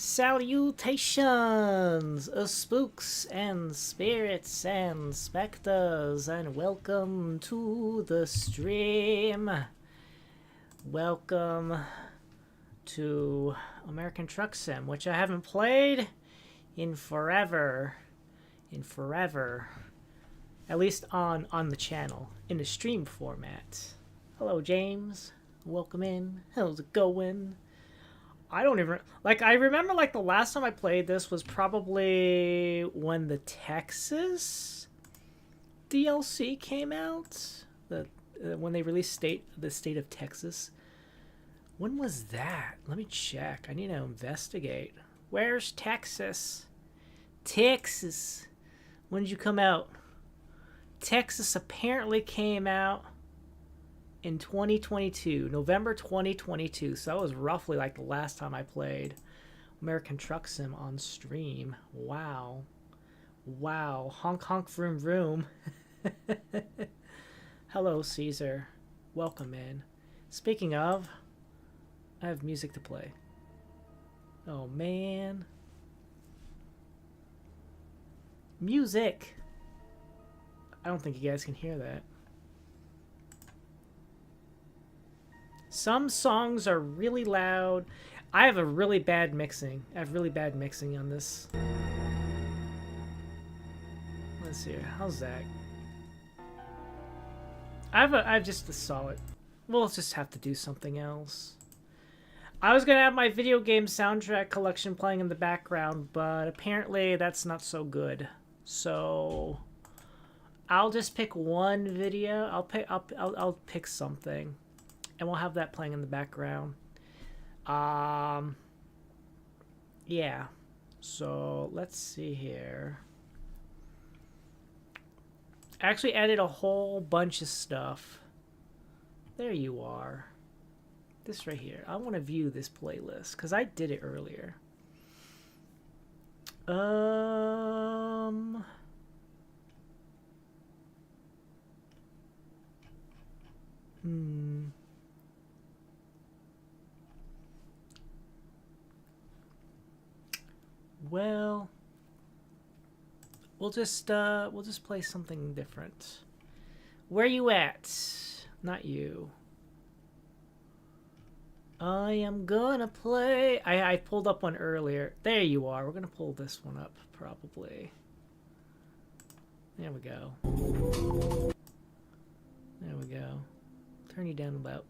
Salutations, spooks and spirits and specters, and welcome to the stream. Welcome to American Truck Sim, which I haven't played in forever. At least on the channel, in the stream format. Hello, James. Welcome in. How's it going? I don't even... I remember, the last time I played this was probably when the Texas DLC came out. When they released the state of Texas. When was that? Let me check. I need to investigate. Where's Texas? Texas. When did you come out? Texas apparently came out in 2022, November 2022. So that was roughly the last time I played American Truck Sim on stream. Wow. Honk honk vroom vroom. Hello, Caesar. Welcome in. Speaking of, I have music to play. Oh man. Music. I don't think you guys can hear that. Some songs are really loud. I have a really bad mixing. I have really bad mixing on this. Let's see. How's that? I have just a solid. We'll just have to do something else. I was gonna have my video game soundtrack collection playing in the background, but apparently that's not so good. So I'll just pick one video. I'll pick something. And we'll have that playing in the background. Yeah. So let's see here. I actually added a whole bunch of stuff. There you are. This right here. I want to view this playlist because I did it earlier. Well, we'll just play something different. Where you at? Not you. I am gonna play. I pulled up one earlier. There you are. We're gonna pull this one up probably. There we go. There we go. Turn you down about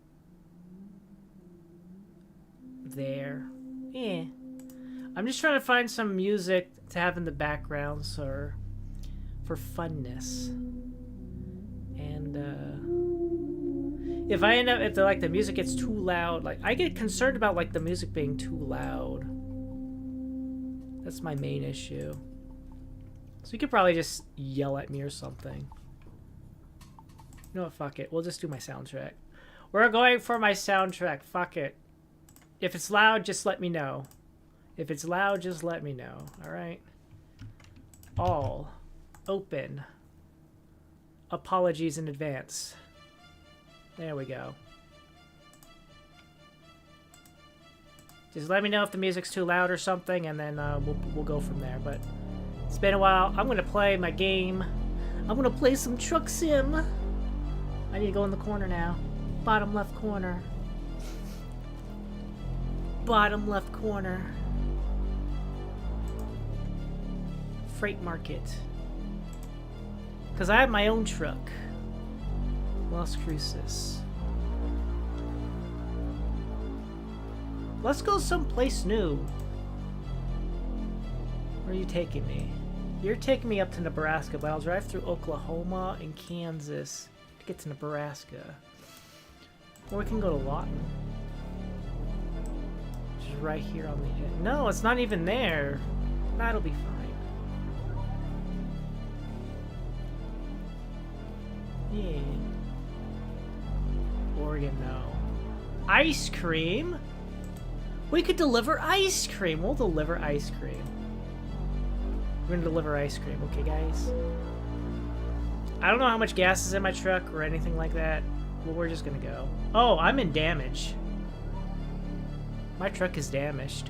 there. Yeah. I'm just trying to find some music to have in the background for funness. And if the music gets too loud, I get concerned about the music being too loud. That's my main issue. So you could probably just yell at me or something. You know what, fuck it. We'll just do my soundtrack. We're going for my soundtrack. Fuck it. If it's loud, just let me know. If it's loud, just let me know. Alright? All. Open. Apologies in advance. There we go. Just let me know if the music's too loud or something, and then we'll go from there. But it's been a while. I'm gonna play my game. I'm gonna play some Truck Sim. I need to go in the corner now. Bottom left corner. Bottom left corner. Freight market. Because I have my own truck. Las Cruces. Let's go someplace new. Where are you taking me? You're taking me up to Nebraska, but I'll drive through Oklahoma and Kansas to get to Nebraska. Or we can go to Lawton. Which is right here on the end. No, it's not even there. That'll be fine. Yeah. Oregon, no. Ice cream? We could deliver ice cream. We'll deliver ice cream. We're gonna deliver ice cream, okay, guys? I don't know how much gas is in my truck or anything like that. Well, we're just gonna go. Oh, I'm in damage. My truck is damaged.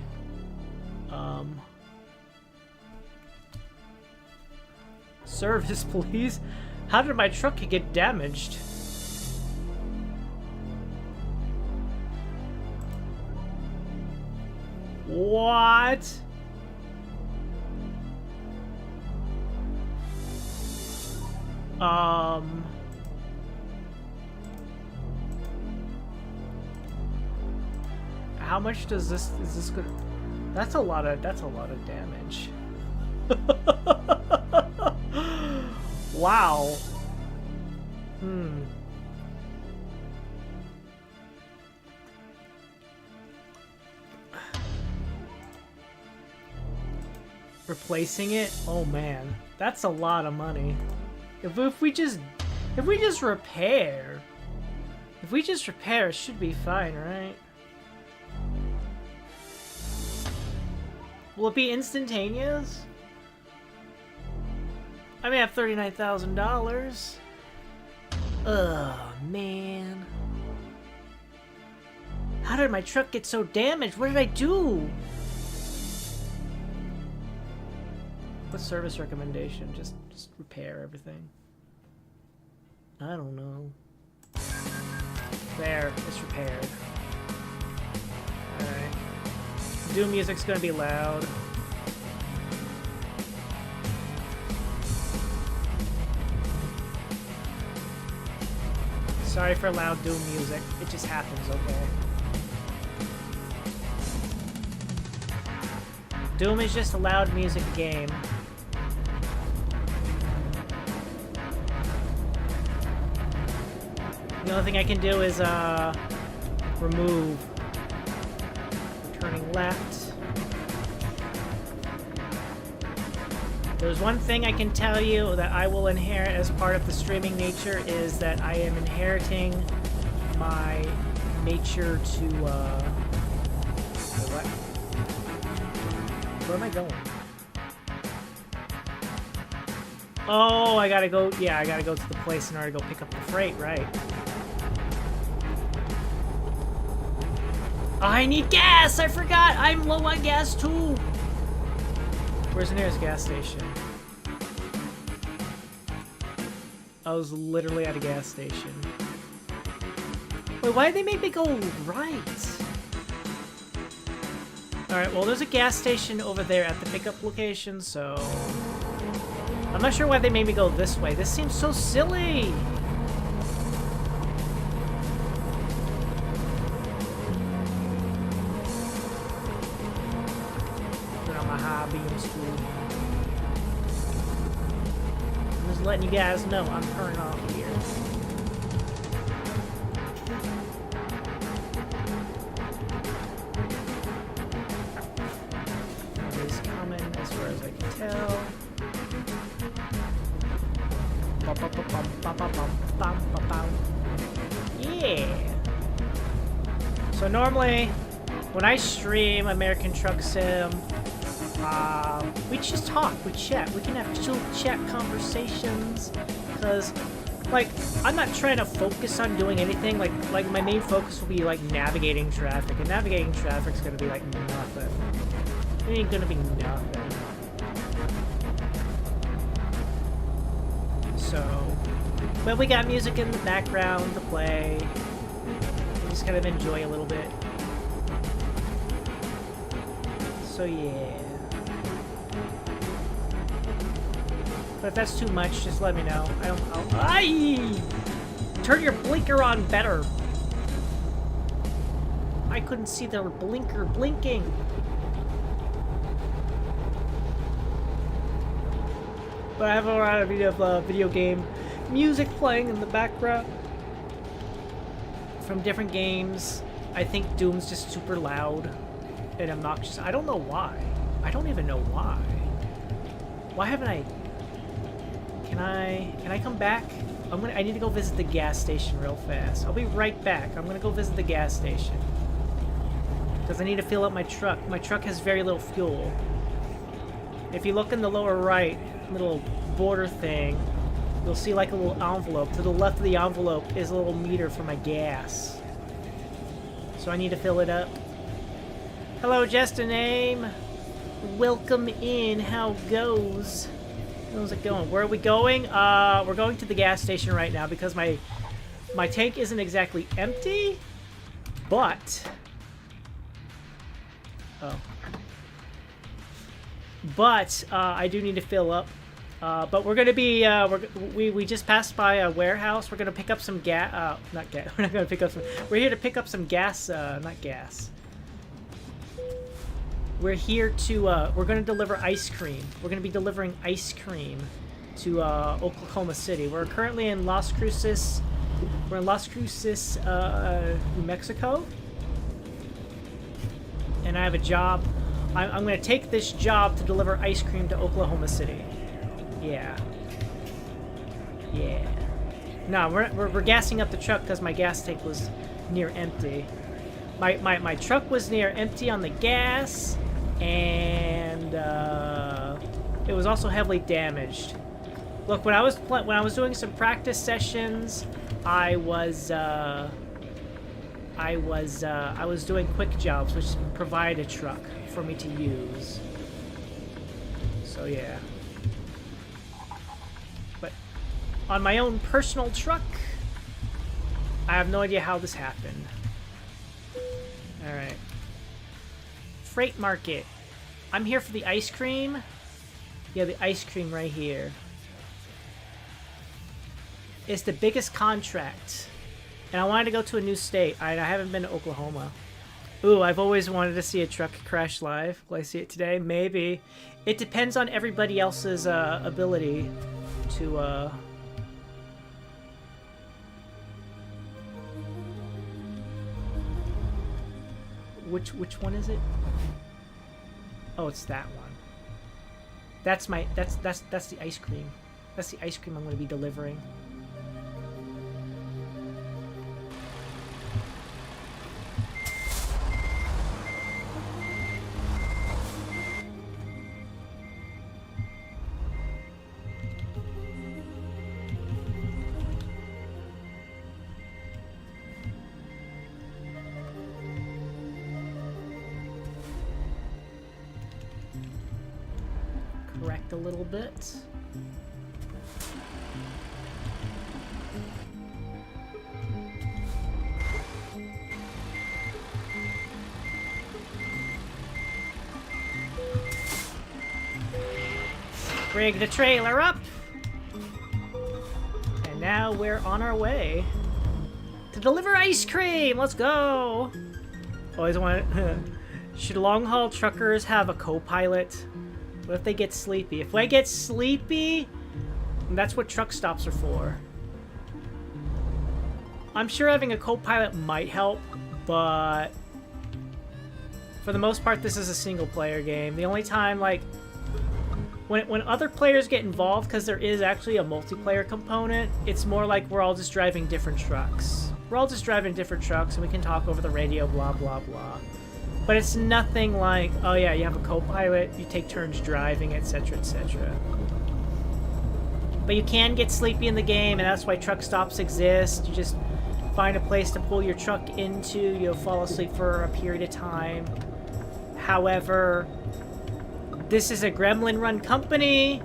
Service, please. How did my truck get damaged? What? How much does this, is this gonna, that's a lot of damage. Wow. Replacing it? Oh man, that's a lot of money. If we just repair, it should be fine, right? Will it be instantaneous? I may have $39,000. Ugh, man. How did my truck get so damaged? What did I do? What's service recommendation? Just repair everything. I don't know. There, it's repaired. Alright. Doom music's gonna be loud. Sorry for loud Doom music. It just happens, okay? Doom is just a loud music game. The only thing I can do is, remove. Turning left. There's one thing I can tell you that I will inherit as part of the streaming nature is that I am inheriting my nature to, what? Where am I going? Oh, I gotta go, yeah, I gotta go to the place in order to go pick up the freight, right. I need gas! I forgot! I'm low on gas too! Where's the nearest gas station? I was literally at a gas station. Wait, why did they make me go right? Alright, well there's a gas station over there at the pickup location, so... I'm not sure why they made me go this way. This seems so silly! I'm just letting you guys know I'm turning off here. Nobody's coming as far as I can tell. Yeah! So normally, when I stream American Truck Sim, we just talk, we chat, we can have chill chat conversations, because, like, I'm not trying to focus on doing anything, like my main focus will be, like, navigating traffic, and navigating traffic's gonna be, like, nothing. It ain't gonna be nothing. So, but we got music in the background to play, we just kind of enjoy a little bit. So, yeah. But if that's too much, just let me know. Aye! Turn your blinker on better. I couldn't see the blinker blinking. But I have a lot of video game music playing in the background from different games. I think Doom's just super loud and obnoxious. I don't know why. I don't even know why. Why haven't I... Can I come back? I need to go visit the gas station real fast. I'll be right back. I'm gonna go visit the gas station. Because I need to fill up my truck. My truck has very little fuel. If you look in the lower right, little border thing, you'll see like a little envelope. To the left of the envelope is a little meter for my gas. So I need to fill it up. Hello, just a name. Welcome in. How goes? How's it going? Where are we going? We're going to the gas station right now because my tank isn't exactly empty, but I do need to fill up. But we're gonna be we just passed by a warehouse. We're gonna pick up some gas. Not gas. We're not gonna pick up some. We're here to pick up some gas. Not gas. We're here to. We're gonna deliver ice cream. We're gonna be delivering ice cream to Oklahoma City. We're currently in Las Cruces. We're in Las Cruces, New Mexico, and I have a job. I'm gonna take this job to deliver ice cream to Oklahoma City. Yeah. Yeah. No, we're gassing up the truck because my gas tank was near empty. My truck was near empty on the gas, and it was also heavily damaged. Look, when I was doing some practice sessions, I was doing quick jobs, which provide a truck for me to use. So yeah. But on my own personal truck, I have no idea how this happened. Alright. Freight market. I'm here for the ice cream. Yeah, the ice cream right here. It's the biggest contract. And I wanted to go to a new state. I haven't been to Oklahoma. Ooh, I've always wanted to see a truck crash live. Will I see it today? Maybe. It depends on everybody else's ability to... Which one is it? Oh, it's that one. That's the ice cream. That's the ice cream I'm going to be delivering. Correct a little bit. Rig the trailer up! And now we're on our way to deliver ice cream! Let's go! Always want Should long-haul truckers have a co-pilot? What if they get sleepy? If I get sleepy, that's what truck stops are for. I'm sure having a co-pilot might help, but for the most part, this is a single-player game. The only time, like, when other players get involved, because there is actually a multiplayer component, it's more like we're all just driving different trucks. We're all just driving different trucks, and we can talk over the radio, blah, blah, blah. But it's nothing like, oh yeah, you have a co-pilot, you take turns driving, etc., etc. But you can get sleepy in the game, and that's why truck stops exist. You just find a place to pull your truck into, you'll fall asleep for a period of time. However, this is a gremlin-run company,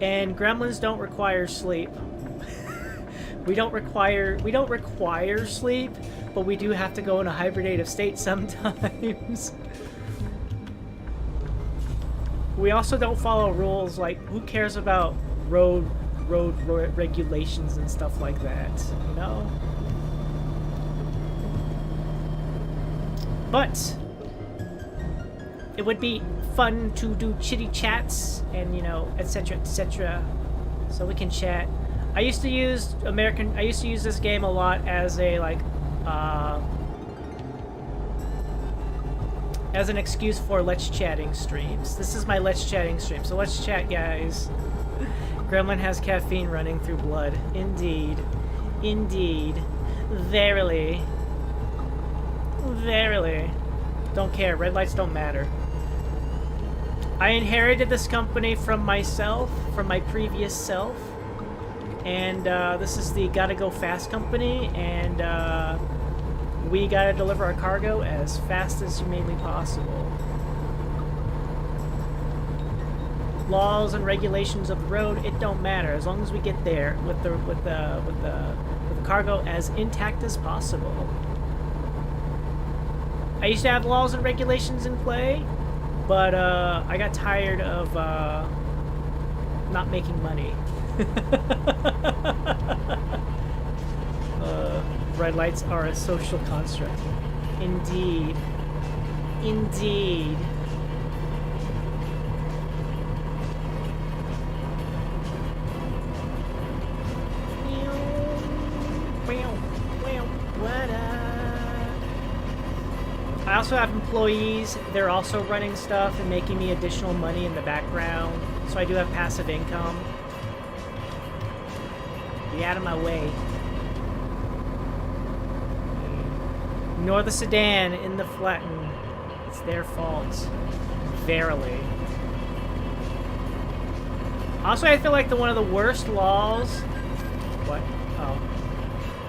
and gremlins don't require sleep. We don't require sleep, but we do have to go in a hibernative state sometimes. We also don't follow rules, like, who cares about road regulations and stuff like that, you know? But it would be fun to do chitty chats and, you know, etc., etc. So we can chat. I used to use this game a lot as a, like, as an excuse for Let's Chatting streams. This is my Let's Chatting stream, so let's chat, guys. Gremlin has caffeine running through blood. Indeed. Indeed. Verily. Verily. Don't care. Red lights don't matter. I inherited this company from myself, from my previous self. And this is the Gotta Go Fast company, and we gotta deliver our cargo as fast as humanly possible. laws and regulations of the road, it don't matter as long as we get there with the cargo as intact as possible. I used to have laws and regulations in play, but I got tired of not making money. Red lights are a social construct. Indeed. Indeed. I also have employees. They're also running stuff and making me additional money in the background. So I do have passive income. Get out of my way. Ignore the sedan in the flatten. It's their fault. Verily. Also, I feel like one of the worst laws... What? Oh.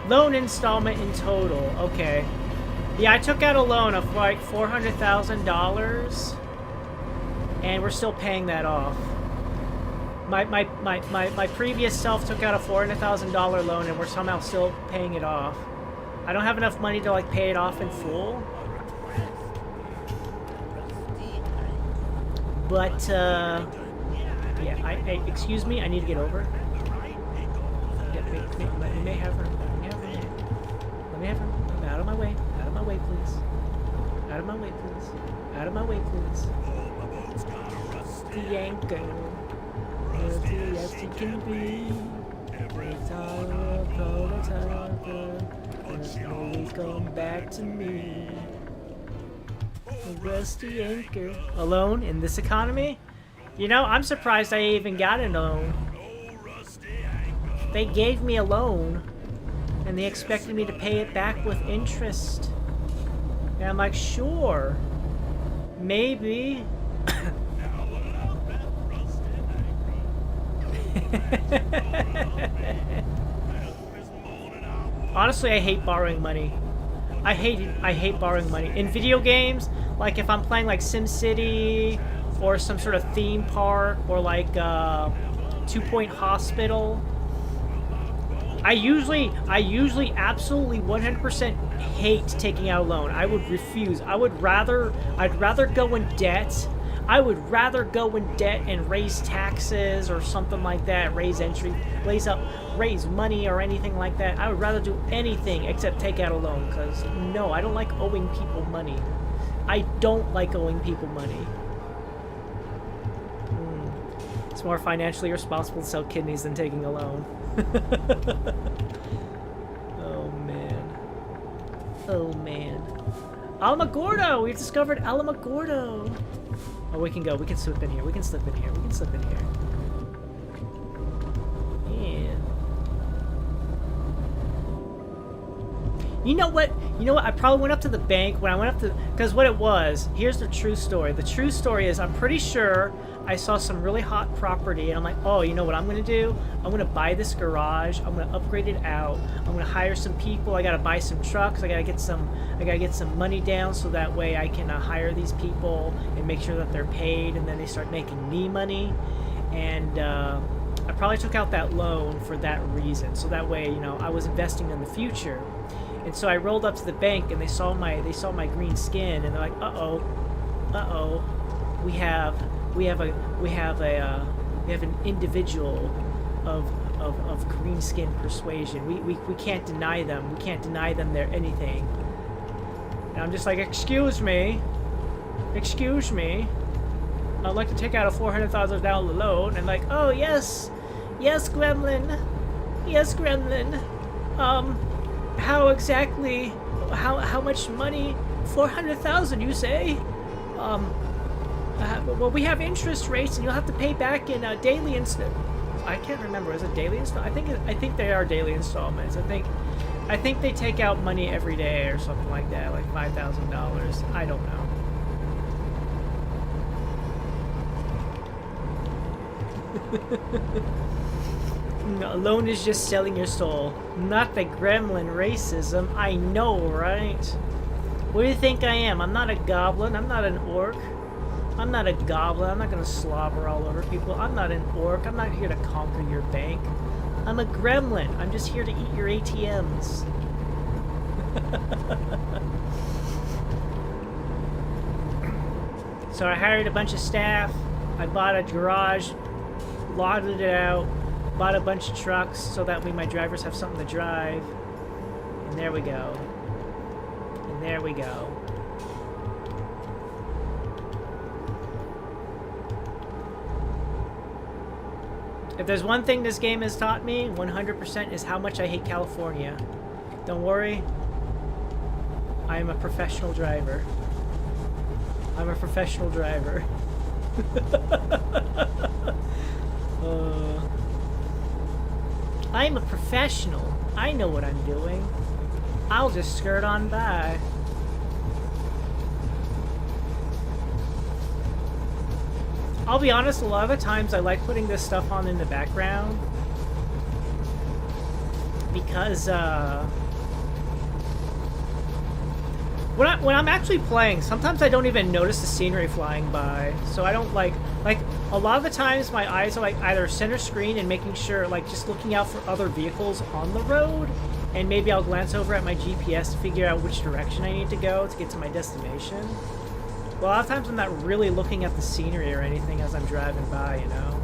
Loan installment in total. Okay. Yeah, I took out a loan of like $400,000. And we're still paying that off. My previous self took out a $400,000 loan and we're somehow still paying it off. I don't have enough money to like pay it off in full. But yeah, excuse me, I need to get over. Yeah, let me have her. Let me have her. Let me have her. Out of my way. Out of my way, please. Out of my way, please. Out of my way, please. The anchor. Dirty as he can be. It's all a prototype. Always come back to me. The rusty anchor. Alone in this economy? You know, I'm surprised I even got a loan. They gave me a loan, and they expected me to pay it back with interest. And I'm like, sure. Maybe. Honestly, I hate borrowing money. I hate borrowing money. In video games, like if I'm playing like SimCity or some sort of theme park or like 2 Point Hospital, I usually absolutely 100% hate taking out a loan. I would refuse. I'd rather go in debt. I would rather go in debt and raise taxes or something like that, raise money or anything like that. I would rather do anything except take out a loan, because no, I don't like owing people money. I don't like owing people money. It's more financially responsible to sell kidneys than taking a loan. Oh man. Oh man. Alamogordo! We've discovered Alamogordo! Oh, we can go. We can slip in here. We can slip in here. We can slip in here. Yeah. You know what? You know what? I probably went up to the bank when I went up to... Because what it was... Here's the true story. The true story is I'm pretty sure I saw some really hot property and I'm like, oh, you know what I'm going to do? I'm going to buy this garage. I'm going to upgrade it out. I'm going to hire some people. I got to buy some trucks. I got to get some money down so that way I can hire these people and make sure that they're paid, and then they start making me money. And I probably took out that loan for that reason. So that way, you know, I was investing in the future. And so I rolled up to the bank and they saw my green skin and they're like, uh-oh, we have an individual of green skin persuasion. We can't deny them. We can't deny them they're anything. And I'm just like, excuse me. I'd like to take out a $400,000 loan. And like, oh yes, Gremlin. How exactly? How much money? 400,000, you say? Well, we have interest rates, and you'll have to pay back in daily I can't remember. Is it daily installments? I think they are daily installments. I think they take out money every day or something like that, like $5,000. I don't know. A loan is just selling your soul. Not the gremlin racism. I know, right? What do you think I am? I'm not a goblin. I'm not an orc. I'm not a goblin. I'm not gonna slobber all over people. I'm not an orc. I'm not here to conquer your bank. I'm a gremlin. I'm just here to eat your ATMs. So I hired a bunch of staff. I bought a garage, lotted it out, bought a bunch of trucks so that way my drivers have something to drive. And there we go. And there we go. If there's one thing this game has taught me, 100% is how much I hate California. Don't worry. I am a professional driver. I'm a professional driver. I'm a professional. I know what I'm doing. I'll just skirt on by. I'll be honest, a lot of the times I like putting this stuff on in the background because when I'm actually playing, sometimes I don't even notice the scenery flying by. So I don't like a lot of the times my eyes are like either center screen and making sure, like just looking out for other vehicles on the road, and maybe I'll glance over at my GPS to figure out which direction I need to go to get to my destination. Well, a lot of times I'm not really looking at the scenery or anything as I'm driving by, you know?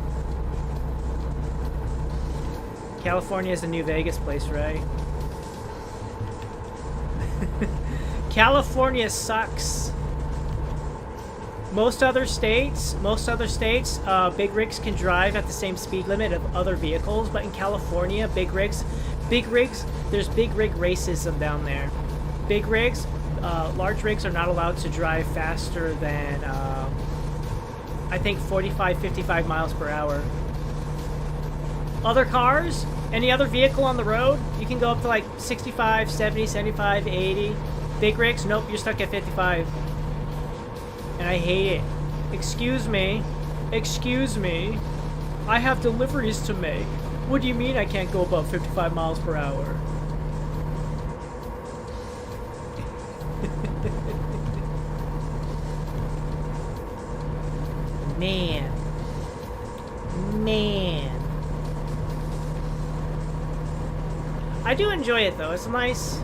California is the new Vegas place, right? California sucks. Most other states, big rigs can drive at the same speed limit of other vehicles, but in California, big rigs, there's big rig racism down there. Big rigs, large rigs are not allowed to drive faster than, I think 45, 55 miles per hour. Other cars, any other vehicle on the road, you can go up to like 65, 70, 75, 80. Big rigs, nope, you're stuck at 55. And I hate it. Excuse me. Excuse me. I have deliveries to make. What do you mean I can't go above 55 miles per hour? Man. I do enjoy it though. It's nice.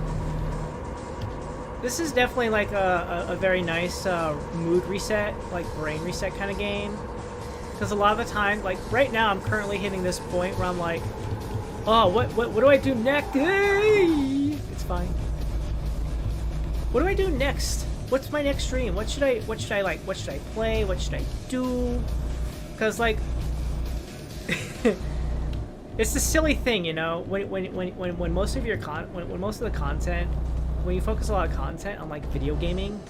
This is definitely like a very nice mood reset, like brain reset kind of game. Because a lot of the time, like right now, I'm currently hitting this point where I'm like, oh, what do I do next? Hey! It's fine. What do I do next? What's my next stream? What should I like? What should I play? What should I do? Because like, it's a silly thing, you know. When most of your when most of the content, when you focus a lot of content on like video gaming,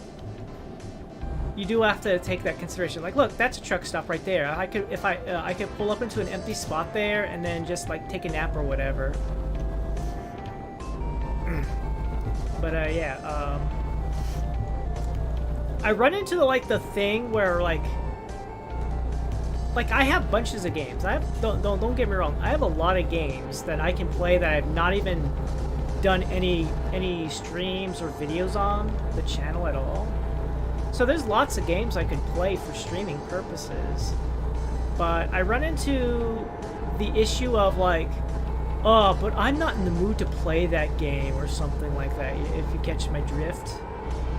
you do have to take that consideration. Like, look, that's a truck stop right there. I could, if I could pull up into an empty spot there and then just like take a nap or whatever. But yeah, I run into the thing where like I have bunches of games. I have don't get me wrong. I have a lot of games that I can play that I've not even done any streams or videos on the channel at all. So there's lots of games I could play for streaming purposes. But I run into the issue of like, oh, but I'm not in the mood to play that game or something like that, if you catch my drift.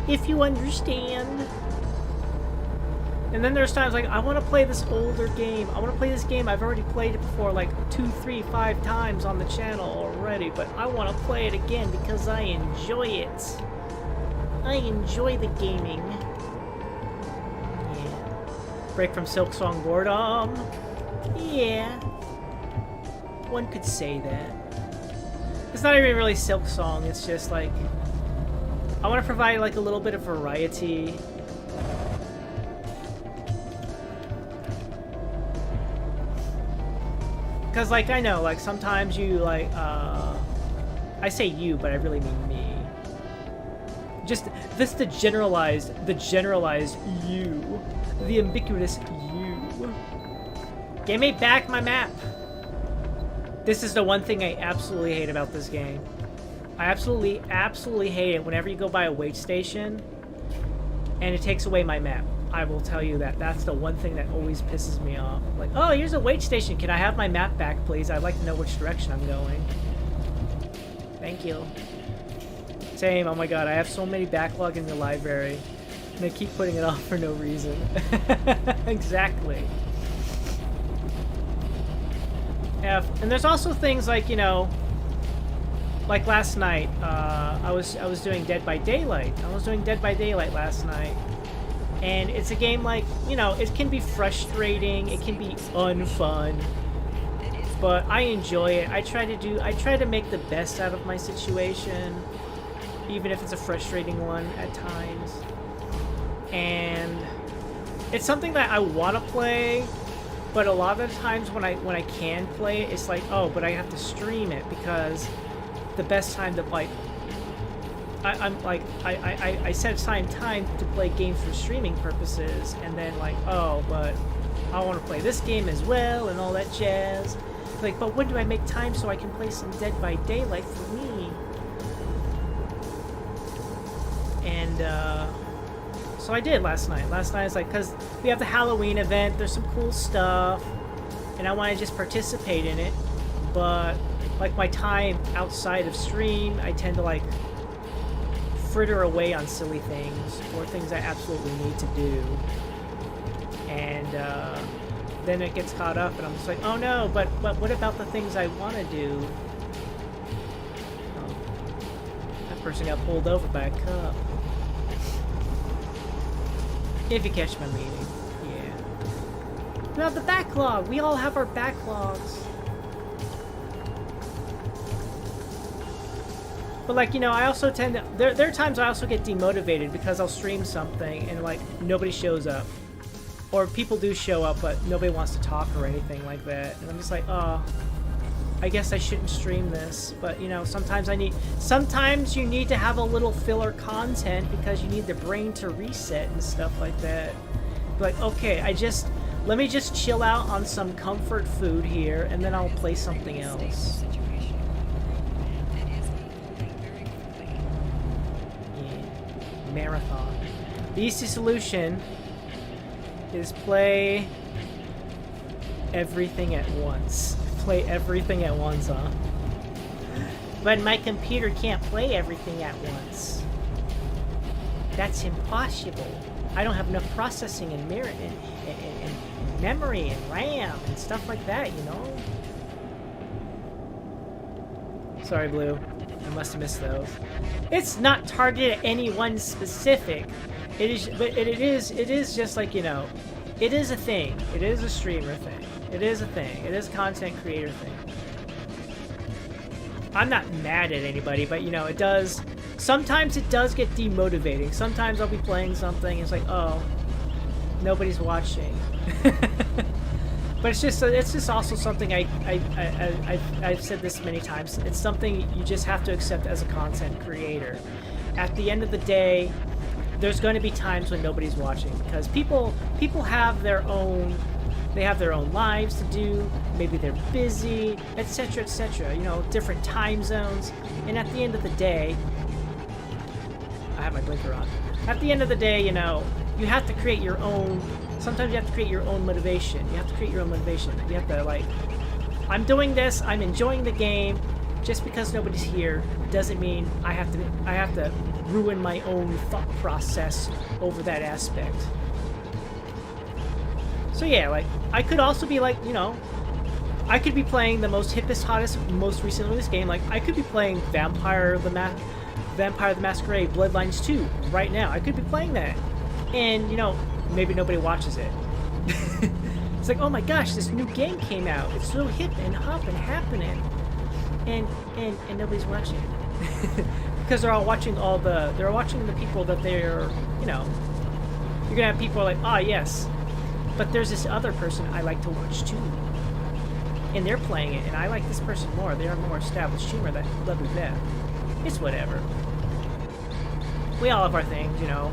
If you understand. And then there's times like, I want to play this older game. I want to play this game. I've already played it before like 2, 3, 5 times on the channel already, but I want to play it again because I enjoy it. I enjoy the gaming. Yeah. Break from Silksong boredom. Yeah. One could say that. It's not even really Silksong, it's just like, I want to provide like a little bit of variety. Because, like, I know, like, sometimes you, like, I say you, but I really mean me. Just, this the generalized you. The ambiguous you. Give me back my map! This is the one thing I absolutely hate about this game. I absolutely hate it whenever you go by a wait station and it takes away my map. I will tell you that that's the one thing that always pisses me off. Like, oh, here's a wait station. Can I have my map back, please? I'd like to know which direction I'm going. Thank you. Same. Oh my god, I have so many backlog in the library. And I keep putting it off for no reason. Exactly. Yeah, and there's also things like, you know, like last night, I was doing Dead by Daylight. I was doing Dead by Daylight last night. And it's a game like, you know, it can be frustrating, it can be unfun, but I enjoy it. I try to make the best out of my situation, even if it's a frustrating one at times. And it's something that I want to play, but a lot of the times when I can play it, it's like, oh, but I have to stream it because the best time to play. I set aside time to play games for streaming purposes, and then like, oh, but I want to play this game as well and all that jazz. Like, but when do I make time so I can play some Dead by Daylight for me? And so I did last night. Last night is like, because we have the Halloween event, there's some cool stuff, and I want to just participate in it. But like my time outside of stream, I tend to like fritter away on silly things or things I absolutely need to do, and then it gets caught up, and I'm just like, oh no, but what about the things I want to do? Oh, that person got pulled over by a cop. If you catch my meaning, yeah. We have the backlog. We all have our backlogs. But like, you know, I also tend to, there are times I also get demotivated because I'll stream something and like nobody shows up, or people do show up but nobody wants to talk or anything like that, and I'm just like, oh, I guess I shouldn't stream this. But you know, sometimes you need to have a little filler content because you need the brain to reset and stuff like that. Like, okay, let me just chill out on some comfort food here, and then I'll play something else. Marathon. The easy solution is play everything at once. Play everything at once, huh? But my computer can't play everything at once. That's impossible. I don't have enough processing and memory and RAM and stuff like that, you know? Sorry, Blue. I must have missed those. It's not targeted at anyone specific. It is, but it is just like, you know, it is a thing. It is a streamer thing. It is a thing. It is a content creator thing. I'm not mad at anybody, but you know, it does. Sometimes it does get demotivating. Sometimes I'll be playing something, and it's like, oh, nobody's watching. But it's just also something I've said this many times. It's something you just have to accept as a content creator. At the end of the day, there's going to be times when nobody's watching because people have their own lives to do. Maybe they're busy, etc., etc. You know, different time zones. And at the end of the day, I have my blinker on. At the end of the day, you know, you have to create your own. Sometimes you have to create your own motivation. You have to create your own motivation. You have to, like, I'm doing this, I'm enjoying the game. Just because nobody's here doesn't mean I have to ruin my own thought process over that aspect. So yeah, like, I could also be like, you know, I could be playing the most hippest, hottest, most recent release game. Like, I could be playing Vampire the Masquerade Bloodlines 2 right now. I could be playing that. And, you know, maybe nobody watches it. It's like, oh my gosh, this new game came out. It's so hip and hop and happening. And nobody's watching. Because they're watching the people that they're, you know, you're gonna have people like, ah, yes, but there's this other person I like to watch too. And they're playing it, and I like this person more. They're a more established streamer, that blah blah blah. It's whatever. We all have our things, you know.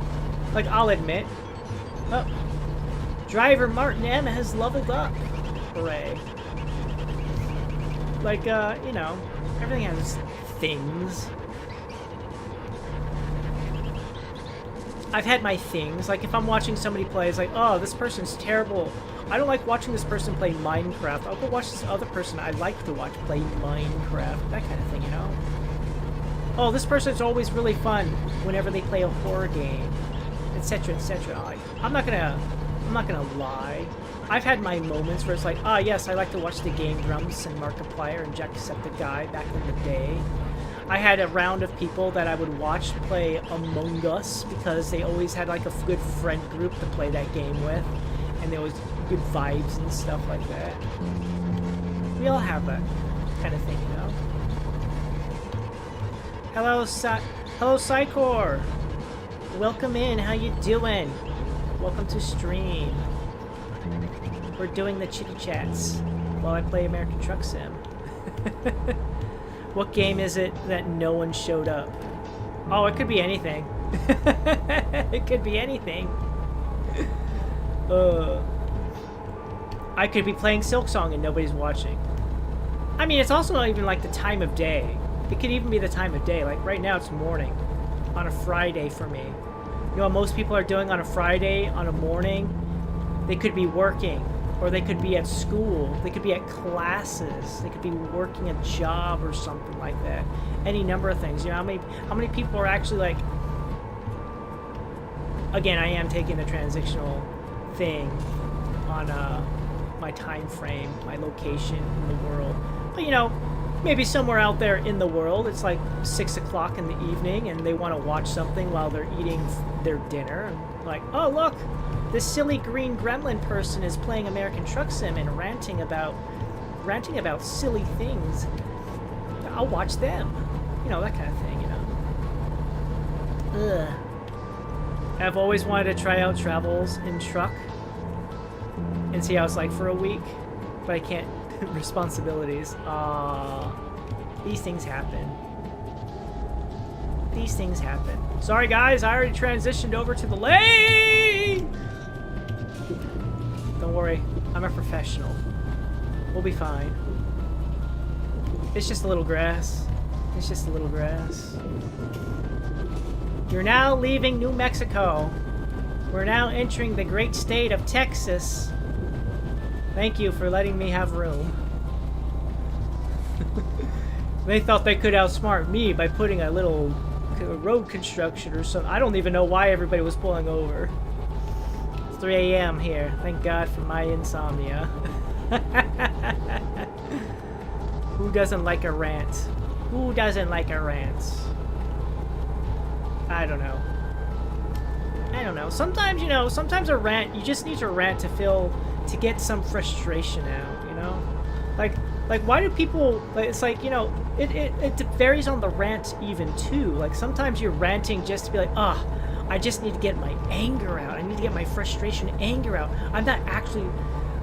Like, I'll admit, oh, Driver Martin M has leveled up. Hooray. Like, you know, everything has things. I've had my things. Like, if I'm watching somebody play, it's like, oh, this person's terrible. I don't like watching this person play Minecraft. I'll go watch this other person I like to watch play Minecraft. That kind of thing, you know? Oh, this person's always really fun whenever they play a horror game, etc., etc. Like, I'm not gonna lie. I've had my moments where it's like, ah, yes, I like to watch the Game Grumps and Markiplier and Jacksepticeye back in the day. I had a round of people that I would watch play Among Us because they always had like a good friend group to play that game with, and there was good vibes and stuff like that. We all have that kind of thing, you know. Hello, Psychor. Welcome in. How you doing? Welcome to stream. We're doing the chitty chats while I play American Truck Sim. What game is it that no one showed up? Oh, it could be anything. It could be anything. I could be playing Silksong and nobody's watching. I mean, it's also not even like the time of day. It could even be the time of day. Like right now it's morning on a Friday for me. You know what most people are doing on a Friday, on a morning? They could be working, or they could be at school, they could be at classes, they could be working a job or something like that. Any number of things. You know, how many people are actually like... Again, I am taking the transitional thing on my time frame, my location in the world. But you know, maybe somewhere out there in the world, it's like 6 o'clock in the evening and they want to watch something while they're eating their dinner. And like, oh look, this silly green gremlin person is playing American Truck Sim and ranting about silly things. I'll watch them. You know, that kind of thing, you know. Ugh. I've always wanted to try out travels in truck and see how it's like for a week, but I can't. Responsibilities. These things happen. These things happen. Sorry guys, I already transitioned over to the lane! Don't worry, I'm a professional. We'll be fine. It's just a little grass. It's just a little grass. You're now leaving New Mexico. We're now entering the great state of Texas. Thank you for letting me have room. They thought they could outsmart me by putting a little road construction or something. I don't even know why everybody was pulling over. It's 3 a.m. here. Thank God for my insomnia. Who doesn't like a rant? Who doesn't like a rant? I don't know. I don't know. Sometimes, you know, sometimes a rant, you just need to rant to get some frustration out, you know? Like why do people, like, it's like, you know, it varies on the rant even too. Like sometimes you're ranting just to be like, I just need to get my anger out. I need to get my frustration, anger out. I'm not actually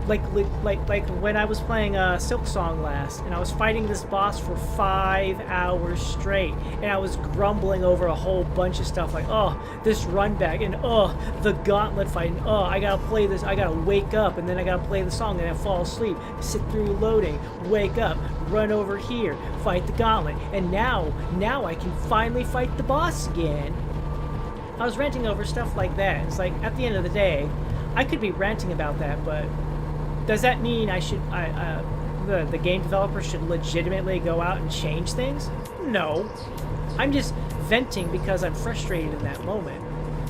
like when I was playing Silksong last, and I was fighting this boss for 5 hours straight, and I was grumbling over a whole bunch of stuff like, oh, this run back, and oh, the gauntlet fight, and oh, I gotta play this, I gotta wake up, and then I gotta play the song, and then fall asleep, sit through loading, wake up, run over here, fight the gauntlet, and now I can finally fight the boss again. I was ranting over stuff like that. It's like, at the end of the day, I could be ranting about that, but does that mean the game developer should legitimately go out and change things? No. I'm just venting because I'm frustrated in that moment.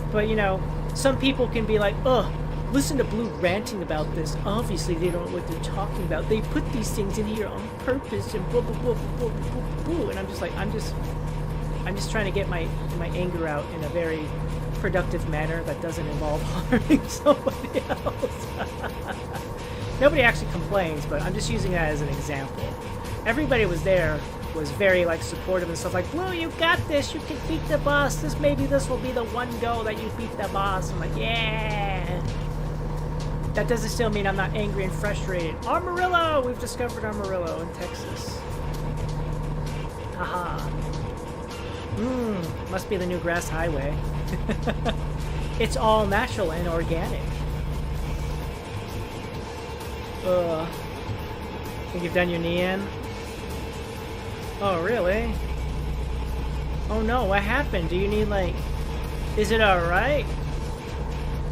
But, you know, some people can be like, ugh, listen to Blue ranting about this. Obviously, they don't know what they're talking about. They put these things in here on purpose and blah, blah, blah, blah, blah, blah, blah. And I'm just like, I'm just trying to get my anger out in a very productive manner that doesn't involve harming somebody else. Nobody actually complains, but I'm just using that as an example. Everybody was there, was very like supportive and stuff like, Blue, you got this, you can beat the boss, maybe this will be the one go that you beat the boss. I'm like, yeah. That doesn't still mean I'm not angry and frustrated. Amarillo! We've discovered Amarillo in Texas. Haha. Must be the new grass highway. It's all natural and organic. Think you've done your knee in? Oh, really? Oh no, what happened? Do you need, like... Is it alright?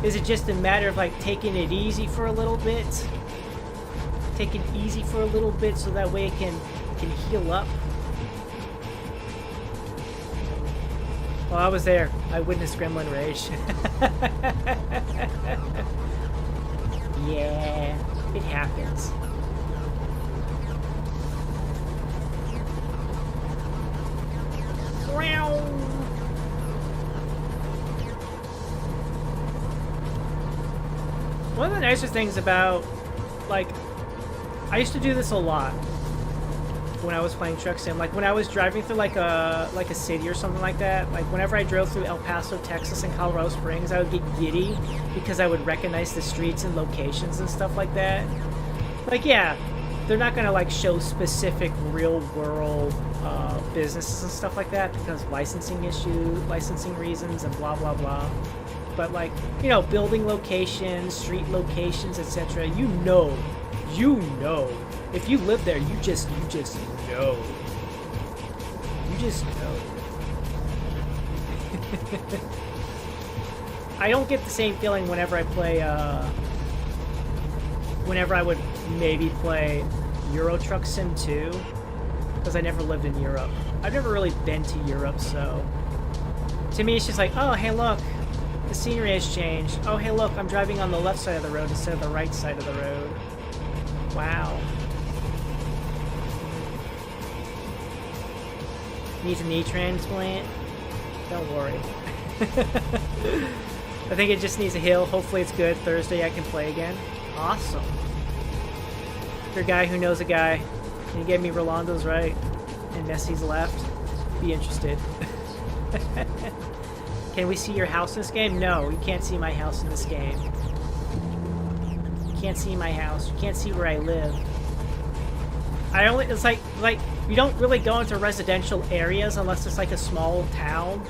Is it just a matter of like taking it easy for a little bit? Take it easy for a little bit so that way it can heal up. Well, I was there. I witnessed Gremlin Rage. Yeah, it happens. One of the nicer things about, like, I used to do this a lot when I was playing Truck Sim. Like, when I was driving through, like a city or something like that, like, whenever I drove through El Paso, Texas, and Colorado Springs, I would get giddy because I would recognize the streets and locations and stuff like that. Like, yeah, they're not gonna, like, show specific real-world businesses and stuff like that because licensing reasons, and blah, blah, blah. But, like, you know, building locations, street locations, etc. You know. If you live there, you just know. You just know. I don't get the same feeling whenever I play, whenever I would maybe play Euro Truck Sim 2, because I never lived in Europe. I've never really been to Europe, so to me it's just like, oh, hey, look, the scenery has changed. Oh, hey, look, I'm driving on the left side of the road instead of the right side of the road. Wow. Needs a knee transplant? Don't worry. I think it just needs a heal. Hopefully it's good. Thursday I can play again. Awesome. You're a guy who knows a guy. And you gave me Rolando's right and Messi's left. Be interested. Can we see your house in this game? No, you can't see my house in this game. You can't see my house. You can't see where I live. It's like you don't really go into residential areas unless it's like a small town,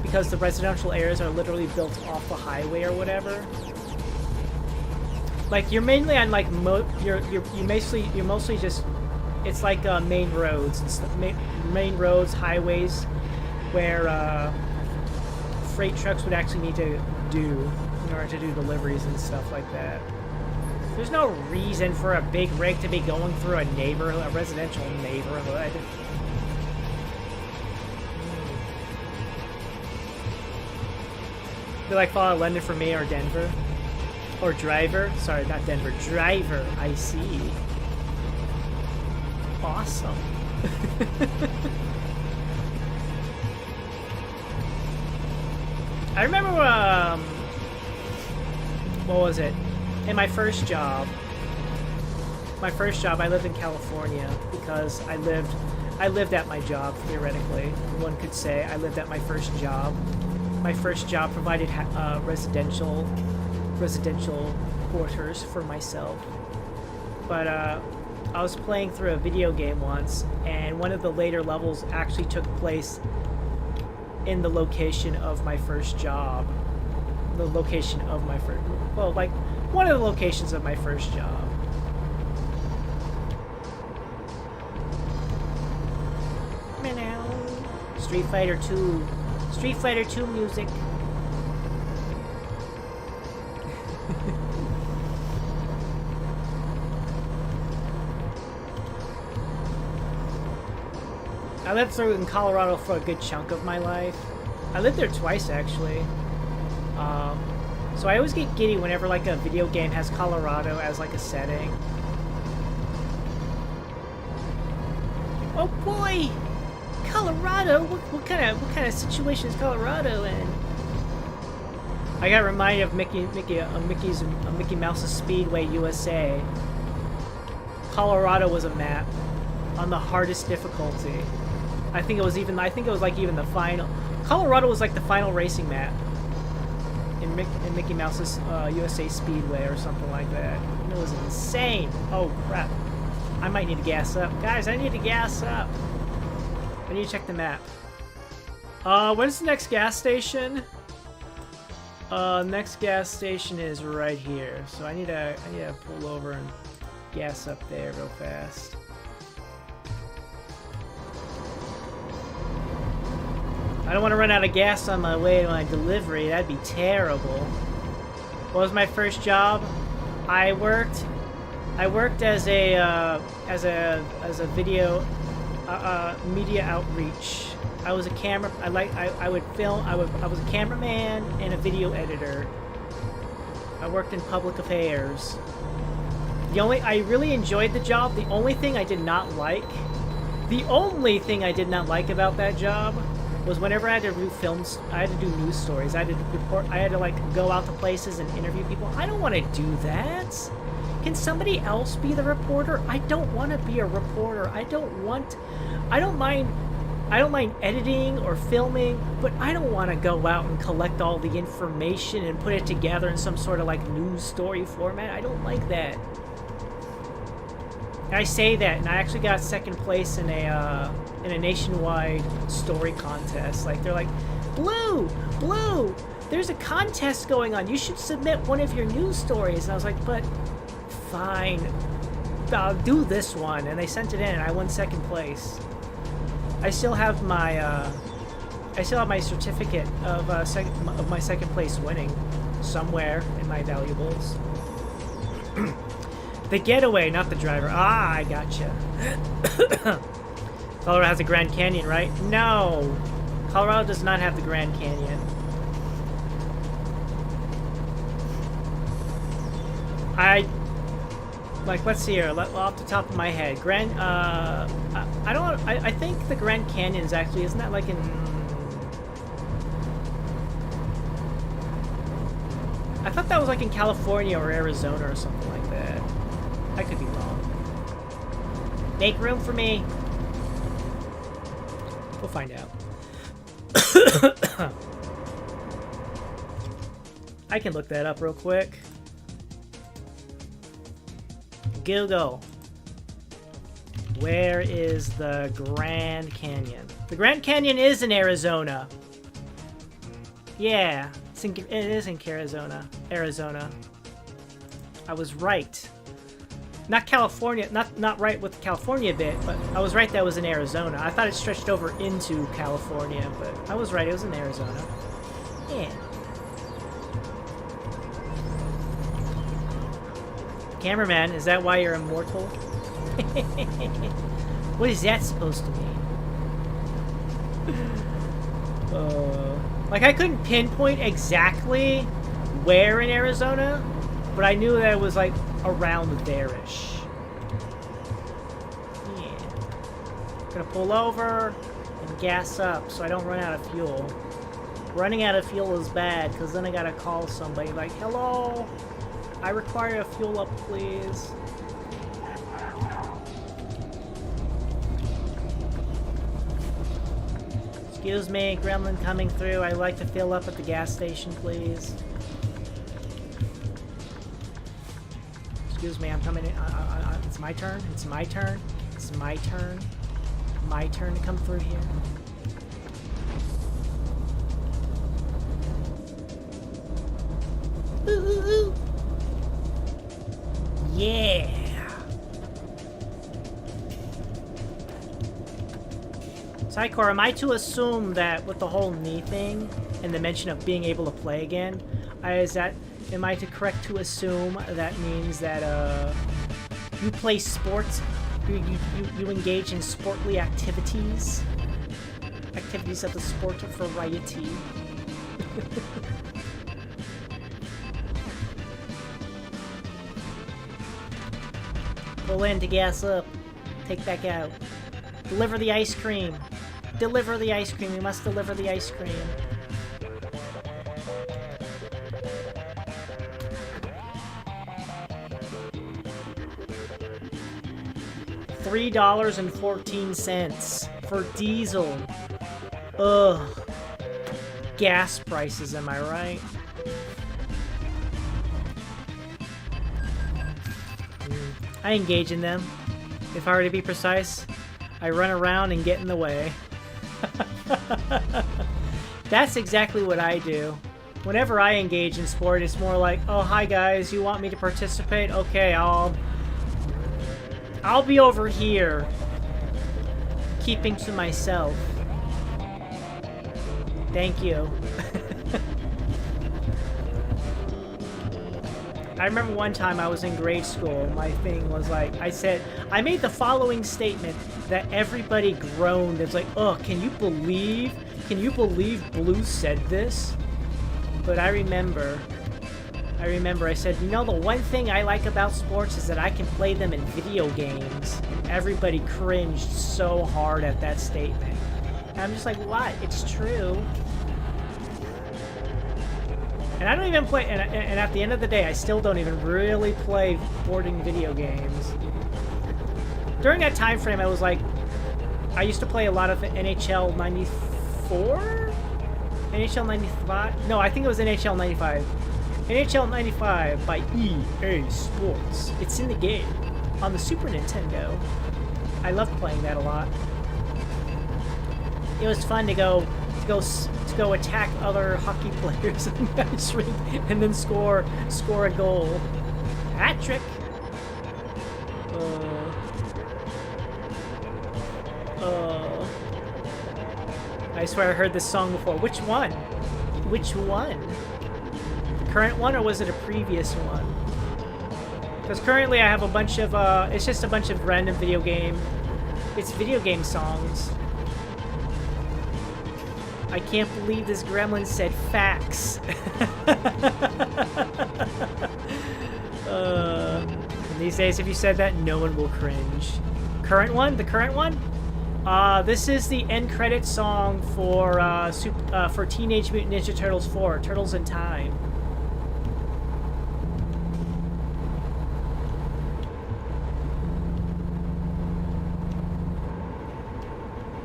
because the residential areas are literally built off the highway or whatever. Like, you're mainly on like you're mostly just, it's like main roads and stuff, main roads, highways, where freight trucks would actually need to do in order to do deliveries and stuff like that. There's no reason for a big rig to be going through a residential neighborhood. Be like follow London for me or Denver. Or Driver. Sorry, not Denver. Driver. I see. Awesome. I remember, what was it? In my first job, I lived in California because I lived at my job, theoretically. One could say I lived at my first job. My first job provided residential quarters for myself. But I was playing through a video game once, and one of the later levels actually took place in the location of my first job. The location of my first... Well, like, one of the locations of my first job. Street Fighter 2. Street Fighter 2 music. I lived in Colorado for a good chunk of my life. I lived there twice, actually. So I always get giddy whenever like a video game has Colorado as like a setting. Oh boy, Colorado! What kind of situation is Colorado in? I got reminded of Mickey Mouse's Speedway USA. Colorado was a map on the hardest difficulty. I think it was like even the final. Colorado was like the final racing map in Mickey Mouse's USA Speedway or something like that. And it was insane. Oh crap! I might need to gas up, guys. I need to gas up. I need to check the map. When's the next gas station? Next gas station is right here. So I need to pull over and gas up there real fast. I don't want to run out of gas on my way to my delivery. That'd be terrible. What was my first job? I worked as a video media outreach. I was a camera. I would film. I was a cameraman and a video editor. I worked in public affairs. I really enjoyed the job. The only thing I did not like about that job was whenever I had to do films, I had to do news stories. I had to report. I had to like go out to places and interview people. I don't want to do that. Can somebody else be the reporter? I don't want to be a reporter. I don't mind editing or filming, but I don't want to go out and collect all the information and put it together in some sort of like news story format. I don't like that. I say that, and I actually got second place in a nationwide story contest. Like, they're like, Blue, there's a contest going on. You should submit one of your news stories. And I was like, but fine, I'll do this one. And they sent it in, and I won second place. I still have my certificate of my second place winning somewhere in my valuables. The getaway, not the driver. Ah, I gotcha. Colorado has a Grand Canyon, right? No. Colorado does not have the Grand Canyon. Let's see here. Off the top of my head. I think the Grand Canyon is actually, isn't that like in... I thought that was like in California or Arizona or something like that. I could be wrong. Make room for me. We'll find out. I can look that up real quick. Google. Where is the Grand Canyon? The Grand Canyon is in Arizona. Yeah, it is in Arizona. I was right. Not California, not right with the California bit, but I was right that was in Arizona. I thought it stretched over into California, but I was right, it was in Arizona. Yeah. Cameraman, is that why you're immortal? What is that supposed to mean? Like, I couldn't pinpoint exactly where in Arizona, but I knew that it was like around there-ish. Yeah. Gonna pull over and gas up so I don't run out of fuel. Running out of fuel is bad because then I gotta call somebody like, hello, I require a fuel up, please. Excuse me, gremlin coming through. I'd like to fill up at the gas station, please. Excuse me, I'm coming in. It's my turn. It's my turn. It's my turn. My turn to come through here. Ooh, ooh, ooh. Yeah. Psychor, am I to assume that with the whole knee thing and the mention of being able to play again, am I correct to assume that means that you play sports, you engage in sportly activities of the sport of variety? Pull in to gas up. Take back out. Deliver the ice cream. Deliver the ice cream. We must deliver the ice cream. $3.14 for diesel. Ugh. Gas prices, am I right? I engage in them. If I were to be precise, I run around and get in the way. That's exactly what I do. Whenever I engage in sport, it's more like, oh, hi guys, you want me to participate? Okay, I'll be over here, keeping to myself. Thank you. I remember one time I was in grade school, my thing was like, I made the following statement that everybody groaned. It's like, oh, can you believe Blue said this? But I remember I said, you know, the one thing I like about sports is that I can play them in video games. And everybody cringed so hard at that statement. And I'm just like, what? It's true. And I don't even play, and at the end of the day, I still don't even really play sporting video games. During that time frame, I was like, I used to play a lot of NHL 94? NHL 95? No, I think it was NHL 95. NHL 95 by EA Sports. It's in the game on the Super Nintendo. I loved playing that a lot. It was fun to go attack other hockey players in the ice rink and then score a goal. Hat trick. I swear I heard this song before. Which one? Which one? The current one, or was it a previous one? Because currently I have a bunch of, it's just a bunch of random video game songs. I can't believe this gremlin said facts. These days, if you said that, no one will cringe. Current one? The current one? This is the end credit song for Teenage Mutant Ninja Turtles 4, Turtles in Time.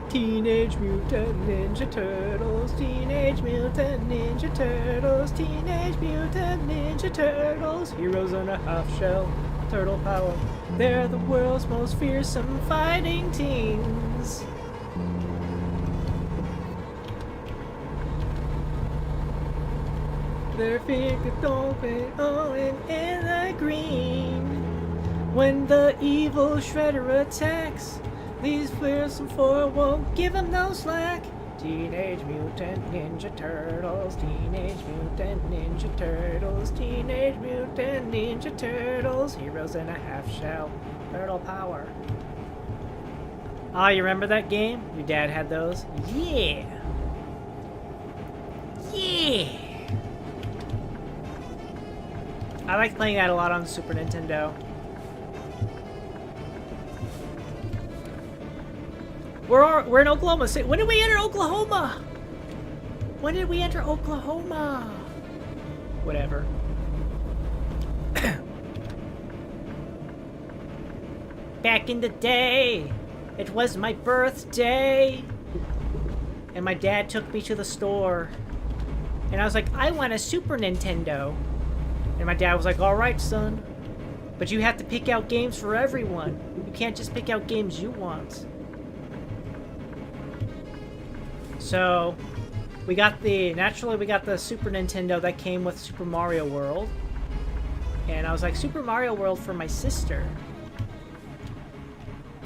Teenage Mutant Ninja Turtles, Teenage Mutant Ninja Turtles, Teenage Mutant Ninja Turtles, heroes in a half shell, turtle power. They're the world's most fearsome fighting teens. Their figure open in the green. When the evil Shredder attacks, these fearsome four won't give him no slack. Teenage Mutant Ninja Turtles, Teenage Mutant Ninja Turtles, Teenage Mutant Ninja Turtles, heroes in a half shell, turtle power. Ah, you remember that game? Your dad had those? Yeah! Yeah! I like playing that a lot on the Super Nintendo. We're in Oklahoma City. When did we enter Oklahoma? When did we enter Oklahoma? Whatever. Back in the day, it was my birthday, and my dad took me to the store, and I was like, I want a Super Nintendo. And my dad was like, all right, son, but you have to pick out games for everyone. You can't just pick out games you want. So, we got the Super Nintendo that came with Super Mario World. And I was like, Super Mario World for my sister.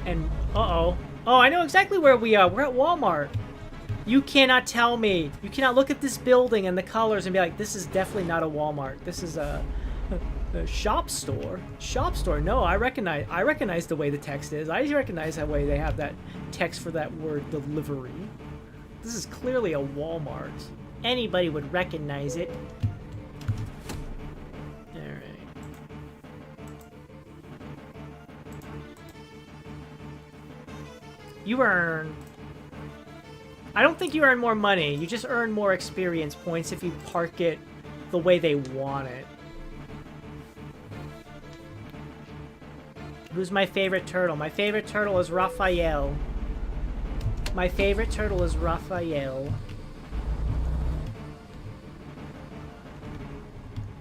And, uh-oh. Oh, I know exactly where we are. We're at Walmart. You cannot tell me. You cannot look at this building and the colors and be like, this is definitely not a Walmart. This is a shop store. Shop store. No, I recognize the way the text is. I recognize that way they have that text for that word, delivery. This is clearly a Walmart. Anybody would recognize it. Alright. You earn... I don't think you earn more money. You just earn more experience points if you park it the way they want it. Who's my favorite turtle? My favorite turtle is Raphael. My favorite turtle is Raphael.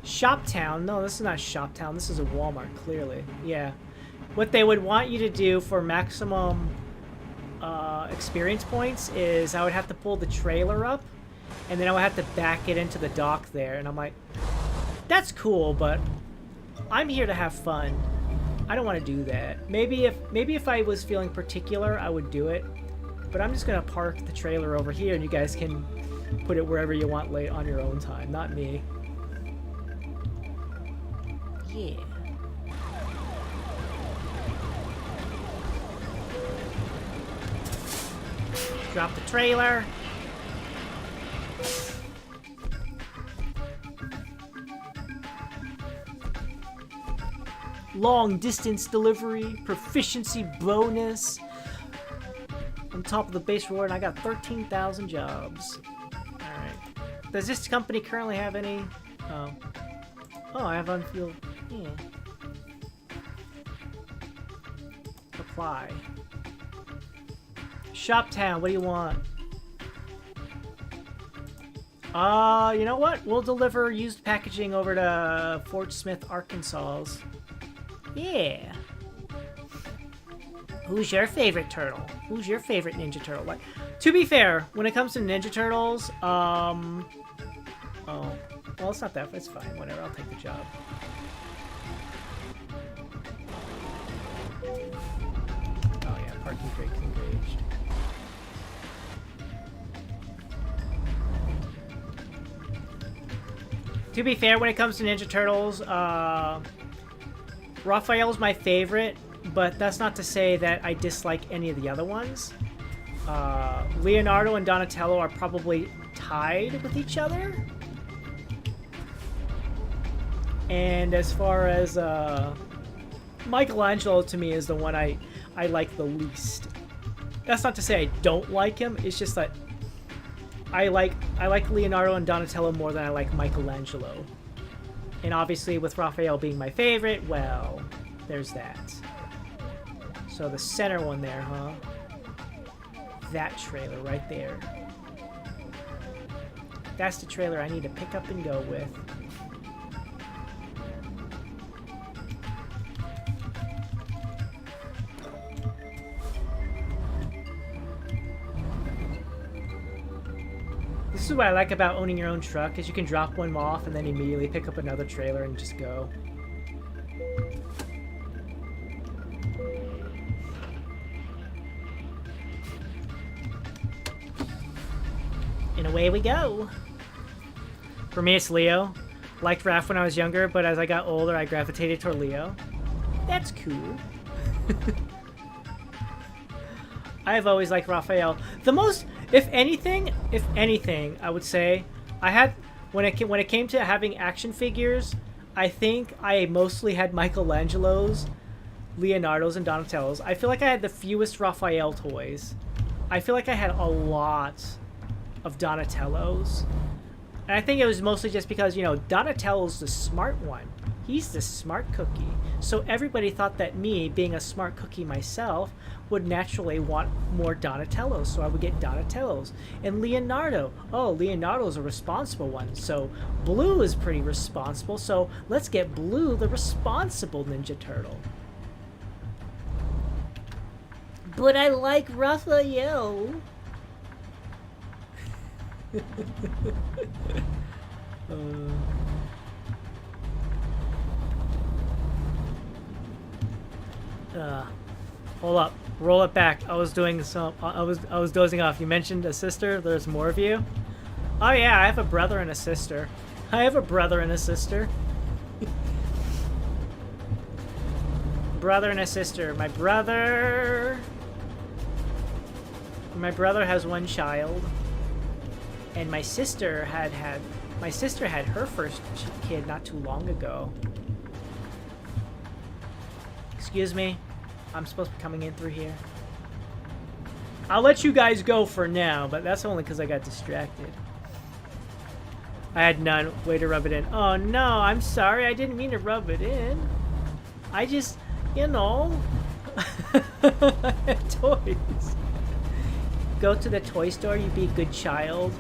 Shoptown? No, this is not Shoptown. This is a Walmart, clearly. Yeah. What they would want you to do for maximum experience points is I would have to pull the trailer up, and then I would have to back it into the dock there. And I'm like, that's cool, but I'm here to have fun. I don't want to do that. Maybe if I was feeling particular, I would do it. But I'm just gonna park the trailer over here, and you guys can put it wherever you want late on your own time, not me. Yeah. Drop the trailer. Long distance delivery, proficiency bonus. On top of the base reward, I got 13,000 jobs. Alright. Does this company currently have any? Oh. Oh, I have unfueled. Yeah. Apply. Shoptown, what do you want? You know what? We'll deliver used packaging over to Fort Smith, Arkansas. Yeah. Who's your favorite turtle? Who's your favorite Ninja Turtle? Like, to be fair, when it comes to Ninja Turtles, oh, well, it's not that. It's fine. Whatever. I'll take the job. Oh yeah, parking brakes engaged. To be fair, when it comes to Ninja Turtles, Raphael's my favorite, but that's not to say that I dislike any of the other ones. Leonardo and Donatello are probably tied with each other. And as far as Michelangelo, to me, is the one I like the least. That's not to say I don't like him. It's just that I like Leonardo and Donatello more than I like Michelangelo. And obviously, with Raphael being my favorite, well, there's that. So the center one there, huh? That trailer right there. That's the trailer I need to pick up and go with. This is what I like about owning your own truck, is you can drop one off and then immediately pick up another trailer and just go. And away we go. For me, it's Leo. Liked Raph when I was younger, but as I got older, I gravitated toward Leo. That's cool. I've always liked Raphael. The most, if anything, I would say, I had, when it came to having action figures, I think I mostly had Michelangelo's, Leonardo's, and Donatello's. I feel like I had the fewest Raphael toys. I feel like I had a lot of Donatello's. And I think it was mostly just because, you know, Donatello's the smart one. He's the smart cookie. So everybody thought that me, being a smart cookie myself, would naturally want more Donatellos. So I would get Donatellos. And Leonardo. Oh, Leonardo's a responsible one. So Blue is pretty responsible. So let's get Blue, the responsible Ninja Turtle. But I like Raphael. Hold up. Roll it back. I was doing some. I was dozing off. You mentioned a sister. There's more of you. Oh yeah, I have a brother and a sister. Brother and a sister. My brother has one child, and my sister had her first kid not too long ago. Excuse me. I'm supposed to be coming in through here. I'll let you guys go for now, but that's only because I got distracted. I had none. Way to rub it in. Oh no, I'm sorry. I didn't mean to rub it in. I just, you know, I had toys. Go to the toy store. You be a good child.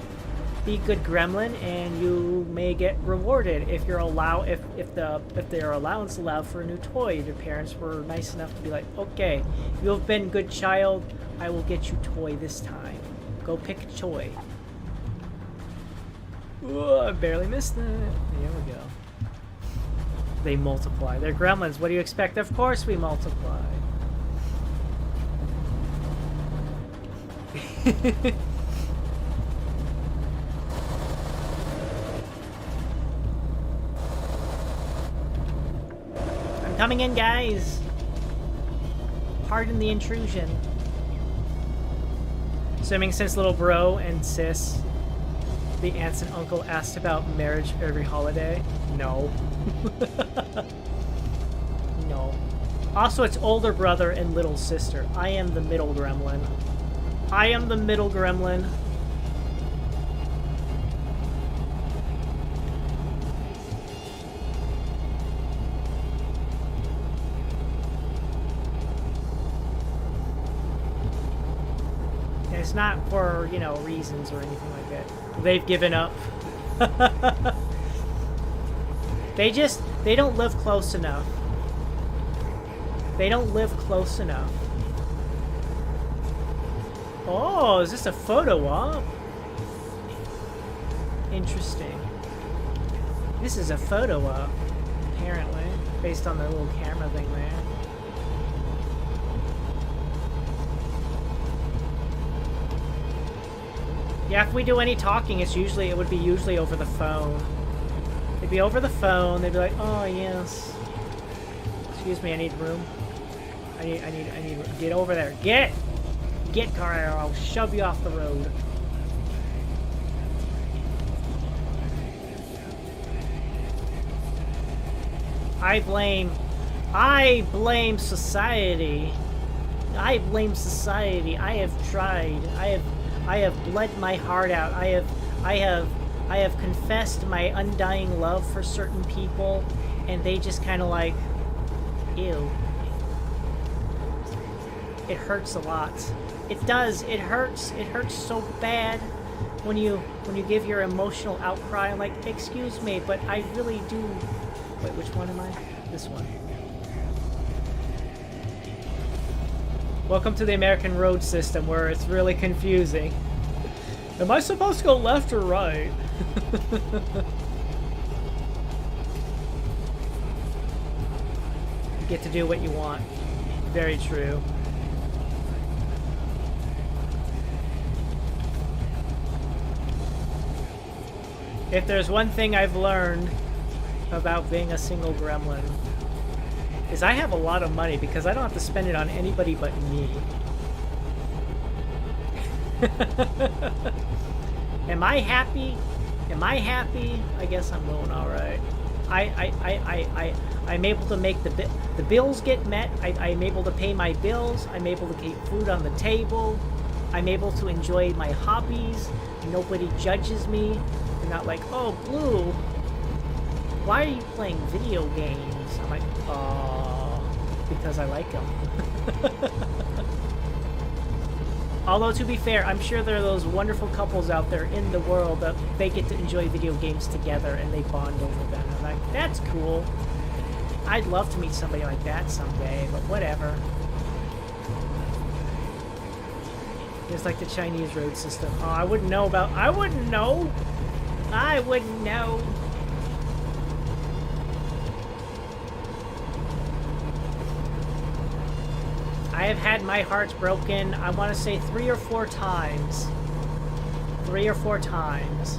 Be a good gremlin, and you may get rewarded if their allowance allowed for a new toy. Your parents were nice enough to be like, okay, you have been good child, I will get you toy this time. Go pick a toy. Ooh, I barely missed that. There we go. They multiply. They're gremlins. What do you expect? Of course we multiply. I'm coming in, guys. Pardon the intrusion. Assuming since little bro and sis, the aunts and uncle asked about marriage every holiday. No. No. Also, it's older brother and little sister. I am the middle gremlin. I am the middle gremlin. And it's not for, you know, reasons or anything like that. They've given up. They don't live close enough. They don't live close enough. Oh, is this a photo op? Interesting. This is a photo op, apparently, based on the little camera thing there. Yeah, if we do any talking, it would be usually over the phone. It'd be over the phone. They'd be like, "Oh yes, excuse me, I need room. I need. Get over there. Get, car, or I'll shove you off the road." I blame society. I blame society. I have tried. I have bled my heart out. I have confessed my undying love for certain people, and they just kind of like, ew. It hurts a lot. It does. It hurts. It hurts so bad when you give your emotional outcry. I'm like, excuse me, but I really do. Wait, which one am I? This one. Welcome to the American road system, where it's really confusing. Am I supposed to go left or right? You get to do what you want. Very true. If there's one thing I've learned about being a single gremlin, is I have a lot of money because I don't have to spend it on anybody but me. Am I happy? Am I happy? I guess I'm doing all right. I'm able to make the bills get met. I'm able to pay my bills. I'm able to keep food on the table. I'm able to enjoy my hobbies. Nobody judges me. They're not like, "Oh, Blue, why are you playing video games?" I'm like, because I like them. Although, to be fair, I'm sure there are those wonderful couples out there in the world that they get to enjoy video games together and they bond over them. I'm like, that's cool. I'd love to meet somebody like that someday, but whatever. It's like the Chinese road system. Oh, I wouldn't know. I wouldn't know. I have had my heart broken, I want to say 3 or 4 times. 3 or 4 times.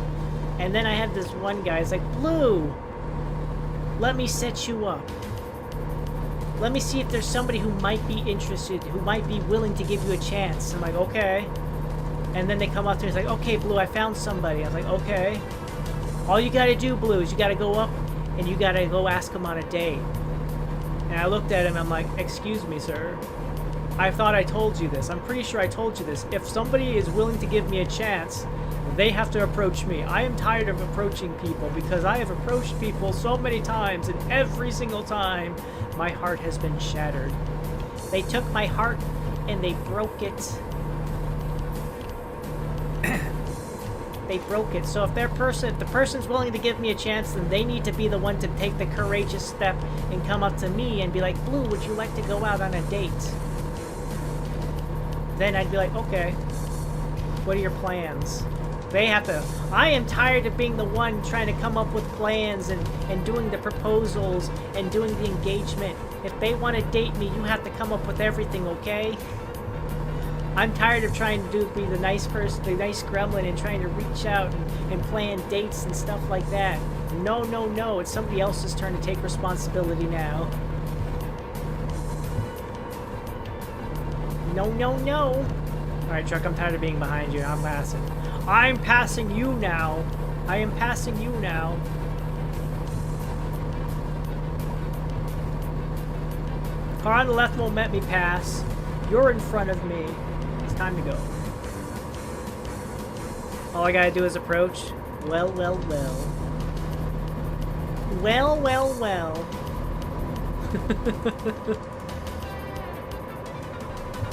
And then I had this one guy, he's like, "Blue, let me set you up. Let me see if there's somebody who might be interested, who might be willing to give you a chance." I'm like, "Okay." And then they come up to me, he's like, "Okay, Blue, I found somebody." I was like, "Okay. All you gotta do, Blue, is you gotta go up and you gotta go ask him on a date." And I looked at him, I'm like, "Excuse me, sir. I thought I told you this. I'm pretty sure I told you this. If somebody is willing to give me a chance, they have to approach me. I am tired of approaching people because I have approached people so many times, and every single time, my heart has been shattered. They took my heart and they broke it. They broke it. So if the person's willing to give me a chance, then they need to be the one to take the courageous step and come up to me and be like, "Blue, would you like to go out on a date?" Then I'd be like, "Okay, what are your plans?" They have to. I am tired of being the one trying to come up with plans and doing the proposals and doing the engagement. If they want to date me, you have to come up with everything, okay? I'm tired of trying to be the nice person, the nice gremlin, and trying to reach out and plan dates and stuff like that. No, no, no. It's somebody else's turn to take responsibility now. No, no, no. Alright, truck, I'm tired of being behind you. I'm passing. I'm passing you now. I am passing you now. Car on the left won't let me pass. You're in front of me. It's time to go. All I gotta do is approach. Well, well, well. Well, well, well.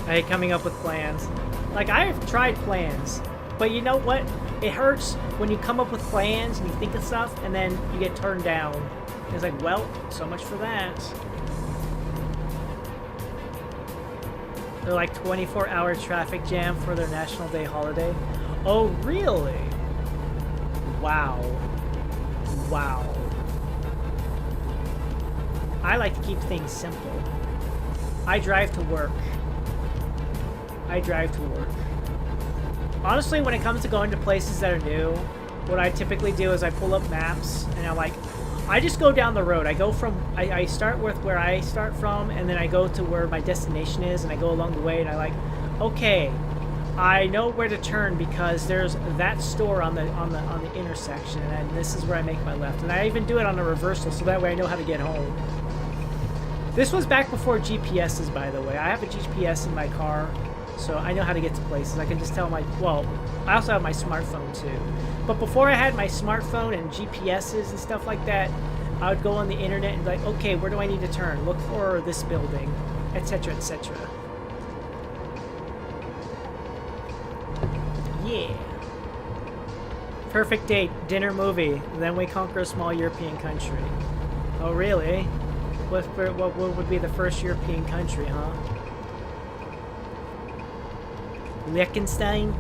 I hate coming up with plans. Like, I have tried plans, but you know what? It hurts when you come up with plans and you think of stuff and then you get turned down. It's like, well, so much for that. They're like 24-hour traffic jam for their National Day holiday. Oh, really? Wow. Wow. I like to keep things simple. I drive to work. I drive to work. Honestly, when it comes to going to places that are new, what I typically do is I pull up maps and I'm like, I just go down the road. I go from, I start with where I start from, and then I go to where my destination is, and I go along the way, and I like, okay, I know where to turn because there's that store on the intersection, and this is where I make my left. And I even do it on a reversal, so that way I know how to get home. This was back before GPSs, by the way. I have a GPS in my car, so I know how to get to places. I can just tell my, well, I also have my smartphone too. But before I had my smartphone and GPSs and stuff like that, I would go on the internet and be like, okay, where do I need to turn? Look for this building, etc., etc. Yeah. Perfect date, dinner, movie. Then we conquer a small European country. Oh, really? What would be the first European country, huh? Liechtenstein?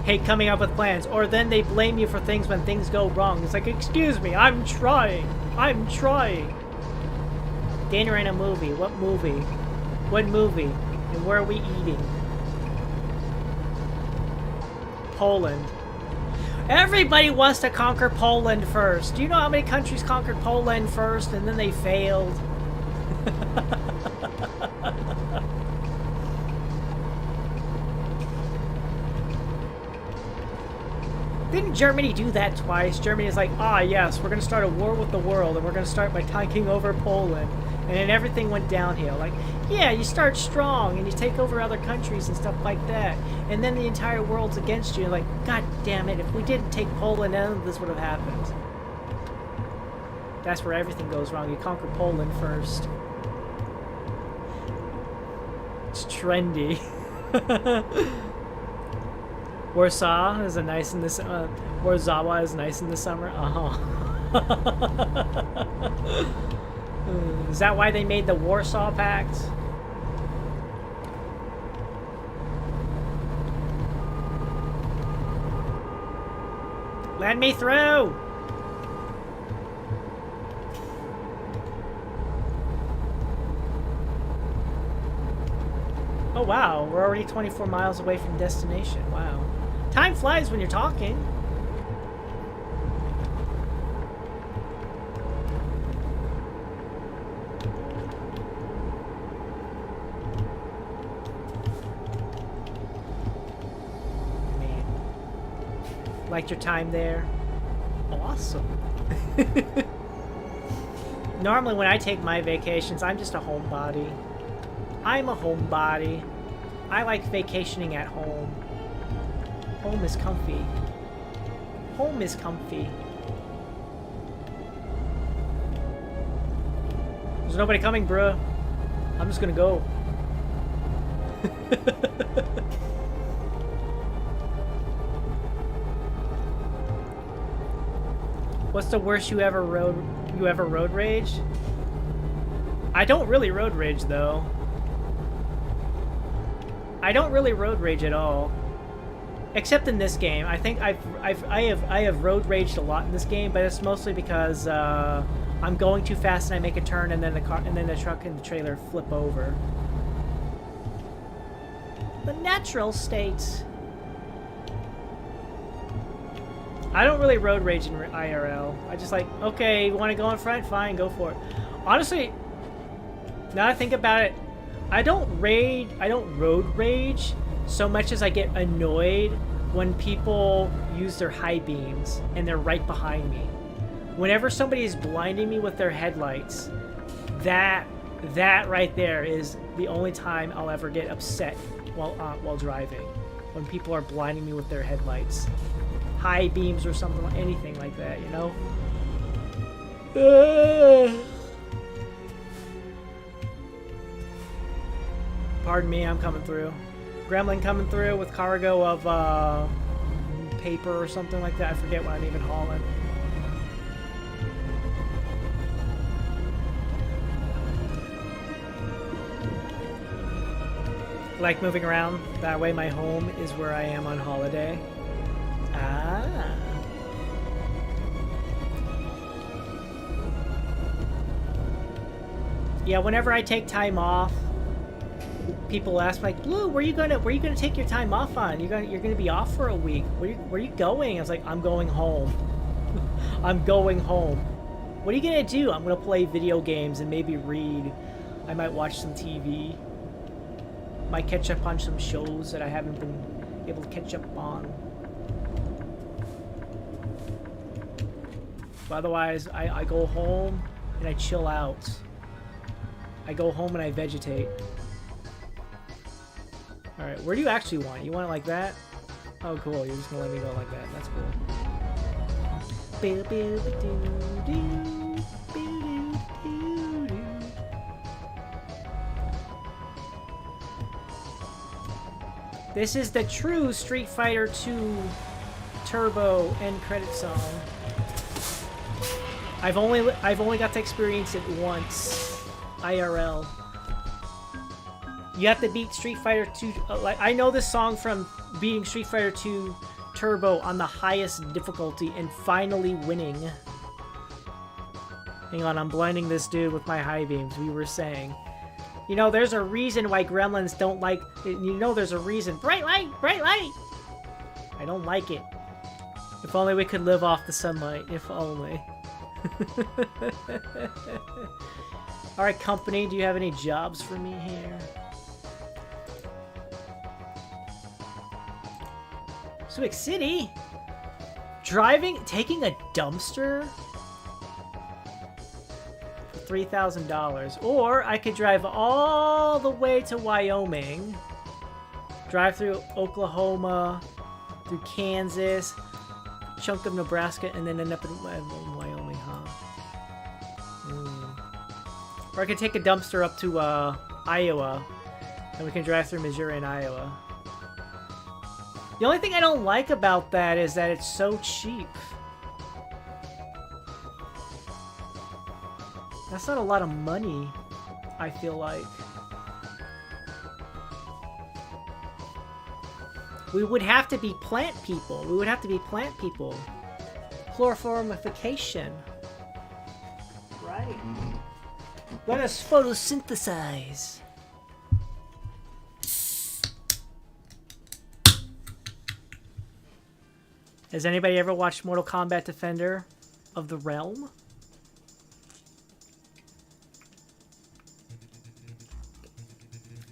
Hate coming up with plans. Or then they blame you for things when things go wrong. It's like, excuse me, I'm trying. I'm trying. Dinner and a movie. What movie? What movie? And where are we eating? Poland. Everybody wants to conquer Poland first. Do you know how many countries conquered Poland first and then they failed? Didn't Germany do that twice? Germany is like, ah, yes, we're going to start a war with the world, and we're going to start by taking over Poland. And then everything went downhill. Like, yeah, you start strong, and you take over other countries and stuff like that. And then the entire world's against you. Like, God damn it, if we didn't take Poland, none of this would have happened. That's where everything goes wrong. You conquer Poland first. It's trendy. Warsaw is nice in this. Warsaw is nice in the summer. Is that why they made the Warsaw Pact? Let me through. Oh wow, we're already 24 miles away from destination. Wow. Time flies when you're talking. Man. Liked your time there? Awesome. Normally when I take my vacations, I'm just a homebody. I'm a homebody. I like vacationing at home. Home is comfy. Home is comfy. There's nobody coming, bruh. I'm just gonna go. What's the worst you ever road rage? I don't really road rage though. I don't really road rage at all. Except in this game. I think I have road raged a lot in this game, but it's mostly because I'm going too fast and I make a turn and then the truck and the trailer flip over. The natural state. I don't really road rage in IRL. I just like, okay, you want to go in front? Fine, go for it. Honestly, Now I think about it, I don't road rage so much as I get annoyed when people use their high beams and they're right behind me. Whenever somebody is blinding me with their headlights, that right there is the only time I'll ever get upset while driving. When people are blinding me with their headlights. High beams or something, anything like that, you know? Pardon me, I'm coming through. Gremlin coming through with cargo of paper or something like that. I forget what I'm even hauling. Like moving around. That way my home is where I am on holiday. Ah. Yeah, whenever I take time off, people ask me, like, Blue, where you gonna take your time off on? You're gonna be off for a week. Where you going? I was like, I'm going home. I'm going home. What are you gonna do? I'm gonna play video games and maybe read. I might watch some TV. Might catch up on some shows that I haven't been able to catch up on. But otherwise, I go home and I chill out. I go home and I vegetate. Alright, where do you actually want it? You want it like that? Oh, cool. You're just gonna let me go like that. That's cool. This is the true Street Fighter 2 Turbo end credit song. I've only got to experience it once, IRL. You have to beat Street Fighter 2. Like, I know this song from beating Street Fighter 2 Turbo on the highest difficulty and finally winning. Hang on, I'm blinding this dude with my high beams. We were saying. You know, there's a reason why gremlins don't like... You know there's a reason. Bright light! Bright light! I don't like it. If only we could live off the sunlight. If only. Alright, company. Do you have any jobs for me here? Civic City? Taking a dumpster? $3,000. Or I could drive all the way to Wyoming, drive through Oklahoma, through Kansas, chunk of Nebraska, and then end up in Wyoming, huh? Or I could take a dumpster up to Iowa, and we can drive through Missouri and Iowa. The only thing I don't like about that is that it's so cheap. That's not a lot of money, I feel like. We would have to be plant people. We would have to be plant people. Chloroformification. Right. Let us photosynthesize. Has anybody ever watched Mortal Kombat Defender of the Realm?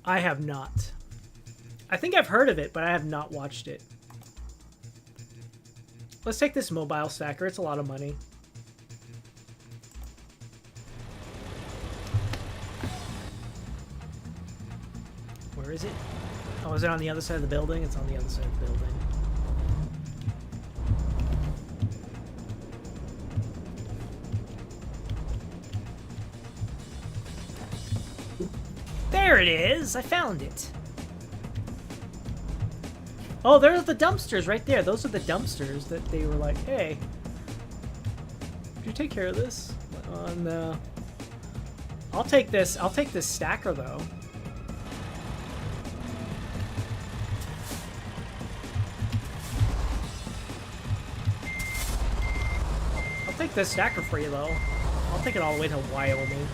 I have not. I think I've heard of it, but I have not watched it. Let's take this mobile stacker. It's a lot of money. Where is it? Oh, is it on the other side of the building? It's on the other side of the building. There it is! I found it. Oh, there's the dumpsters right there. Those are the dumpsters that they were like, hey, could you take care of this? No. I'll take this. I'll take this stacker though. I'll take this stacker for you though. I'll take it all the way to Wyoming.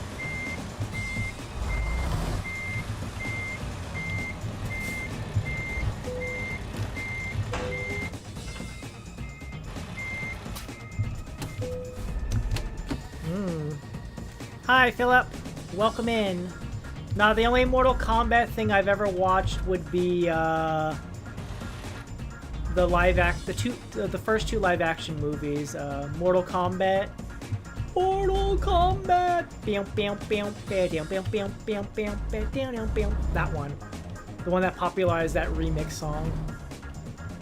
Hi, Philip. Welcome in. Now, the only Mortal Kombat thing I've ever watched would be the first two live action movies, Mortal Kombat. That one. The one that popularized that remix song.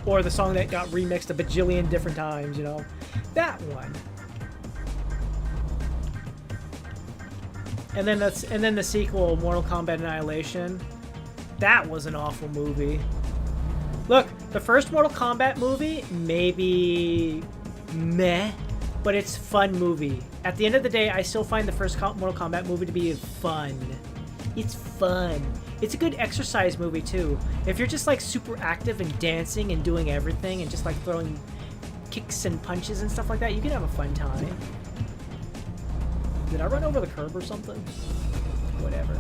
Or the song that got remixed a bajillion different times, you know. That one. And then the sequel, Mortal Kombat Annihilation. That was an awful movie. Look, the first Mortal Kombat movie, maybe meh, but it's a fun movie. At the end of the day, I still find the first Mortal Kombat movie to be fun. It's fun. It's a good exercise movie, too. If you're just, like, super active and dancing and doing everything and just, like, throwing kicks and punches and stuff like that, you can have a fun time. Did I run over the curb or something? Whatever.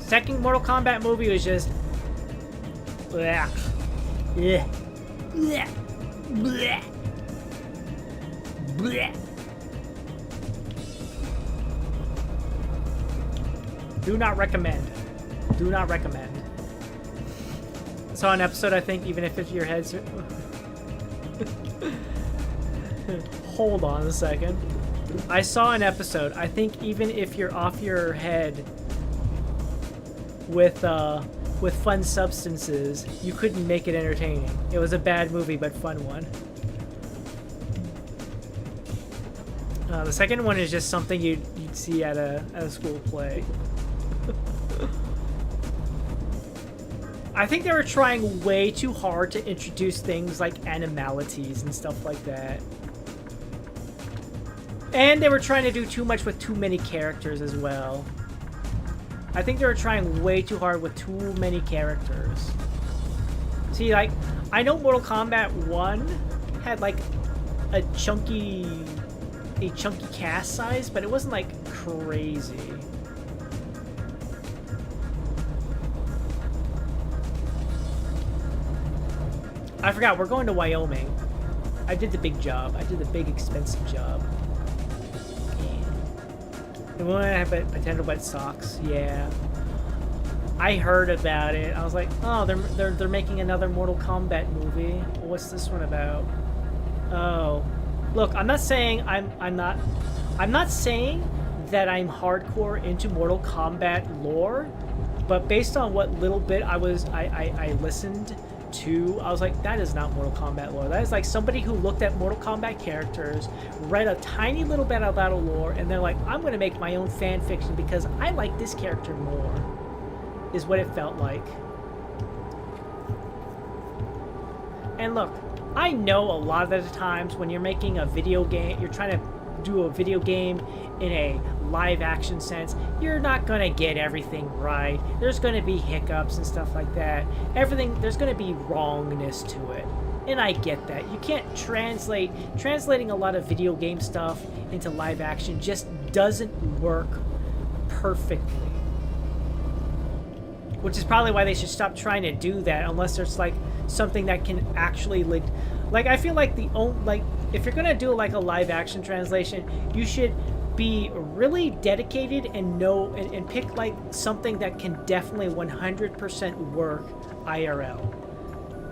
Second Mortal Kombat movie was just... Blech. Blech. Blech. Blech. Blech. Do not recommend. Do not recommend. I saw an episode, I think, even if it's your head's... Hold on a second. I saw an episode, I think even if you're off your head with fun substances, you couldn't make it entertaining. It was a bad movie, but fun one. The second one is just something you'd see at a school play. I think they were trying way too hard to introduce things like animalities and stuff like that. And they were trying to do too much with too many characters as well. I think they were trying way too hard with too many characters. See, like, I know Mortal Kombat 1 had, like, a chunky cast size, but it wasn't, like, crazy. I forgot, we're going to Wyoming. I did the big job. I did the big, expensive job. And we want to have potential wet socks. Yeah. I heard about it. I was like, oh, they're making another Mortal Kombat movie. What's this one about? Oh. Look, I'm not saying I'm not saying that I'm hardcore into Mortal Kombat lore, but based on what little bit I listened to, I was like, that is not Mortal Kombat lore. That is like somebody who looked at Mortal Kombat characters, read a tiny little bit about a lore, and they're like, I'm going to make my own fan fiction because I like this character more, is what it felt like. And look, I know a lot of the times when you're making a video game, you're trying to do a video game in a live action sense, you're not going to get everything right. There's going to be hiccups and stuff like that. There's going to be wrongness to it. And I get that. You can't translating a lot of video game stuff into live action just doesn't work perfectly. Which is probably why they should stop trying to do that unless there's like something that can actually like I feel like if you're going to do like a live action translation, you should be really dedicated and pick like something that can definitely 100% work IRL.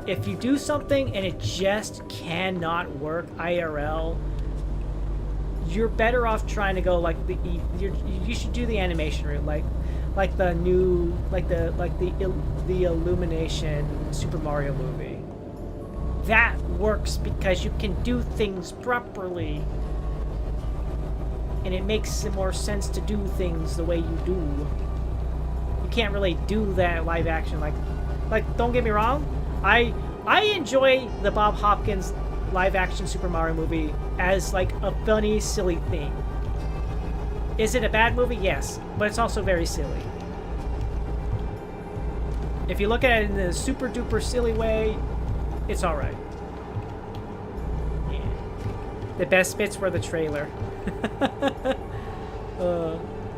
If you do something and it just cannot work IRL, you're better off trying to go like you should do the animation route, like the new the Illumination Super Mario movie. That works because you can do things properly. And it makes more sense to do things the way you do. You can't really do that live action. Like don't get me wrong, I enjoy the Bob Hopkins live action Super Mario movie as like a funny, silly thing. Is it a bad movie? Yes, but it's also very silly. If you look at it in a super duper silly way, it's alright. Yeah. The best bits were the trailer.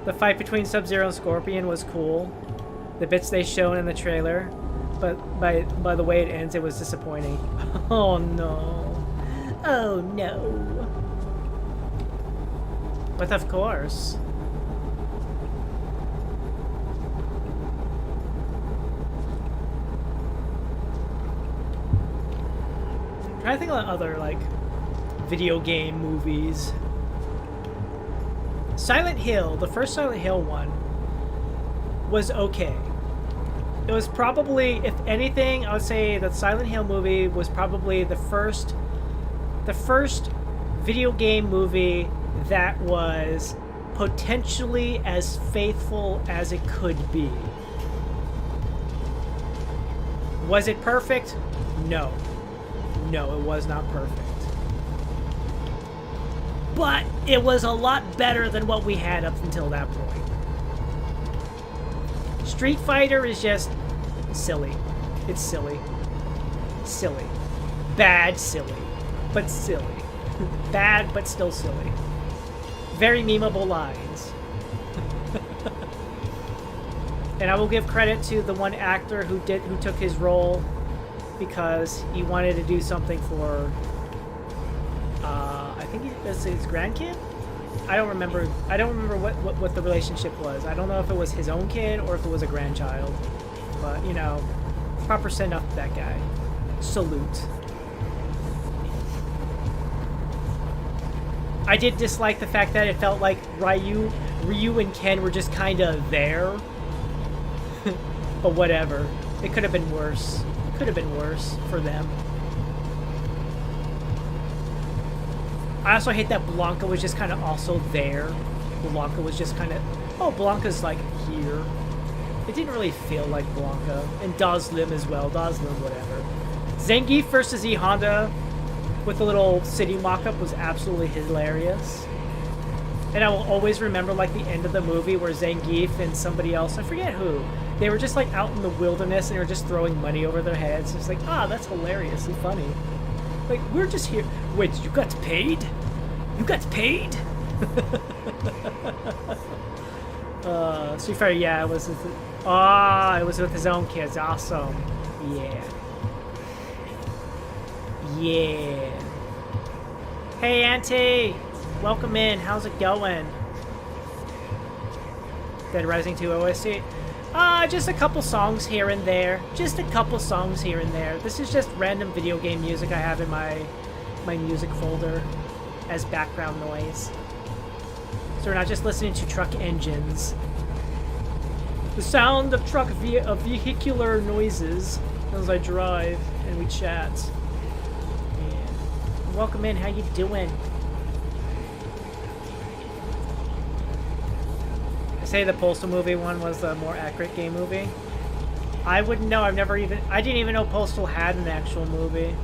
The fight between Sub-Zero and Scorpion was cool. The bits they showed in the trailer, but by the way it ends, it was disappointing. Oh no. Oh no. But of course. trying to think of other, like, video game movies. Silent Hill, the first Silent Hill one, was okay. It was probably, if anything, I would say that Silent Hill movie was probably the first video game movie that was potentially as faithful as it could be. Was it perfect? No. No, it was not perfect. But it was a lot better than what we had up until that point. Street Fighter is just silly. It's silly. Silly. Bad silly. But silly. Bad, but still silly. Very memeable lines. And I will give credit to the one actor who took his role because he wanted to do something for I think it's his grandkid? I don't remember what the relationship was. I don't know if it was his own kid or if it was a grandchild. But, you know, proper send up to that guy. Salute. I did dislike the fact that it felt like Ryu and Ken were just kind of there. But whatever. It could have been worse. It could have been worse for them. I also hate that Blanca was just kind of also there. Blanca was just kind of... Oh, Blanca's like here. It didn't really feel like Blanca. And Dazlim as well. Dazlim, whatever. Zangief versus E Honda with the little city mock-up was absolutely hilarious. And I will always remember like the end of the movie where Zangief and somebody else, I forget who, they were just like out in the wilderness and they were just throwing money over their heads. It's like, that's hilariously funny. Like, we're just here. Wait, you got paid? You got paid? Street Fighter, yeah, it was with it was with his own kids. Awesome. Yeah. Yeah. Hey, Auntie! Welcome in. How's it going? Dead Rising 2 OST? Just a couple songs here and there. Just a couple songs here and there. This is just random video game music I have in my music folder as background noise. So we're not just listening to truck engines. The sound of vehicular noises as I drive and we chat. Yeah. Welcome in. How you doing? Say the Postal movie one was the more accurate game movie. I wouldn't know. I didn't even know Postal had an actual movie.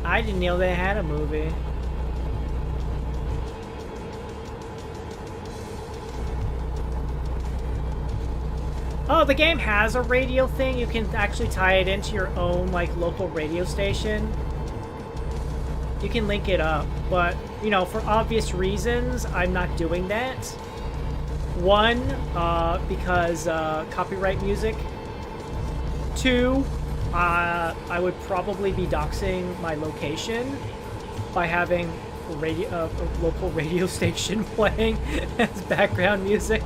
I didn't know they had a movie. Oh, the game has a radio thing. You can actually tie it into your own like local radio station. You can link it up, but you know, for obvious reasons, I'm not doing that. One, because copyright music. Two, I would probably be doxing my location by having a local radio station playing as background music.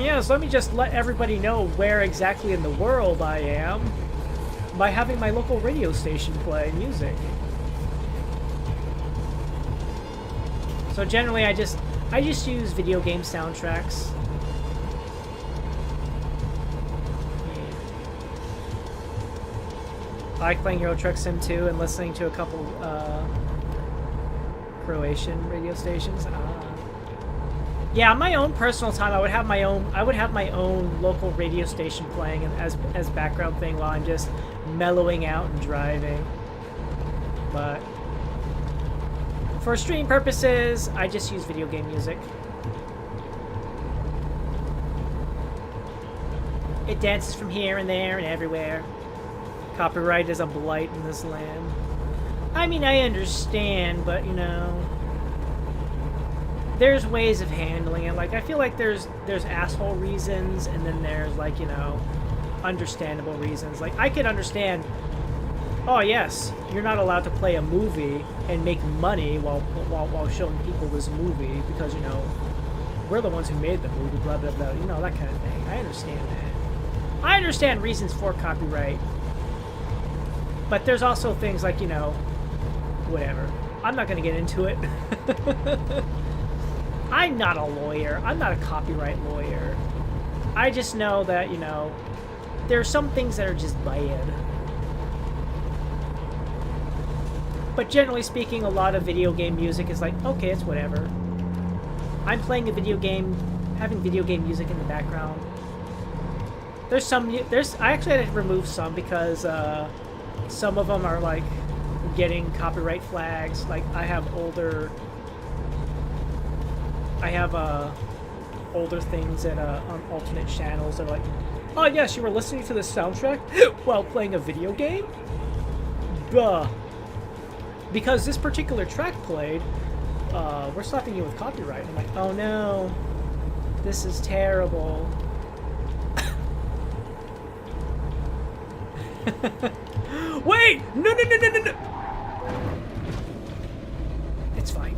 Yes, let me just let everybody know where exactly in the world I am by having my local radio station play music. So generally, I just use video game soundtracks. I like playing Euro Truck Sim 2 and listening to a couple Croatian radio stations. Yeah, on my own personal time, I would have my own local radio station playing as background thing while I'm just mellowing out and driving. But for stream purposes, I just use video game music. It dances from here and there and everywhere. Copyright is a blight in this land. I mean, I understand, but you know, there's ways of handling it. Like, I feel like there's asshole reasons, and then there's like, you know, understandable reasons. Like, I could understand, oh yes, you're not allowed to play a movie and make money while showing people this movie because, you know, we're the ones who made the movie, blah blah blah, you know, that kind of thing. I understand that. I understand reasons for copyright. But there's also things like, you know, whatever. I'm not going to get into it. I'm not a lawyer. I'm not a copyright lawyer. I just know that, you know, there are some things that are just bad. But generally speaking, a lot of video game music is like, okay, it's whatever. I'm playing a video game, having video game music in the background. I actually had to remove some because some of them are like getting copyright flags. Like I have older things that on alternate channels that are like, oh yes, you were listening to the soundtrack while playing a video game? Duh. Because this particular track played, we're slapping you with copyright. I'm like, oh no, this is terrible. Wait! No! It's fine.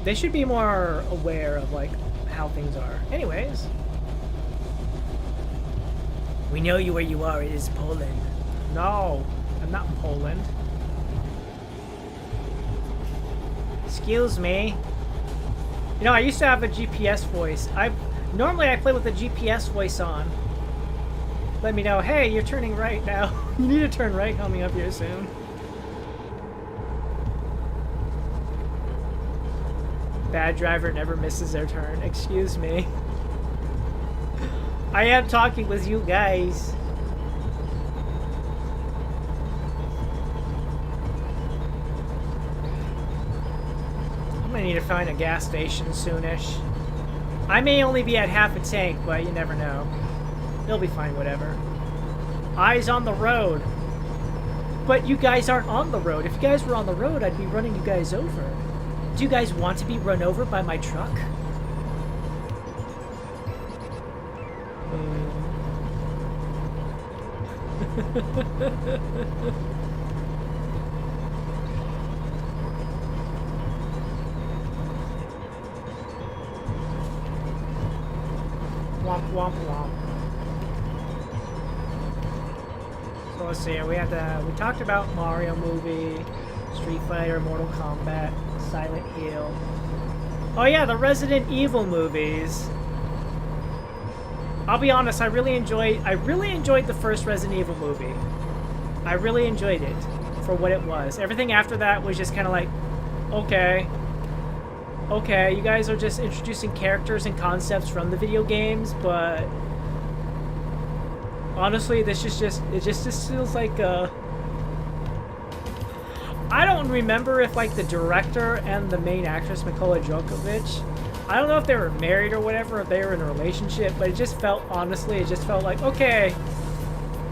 They should be more aware of, like, how things are. Anyways. We know you where you are. It is Poland. No, I'm not in Poland. Excuse me. You know, I used to have a GPS voice. Normally I play with the GPS voice on. Let me know, hey, you're turning right now. You need to turn right coming up here soon. Bad driver never misses their turn. Excuse me. I am talking with you guys. I'm gonna need to find a gas station soonish. I may only be at half a tank, but you never know. It'll be fine, whatever. Eyes on the road. But you guys aren't on the road. If you guys were on the road, I'd be running you guys over. Do you guys want to be run over by my truck? Womp womp womp. So let's see. We talked about Mario movie, Street Fighter, Mortal Kombat, Silent Hill. Oh yeah, the Resident Evil movies. I'll be honest, I really enjoyed the first Resident Evil movie. I really enjoyed it for what it was. Everything after that was just kind of like, okay, you guys are just introducing characters and concepts from the video games, but honestly, this is just feels like I don't remember if like the director and the main actress Mikola Djokovic, I don't know if they were married or whatever, if they were in a relationship, but it just felt like, okay,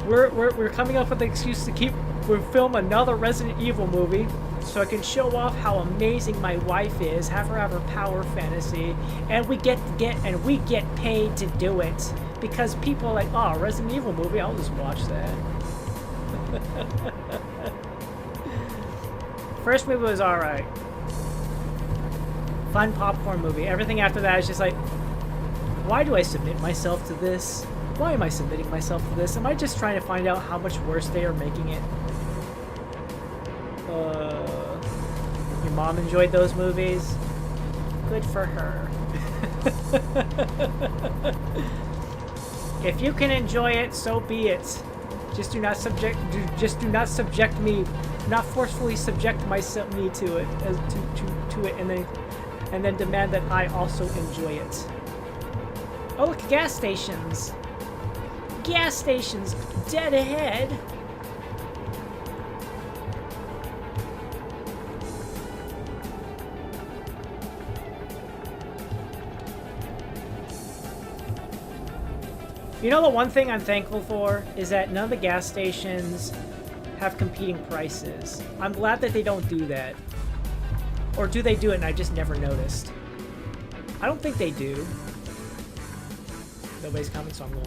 we're coming up with an excuse to film another Resident Evil movie so I can show off how amazing my wife is, have her power fantasy, and we get paid to do it because people are like, oh, Resident Evil movie, I'll just watch that. First movie was alright. Fun popcorn movie. Everything after that is just like, why do I submit myself to this? Why am I submitting myself to this? Am I just trying to find out how much worse they are making it? Your mom enjoyed those movies? Good for her. If you can enjoy it, so be it. Just do not subject me, not forcefully subject me to it, and then demand that I also enjoy it. Oh look, gas stations. Gas stations dead ahead. You know, the one thing I'm thankful for is that none of the gas stations have competing prices. I'm glad that they don't do that. Or do they do it and I just never noticed? I don't think they do. Nobody's coming, so I'm going.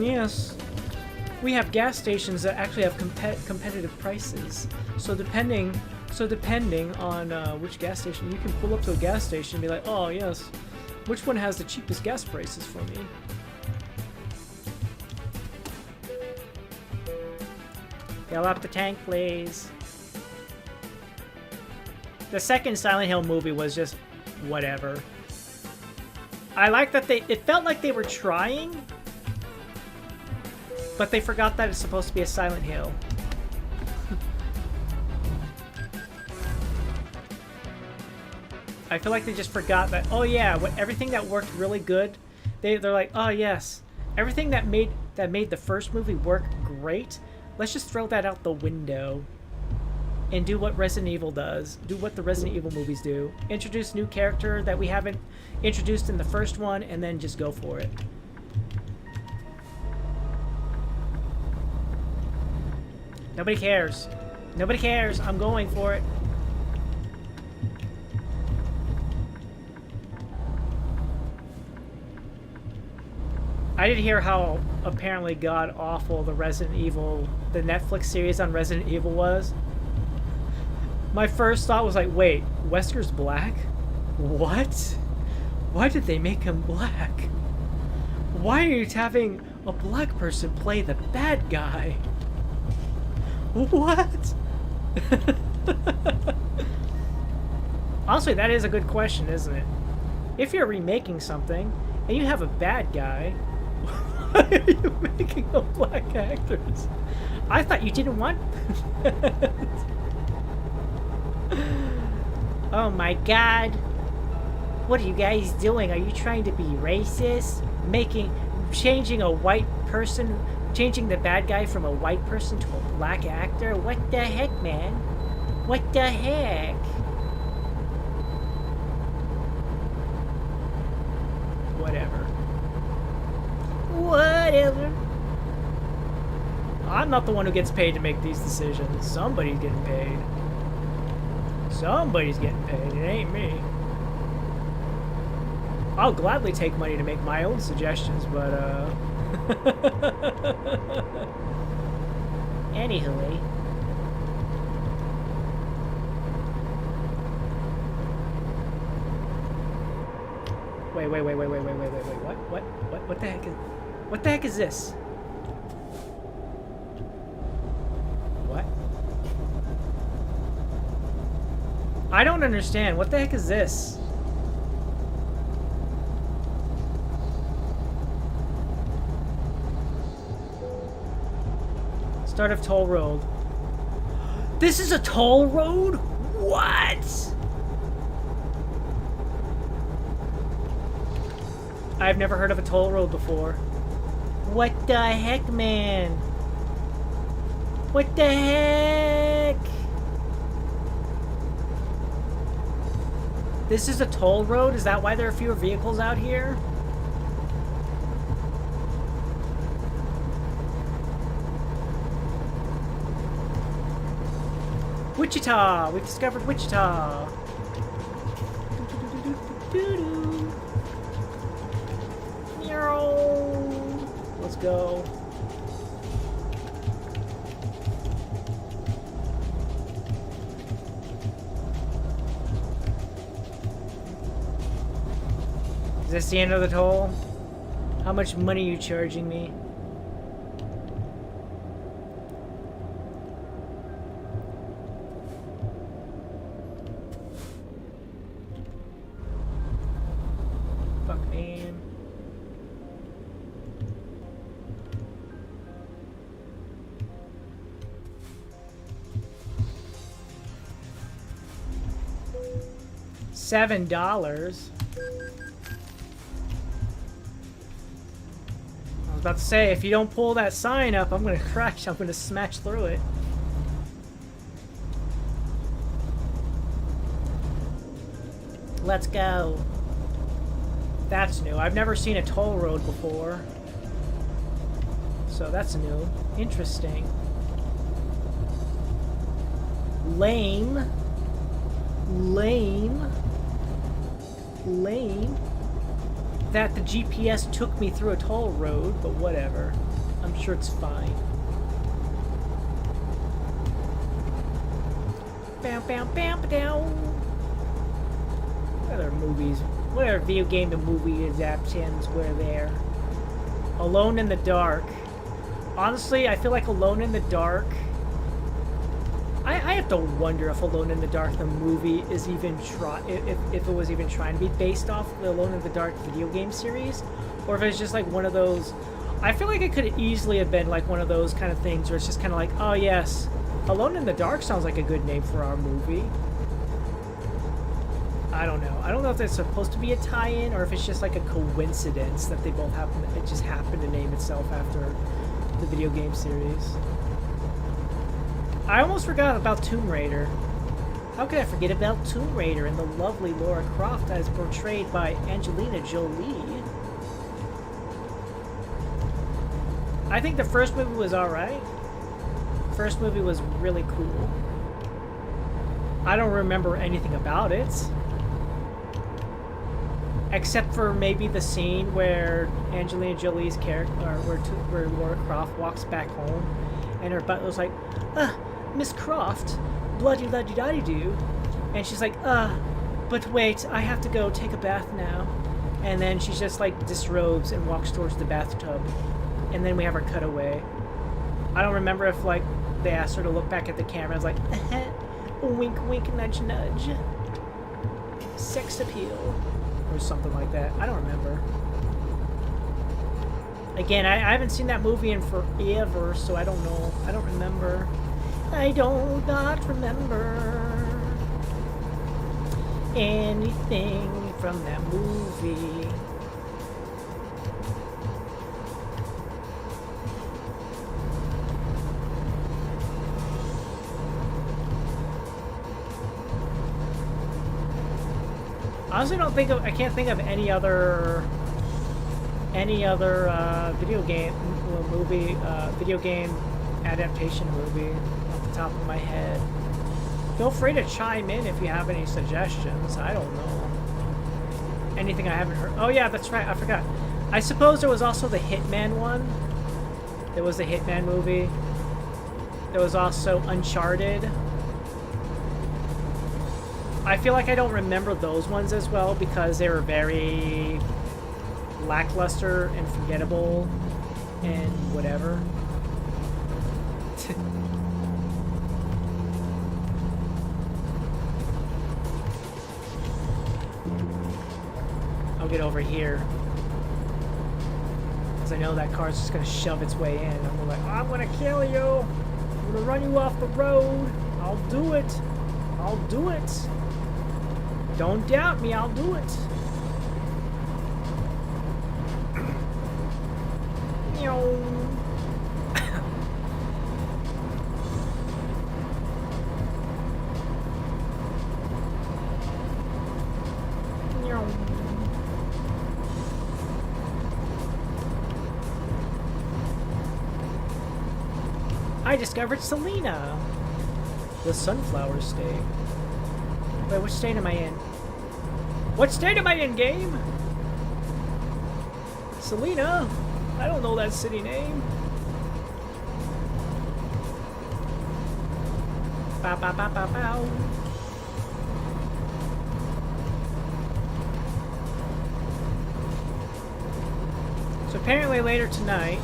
Yes. We have gas stations that actually have competitive prices. So So depending on which gas station, you can pull up to a gas station and be like, oh yes, which one has the cheapest gas prices for me? Fill up the tank, please. The second Silent Hill movie was just whatever. I like that it felt like they were trying, but they forgot that it's supposed to be a Silent Hill. I feel like they just forgot that, oh yeah, everything that worked really good, they're like, oh yes, everything that made the first movie work great, let's just throw that out the window and do what Resident Evil does. Do what the Resident Evil movies do. Introduce new character that we haven't introduced in the first one, and then just go for it. Nobody cares. Nobody cares. I'm going for it. I did hear how apparently god-awful the Netflix series on Resident Evil was. My first thought was like, wait, Wesker's black? What? Why did they make him black? Why are you having a black person play the bad guy? What? Honestly, that is a good question, isn't it? If you're remaking something and you have a bad guy, why are you making a black actors? I thought you didn't want that. Oh my god. What are you guys doing? Are you trying to be racist? Changing the bad guy from a white person to a black actor? What the heck, man? What the heck? Whatever. Whatever. I'm not the one who gets paid to make these decisions. Somebody's getting paid. Somebody's getting paid. It ain't me. I'll gladly take money to make my own suggestions, but, Anywho. Wait, what the heck is this? What? I don't understand. What the heck is this? Start of toll road. This is a toll road? What? I've never heard of a toll road before. What the heck, man? What the heck? This is a toll road? Is that why there are fewer vehicles out here? Wichita! We've discovered Wichita! Let's go. Is this the end of the toll? How much money are you charging me? Fuck, man. $7. I was about to say, if you don't pull that sign up, I'm gonna crash. I'm gonna smash through it. Let's go. That's new. I've never seen a toll road before. So that's new. Interesting. Lame. Lame that the GPS took me through a toll road, but whatever. I'm sure it's fine. Bam, bam, bam, down. What other movies? What other video game and movie adaptations were there? Alone in the Dark. Honestly, I feel like Alone in the Dark... I have to wonder if Alone in the Dark, the movie, is even if it was even trying to be based off the Alone in the Dark video game series, or if it's just like one of those. I feel like it could easily have been like one of those kind of things where it's just kind of like, oh yes, Alone in the Dark sounds like a good name for our movie. I don't know. I don't know if it's supposed to be a tie-in or if it's just like a coincidence that they both happen. It just happened to name itself after the video game series. I almost forgot about Tomb Raider. How could I forget about Tomb Raider and the lovely Lara Croft as portrayed by Angelina Jolie? I think the first movie was alright. First movie was really cool. I don't remember anything about it. Except for maybe the scene where Angelina Jolie's character, or where Lara Croft walks back home and her butler's like, Miss Croft, bloody-luddy-dotty-doo. And she's like, but wait, I have to go take a bath now. And then she just, like, disrobes and walks towards the bathtub. And then we have her cut away. I don't remember if, like, they asked her to look back at the camera. It's like, wink, wink, nudge, nudge. Sex appeal. Or something like that. I don't remember. Again, I haven't seen that movie in forever, so I don't know. I don't remember. I do not remember anything from that movie. I honestly don't think of. I can't think of any other video game movie, video game adaptation movie off the top of my head. Feel free to chime in if you have any suggestions. I don't know. Anything I haven't heard. Oh yeah, that's right. I forgot. I suppose there was also the Hitman one. There was the Hitman movie. There was also Uncharted. I feel like I don't remember those ones as well because they were very lackluster and forgettable and whatever. I'll get over here because I know that car's just gonna shove its way in. I'm like, I'm gonna kill you. I'm gonna run you off the road. I'll do it. I'll do it. Don't doubt me, I'll do it. I discovered Selena, the sunflower state. Wait, which state am I in? What state am I in, game? Selena? I don't know that city name. Bow, bow, bow, bow, bow. So apparently later tonight,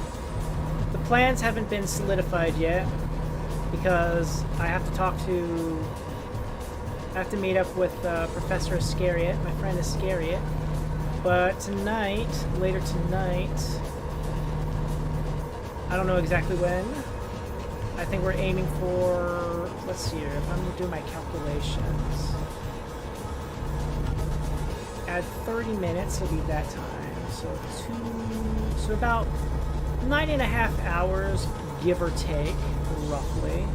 the plans haven't been solidified yet because I have to meet up with Professor Iscariot, my friend Iscariot. But tonight, later tonight, I don't know exactly when. I think we're aiming for, let's see here, if I'm going to do my calculations. Add 30 minutes, it'll be that time. So about 9.5 hours, give or take, roughly.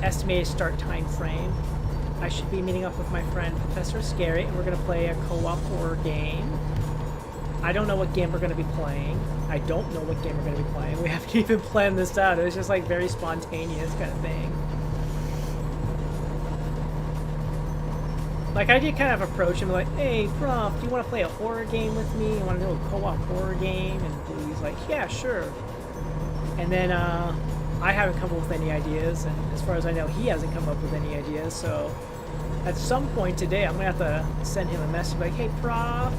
Estimated start time frame. I should be meeting up with my friend Professor Iscariot, and we're going to play a co-op horror game. I don't know what game we're going to be playing. I don't know what game we're going to be playing. We haven't even planned this out. It was just like very spontaneous kind of thing. Like I did kind of approach him like, hey, Prof, do you want to play a horror game with me? You want to do a co-op horror game? And he's like, yeah, sure. And then I I haven't come up with any ideas, and as far as I know, he hasn't come up with any ideas. So at some point today, I'm gonna have to send him a message like, "Hey, Prof."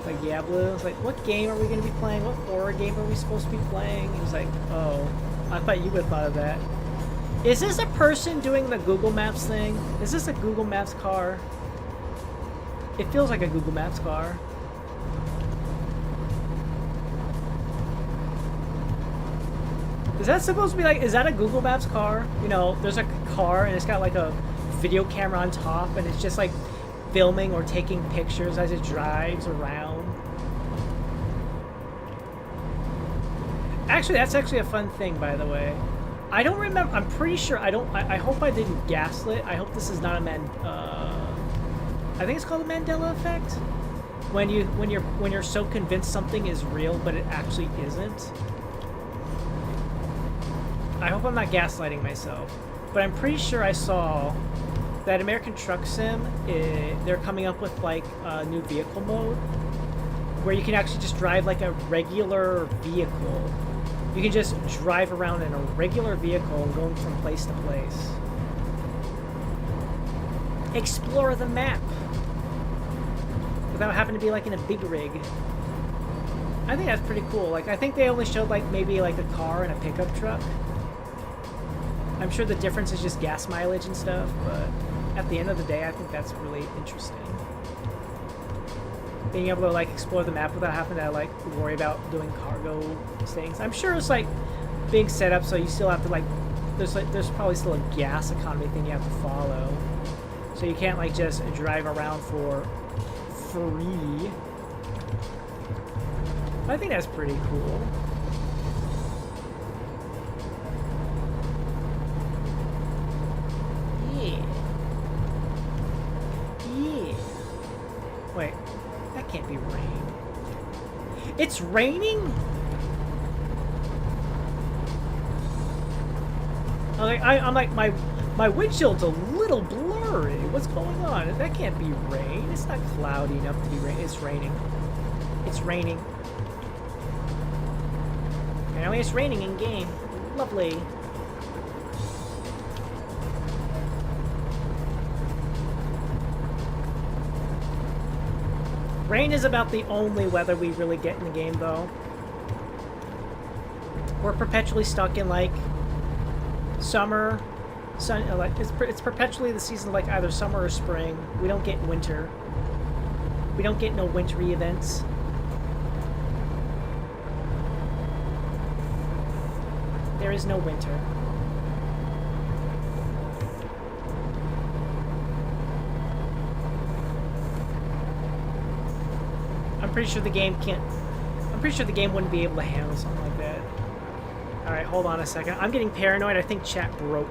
Like, yeah, Blue. It's like, what game are we gonna be playing? What horror game are we supposed to be playing? He's like, oh, I thought you would have thought of that. Is this a person doing the Google Maps thing? Is this a Google Maps car? It feels like a Google Maps car. Is that supposed to be like, is that a Google Maps car? You know, there's a car and it's got like a video camera on top and it's just like filming or taking pictures as it drives around. Actually, that's actually a fun thing, by the way. I don't remember. I'm pretty sure I don't. I hope I didn't gaslit. I hope this is not a I think it's called the Mandela effect. When you're so convinced something is real, but it actually isn't. I hope I'm not gaslighting myself, but I'm pretty sure I saw that American Truck Sim, they're coming up with like a new vehicle mode where you can actually just drive like a regular vehicle. You can just drive around in a regular vehicle and going from place to place. Explore the map without having to be like in a big rig. I think that's pretty cool. Like, I think they only showed like maybe like a car and a pickup truck. I'm sure the difference is just gas mileage and stuff, but at the end of the day, I think that's really interesting. Being able to like explore the map without having to like worry about doing cargo things. I'm sure it's like being set up so you still have to like there's probably still a gas economy thing you have to follow. So you can't like just drive around for free. I think that's pretty cool. Wait, that can't be rain. It's raining? I'm like, my windshield's a little blurry. What's going on? That can't be rain. It's not cloudy enough to be rain. It's raining. It's raining. Apparently it's raining in game. Lovely. Rain is about the only weather we really get in the game, though. We're perpetually stuck in, like, summer, sun, like, it's perpetually the season of, like, either summer or spring. We don't get winter. We don't get no wintry events. There is no winter. I'm pretty sure the game can't... I'm pretty sure the game wouldn't be able to handle something like that. Alright, hold on a second. I'm getting paranoid. I think chat broke.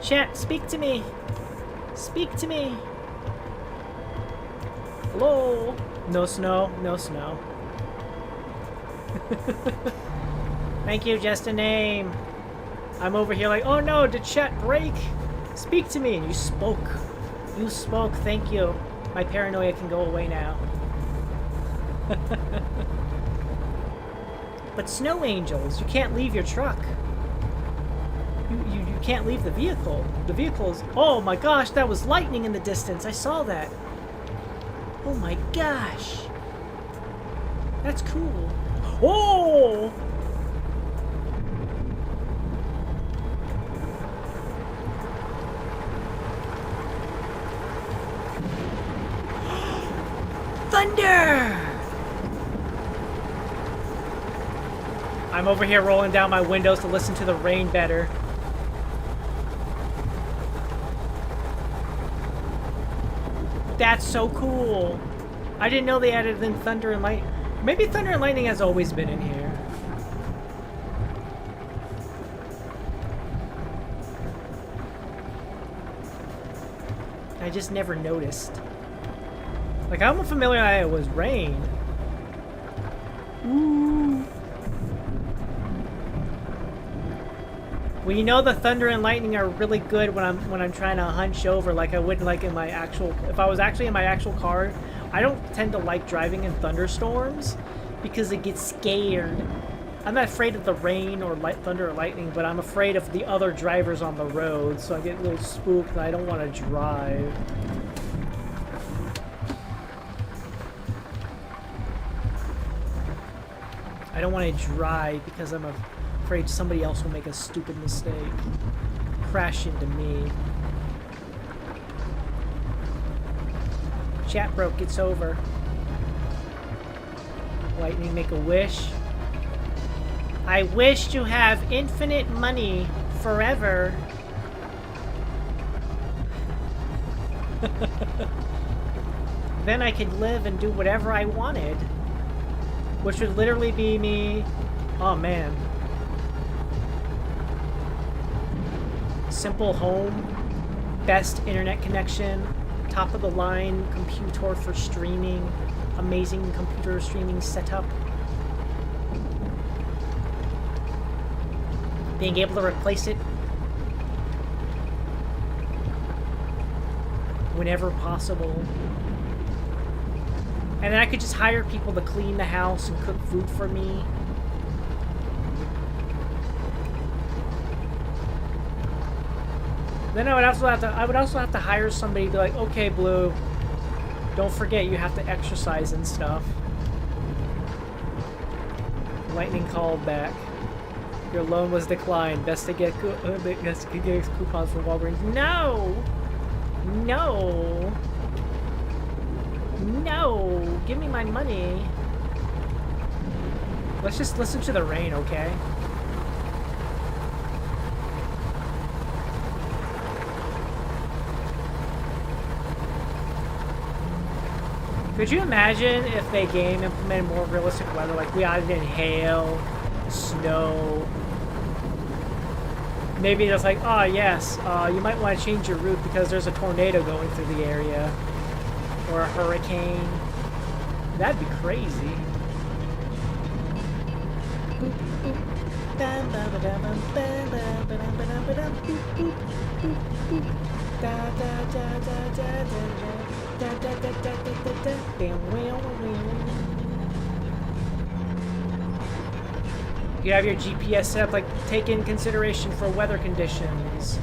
Chat, speak to me! Speak to me! Hello? No snow. No snow. Thank you, just a name. I'm over here like, oh no, did chat break? Speak to me. And you spoke. You spoke. Thank you. My paranoia can go away now. But snow angels, you can't leave your truck. You can't leave the vehicle. The vehicle's... Oh my gosh, that was lightning in the distance. I saw that. Oh my gosh. That's cool. Oh! Thunder! I'm over here rolling down my windows to listen to the rain better. That's so cool. I didn't know they added in Thunder and Lightning. Maybe Thunder and Lightning has always been in here. I just never noticed. Like, I'm familiar that it was rain. Ooh. Well, you know the thunder and lightning are really good when I'm trying to hunch over, like I would like in my actual... If I was actually in my actual car, I don't tend to like driving in thunderstorms because it gets scared. I'm not afraid of the rain or thunder or lightning, but I'm afraid of the other drivers on the road, so I get a little spooked and I don't want to drive. I don't want to drive because I'm afraid somebody else will make a stupid mistake. Crash into me. Chat broke, it's over. Lightning, make a wish. I wish to have infinite money forever. Then I could live and do whatever I wanted. Which would literally be me... Oh, man. Simple home. Best internet connection. Top of the line computer for streaming. Amazing computer streaming setup. Being able to replace it whenever possible. And then I could just hire people to clean the house and cook food for me. Then I would also have to hire somebody to be like, okay, Blue, don't forget you have to exercise and stuff. Lightning called back. Your loan was declined. Best to get coupons from Walgreens. No! No! No! Give me my money. Let's just listen to the rain, okay? Could you imagine if the game implemented more realistic weather, like we added in hail, snow? Maybe it's like, oh yes, you might want to change your route because there's a tornado going through the area. Or a hurricane. That'd be crazy. You have your GPS set up, like, take in consideration for weather conditions.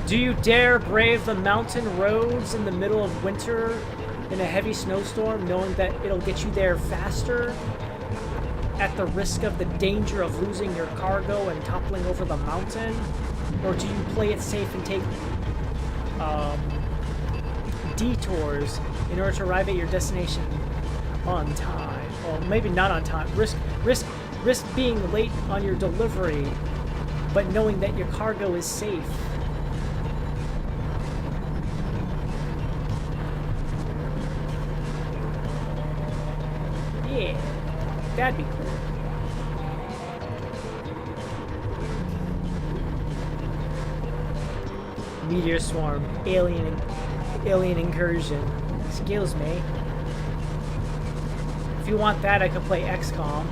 Do you dare brave the mountain roads in the middle of winter in a heavy snowstorm, knowing that it'll get you there faster at the risk of the danger of losing your cargo and toppling over the mountain? Or do you play it safe and take detours in order to arrive at your destination on time? Or maybe not on time. Risk being late on your delivery, but knowing that your cargo is safe. Yeah, that'd be cool. Meteor swarm, alien incursion. Excuse me. If you want that, I could play XCOM.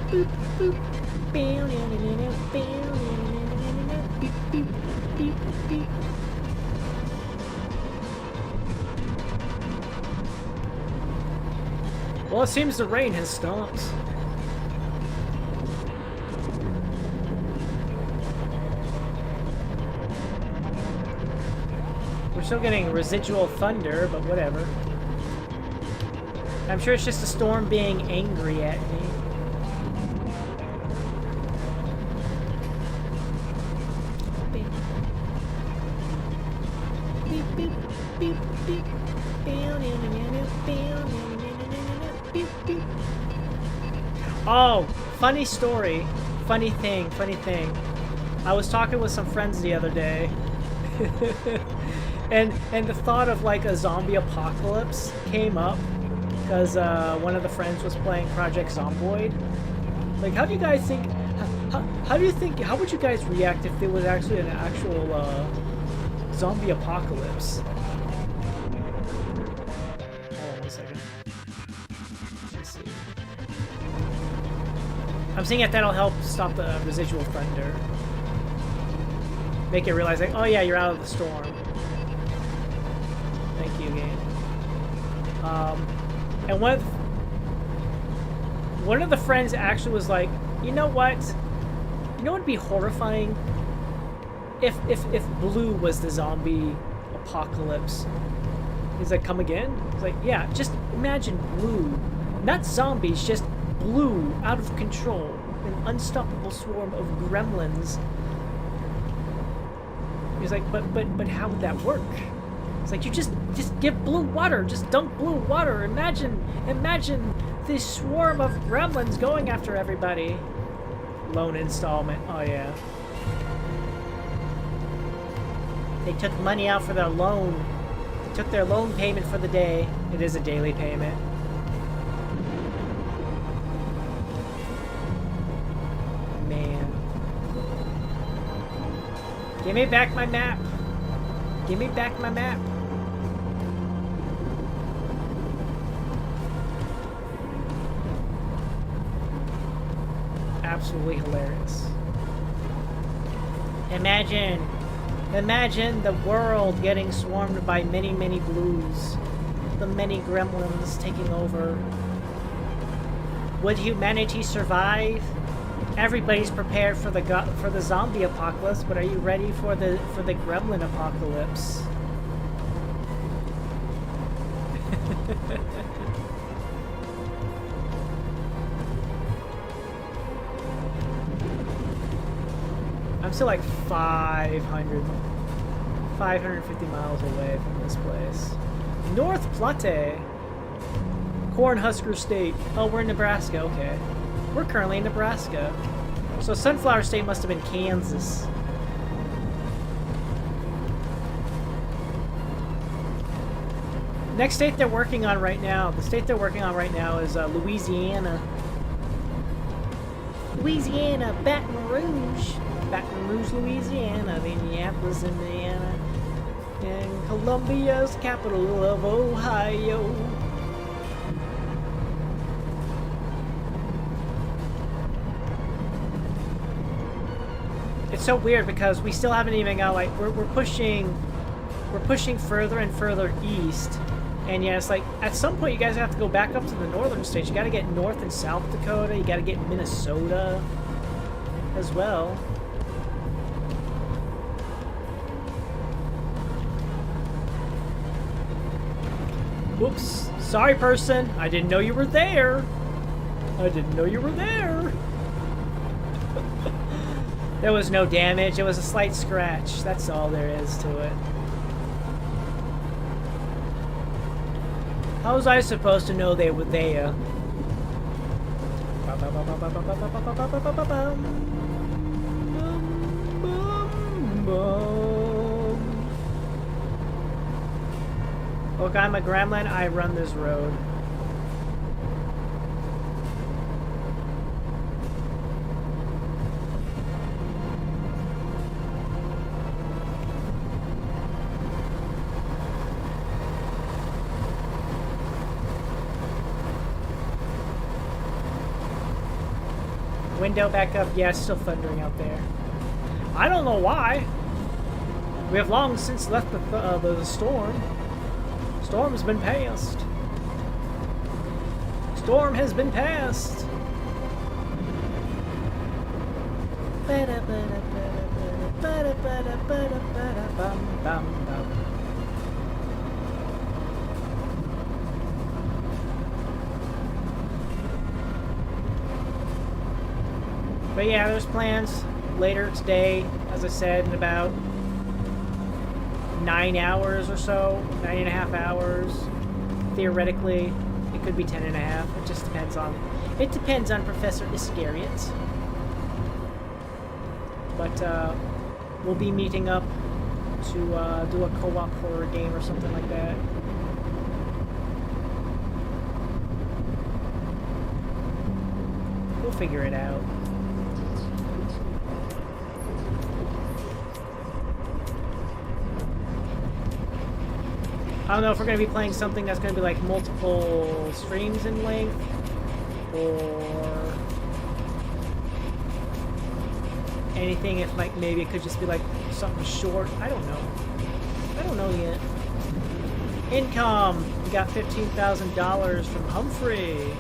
Boop, boop. Well, it seems the rain has stopped. We're still getting residual thunder, but whatever. I'm sure it's just a storm being angry at me. Oh, funny story. Funny thing. I was talking with some friends the other day. and the thought of like a zombie apocalypse came up because one of the friends was playing Project Zomboid. Like, how do you guys think? How would you guys react if there was actually an actual zombie apocalypse? Hold on 1 second. Let's see. I'm seeing if that'll help stop the residual thunder. Make it realize, like, oh yeah, you're out of the storm. Thank you, game. And One of the friends actually was like, you know what? You know what would be horrifying? If blue was the zombie apocalypse. He's like, come again? He's like, yeah, just imagine blue. Not zombies, just blue, out of control. An unstoppable swarm of gremlins. He's like, but how would that work? It's like, you just give blue water. Just dunk blue water. Imagine this swarm of gremlins going after everybody. Loan installment. Oh, yeah. They took money out for their loan. They took their loan payment for the day. It is a daily payment. Man. Give me back my map. Give me back my map. Absolutely hilarious. Imagine the world getting swarmed by many, many blues. The many gremlins taking over. Would humanity survive? Everybody's prepared for the zombie apocalypse, but are you ready for the gremlin apocalypse? I'm still like 550 miles away from this place. North Platte. Cornhusker State. Oh, we're in Nebraska. Okay. We're currently in Nebraska. So Sunflower State must have been Kansas. Next state they're working on right now, the state they're working on right now is Louisiana. Louisiana, Baton Rouge, Louisiana, Minneapolis, Indiana, and Columbia's capital of Ohio. It's so weird because we still haven't even got, like, we're pushing further and further east, and yeah, it's like at some point you guys have to go back up to the northern states. You got to get North and South Dakota. You got to get Minnesota as well. Whoops! Sorry, person. I didn't know you were there. I didn't know you were there. There was no damage. It was a slight scratch. That's all there is to it. How was I supposed to know they were there? Look, I'm a gremlin. I run this road. Window back up. Yeah, it's still thundering out there. I don't know why. We have long since left the storm. Storm has been passed. Storm has been passed. But yeah, there's plans later today, as I said, in about 9 hours or so, 9.5 hours. Theoretically, it could be 10.5. It just depends on. It depends on Professor Iscariot. But we'll be meeting up to do a co-op horror game or something like that. We'll figure it out. I don't know if we're going to be playing something that's going to be like multiple streams in length, or anything if like maybe it could just be like something short. I don't know. I don't know yet. Income! We got $15,000 from Humphrey.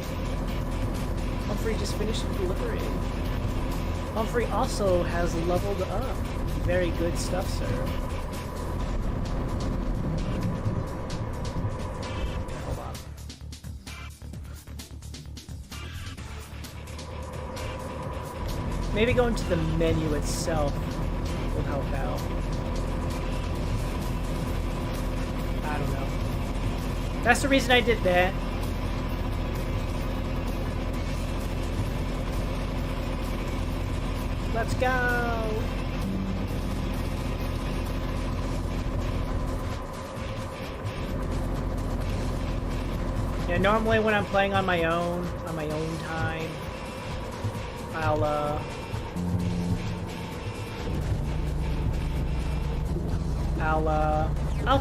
Humphrey just finished delivering. Humphrey also has leveled up. Very good stuff, sir. Hold on. Maybe going to the menu itself will help out. I don't know. That's the reason I did that. Let's go! Yeah, normally when I'm playing on my own time, I'll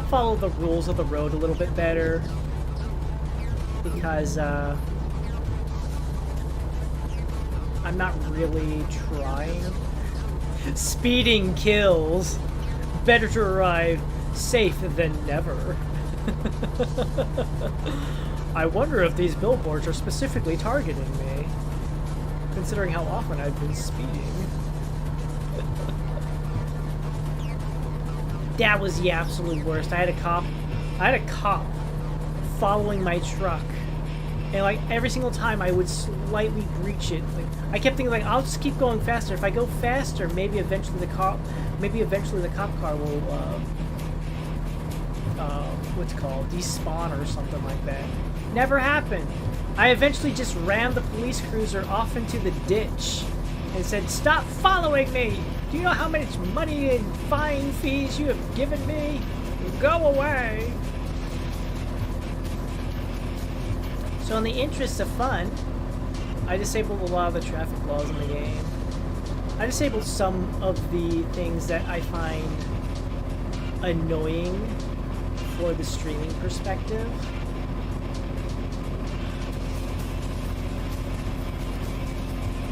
follow the rules of the road a little bit better because I'm not really trying. Speeding kills. Better to arrive safe than never. I wonder if these billboards are specifically targeting me, considering how often I've been speeding. That was the absolute worst. I had a cop following my truck. And like every single time I would slightly breach it. Like I kept thinking like I'll just keep going faster. If I go faster, maybe eventually the cop car will what's it called? Despawn or something like that. Never happened. I eventually just rammed the police cruiser off into the ditch and said, "Stop following me! Do you know how much money and fine fees you have given me? Go away!" So in the interest of fun, I disabled a lot of the traffic laws in the game. I disabled some of the things that I find annoying for the streaming perspective.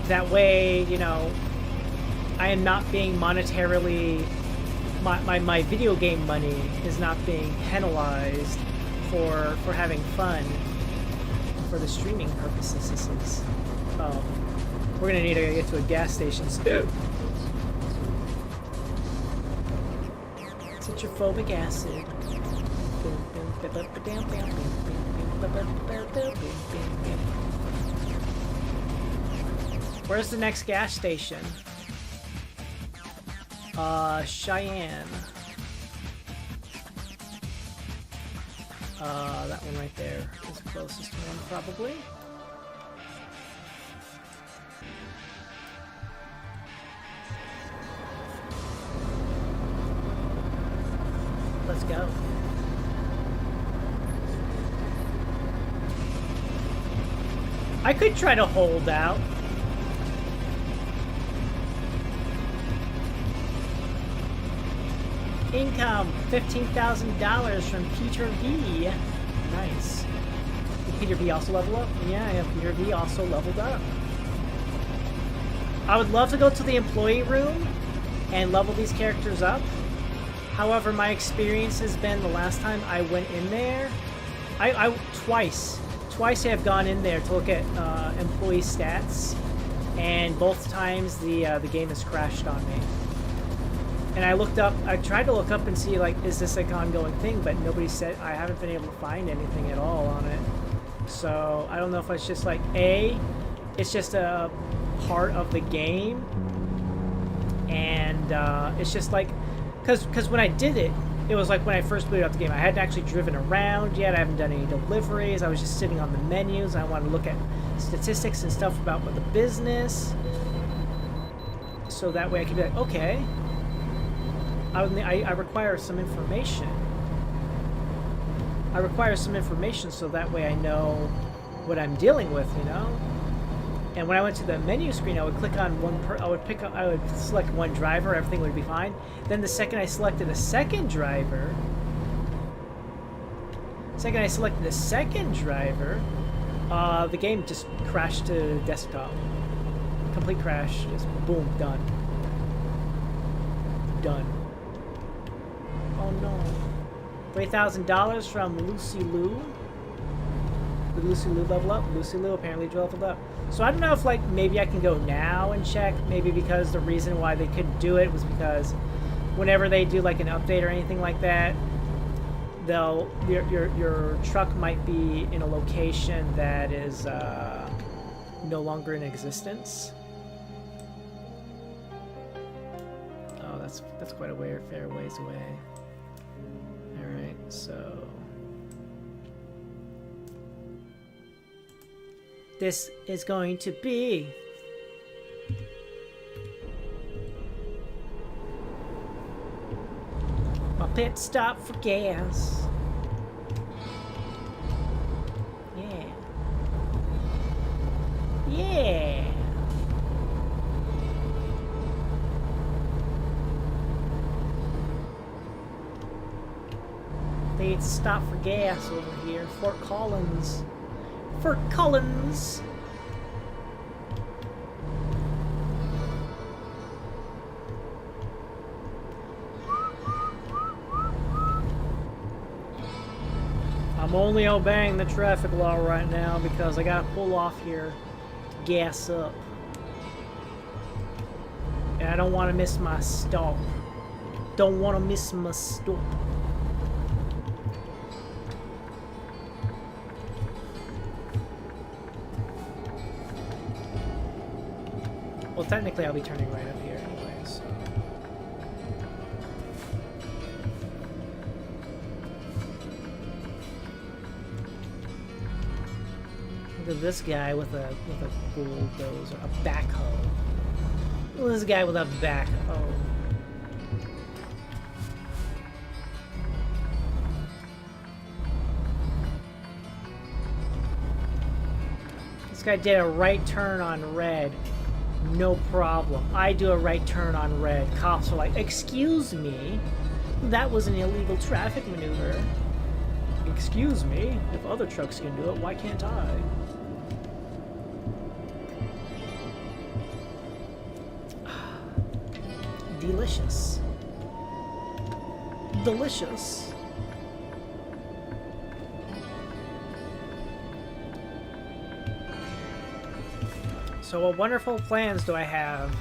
That way, you know, I am not being monetarily... My video game money is not being penalized for having fun. For the streaming purposes, this is. We're gonna need to get to a gas station soon. Citrofolic acid. Where's the next gas station? Cheyenne. That one right there is the closest one, probably. Let's go. I could try to hold out. Income, $15,000 from Peter V. Nice. Did Peter V also level up? Yeah, Peter V also leveled up. I would love to go to the employee room and level these characters up. However, my experience has been the last time I went in there, twice I have gone in there to look at employee stats, and both times the game has crashed on me. And I tried to look up and see, like, is this an ongoing thing, but nobody said, I haven't been able to find anything at all on it. So, I don't know if it's just like, it's just a part of the game, and it's just like, because when I did it, it was like when I first booted up the game. I hadn't actually driven around yet, I haven't done any deliveries, I was just sitting on the menus, I wanted to look at statistics and stuff about the business, so that way I could be like, okay, I require some information. I require some information so that way I know what I'm dealing with, you know? And when I went to the menu screen, I would click on I would select one driver, everything would be fine. Then the second I selected a second driver, the game just crashed to desktop. Complete crash, just boom, done. Done. Oh no. $3,000 from Lucy Lou. Lucy Lou level up? Lucy Lou apparently leveled up. So I don't know if, like, maybe I can go now and check. Maybe because the reason why they couldn't do it was because whenever they do, like, an update or anything like that, your truck might be in a location that is no longer in existence. Oh, that's quite a fair ways away. All right, so this is going to be my pit stop for gas. Yeah. Yeah. They stop for gas over here. Fort Collins. Fort Collins. I'm only obeying the traffic law right now because I gotta pull off here to gas up. And I don't want to miss my stop. Don't want to miss my stop. Well, technically I'll be turning right up here anyway, so. Look at this guy with a bulldozer, a backhoe. Look at this guy with a backhoe. This guy did a right turn on red. No problem. I do a right turn on red. Cops are like, excuse me? That was an illegal traffic maneuver. Excuse me? If other trucks can do it, why can't I? Delicious. Delicious. So what wonderful plans do I have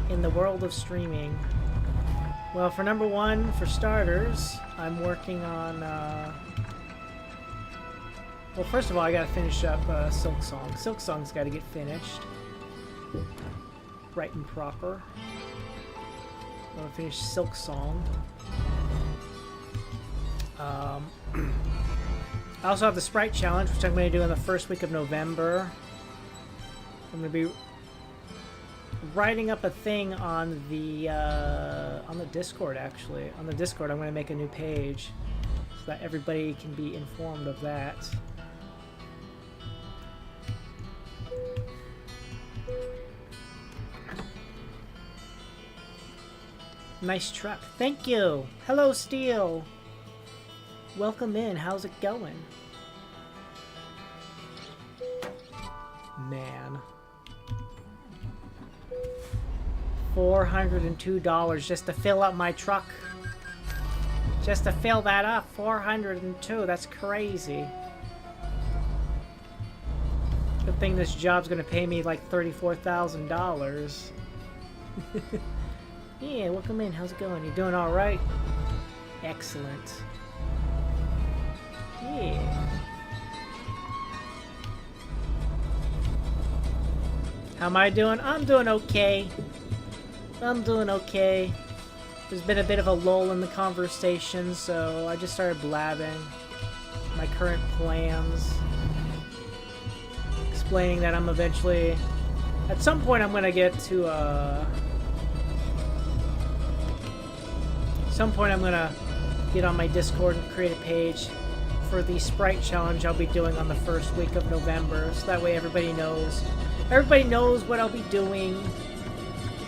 in the world of streaming? Well, for number one, for starters, I'm working on, well, first of all, I gotta finish up Silk Song. Silk Song's gotta get finished. Right and proper. I'm gonna finish Silk Song. I also have the Sprite Challenge, which I'm gonna do in the first week of November. I'm gonna be writing up a thing on the Discord. Actually, on the Discord, I'm gonna make a new page so that everybody can be informed of that. Nice truck. Thank you. Hello, Steel. Welcome in. How's it going? Man. $402 just to fill up my truck. Just to fill that up. $402. That's crazy. Good thing this job's gonna pay me like $34,000. Yeah, welcome in. How's it going? You doing all right? Excellent. Yeah. How am I doing? I'm doing okay. I'm doing okay. There's been a bit of a lull in the conversation, so I just started blabbing my current plans. Explaining that I'm eventually... At some point I'm gonna get to, At some point I'm gonna get on my Discord and create a page for the Sprite Challenge I'll be doing on the first week of November, so that way everybody knows. Everybody knows what I'll be doing.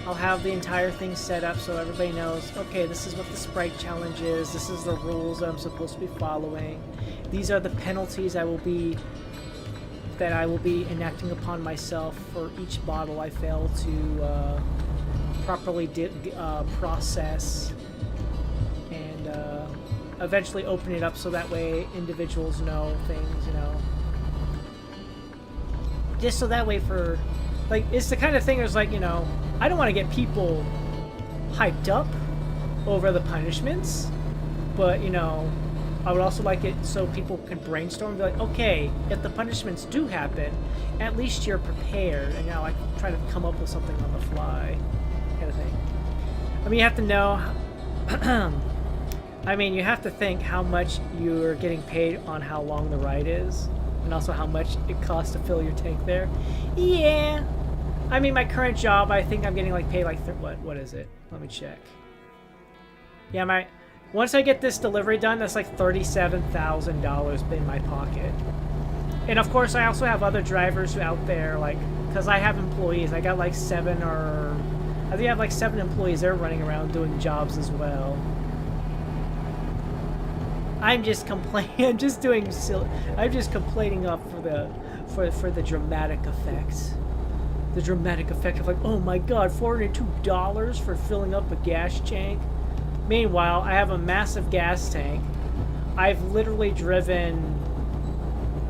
I'll have the entire thing set up so everybody knows, okay, this is what the Sprite Challenge is, this is the rules I'm supposed to be following, these are the penalties that I will be enacting upon myself for each bottle I fail to properly process, and eventually open it up so that way individuals know things, you know. Just so that way for, like, it's the kind of thing that's like, you know, I don't want to get people hyped up over the punishments, but, you know, I would also like it so people can brainstorm and be like, okay, if the punishments do happen, at least you're prepared, and, you know, I try to come up with something on the fly, kind of thing. I mean, you have to know, I mean, you have to think how much you're getting paid on how long the ride is, and also how much it costs to fill your tank there. Yeah. I mean, my current job, I think I'm getting, like, paid, like, what is it? Let me check. Yeah, once I get this delivery done, that's, like, $37,000 in my pocket. And, of course, I also have other drivers who out there, like, because I have employees. I got, like, I think I have, like, 7 employees. They're running around doing jobs as well. I'm just complaining. I'm just doing silly. I'm just complaining up for the dramatic effect. The dramatic effect of like, oh my god, $402 for filling up a gas tank. Meanwhile, I have a massive gas tank. I've literally driven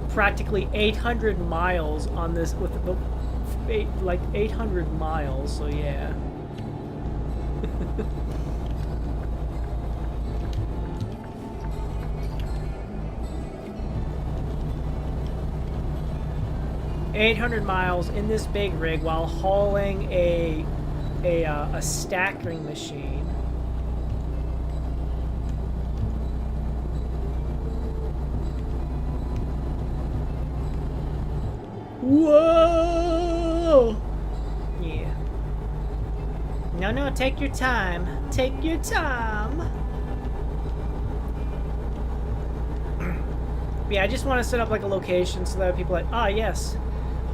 practically 800 miles on this with like 800 miles. So yeah. 800 miles in this big rig while hauling a stackering machine. Whoa! Yeah. No, take your time. Take your time. Yeah, I just want to set up like a location so that people are like, ah, yes.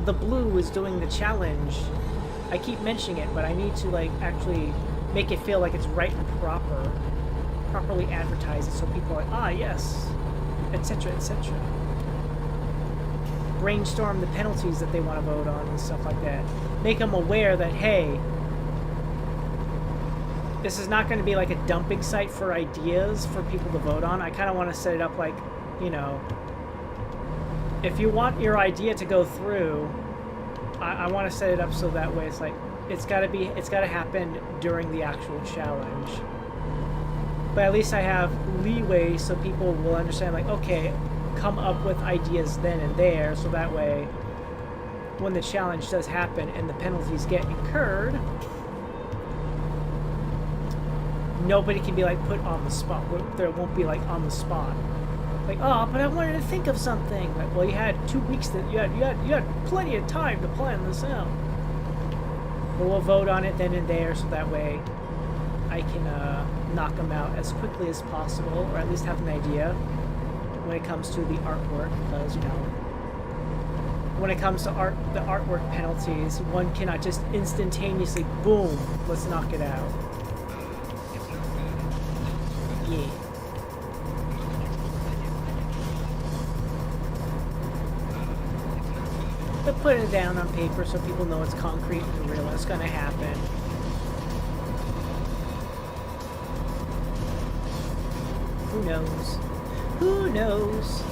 The blue is doing the challenge. I keep mentioning it, but I need to like actually make it feel like it's right and properly advertise it so people are like, ah, yes, etc., etc. Brainstorm the penalties that they want to vote on and stuff like that. Make them aware that, hey, this is not going to be like a dumping site for ideas for people to vote on. I kind of want to set it up like, you know, if you want your idea to go through, I want to set it up so that way it's like it's got to happen during the actual challenge. But at least I have leeway so people will understand like, okay, come up with ideas then and there, so that way when the challenge does happen and the penalties get incurred, nobody can be like put on the spot. There won't be like on the spot. Like, oh, but I wanted to think of something. Like, well, you had 2 weeks that you had plenty of time to plan this out. But we'll vote on it then and there, so that way I can knock them out as quickly as possible, or at least have an idea when it comes to the artwork. Because you know, when it comes to the artwork penalties, one cannot just instantaneously, boom, let's knock it out. Yeah. But put it down on paper so people know it's concrete and real and it's gonna happen. Who knows? Who knows?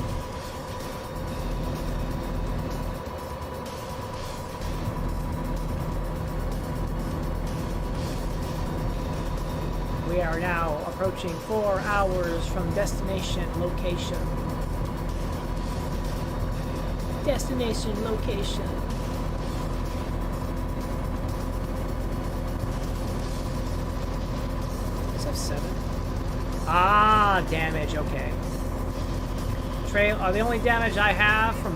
We are now approaching 4 hours from destination location. Destination location. Is that 7? Ah, damage. Okay. The only damage I have from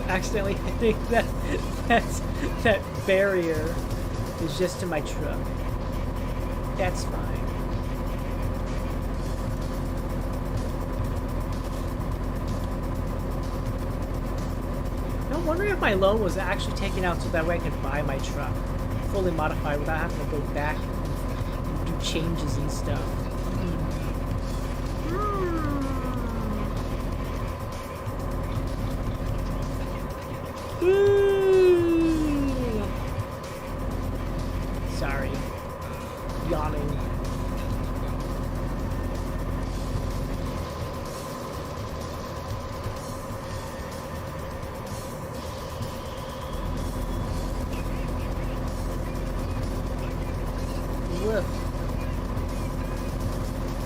accidentally hitting that barrier is just to my truck. That's fine. I'm wondering if my loan was actually taken out so that way I could buy my truck fully modified without having to go back and do changes and stuff. Sorry. Yawning. Ugh.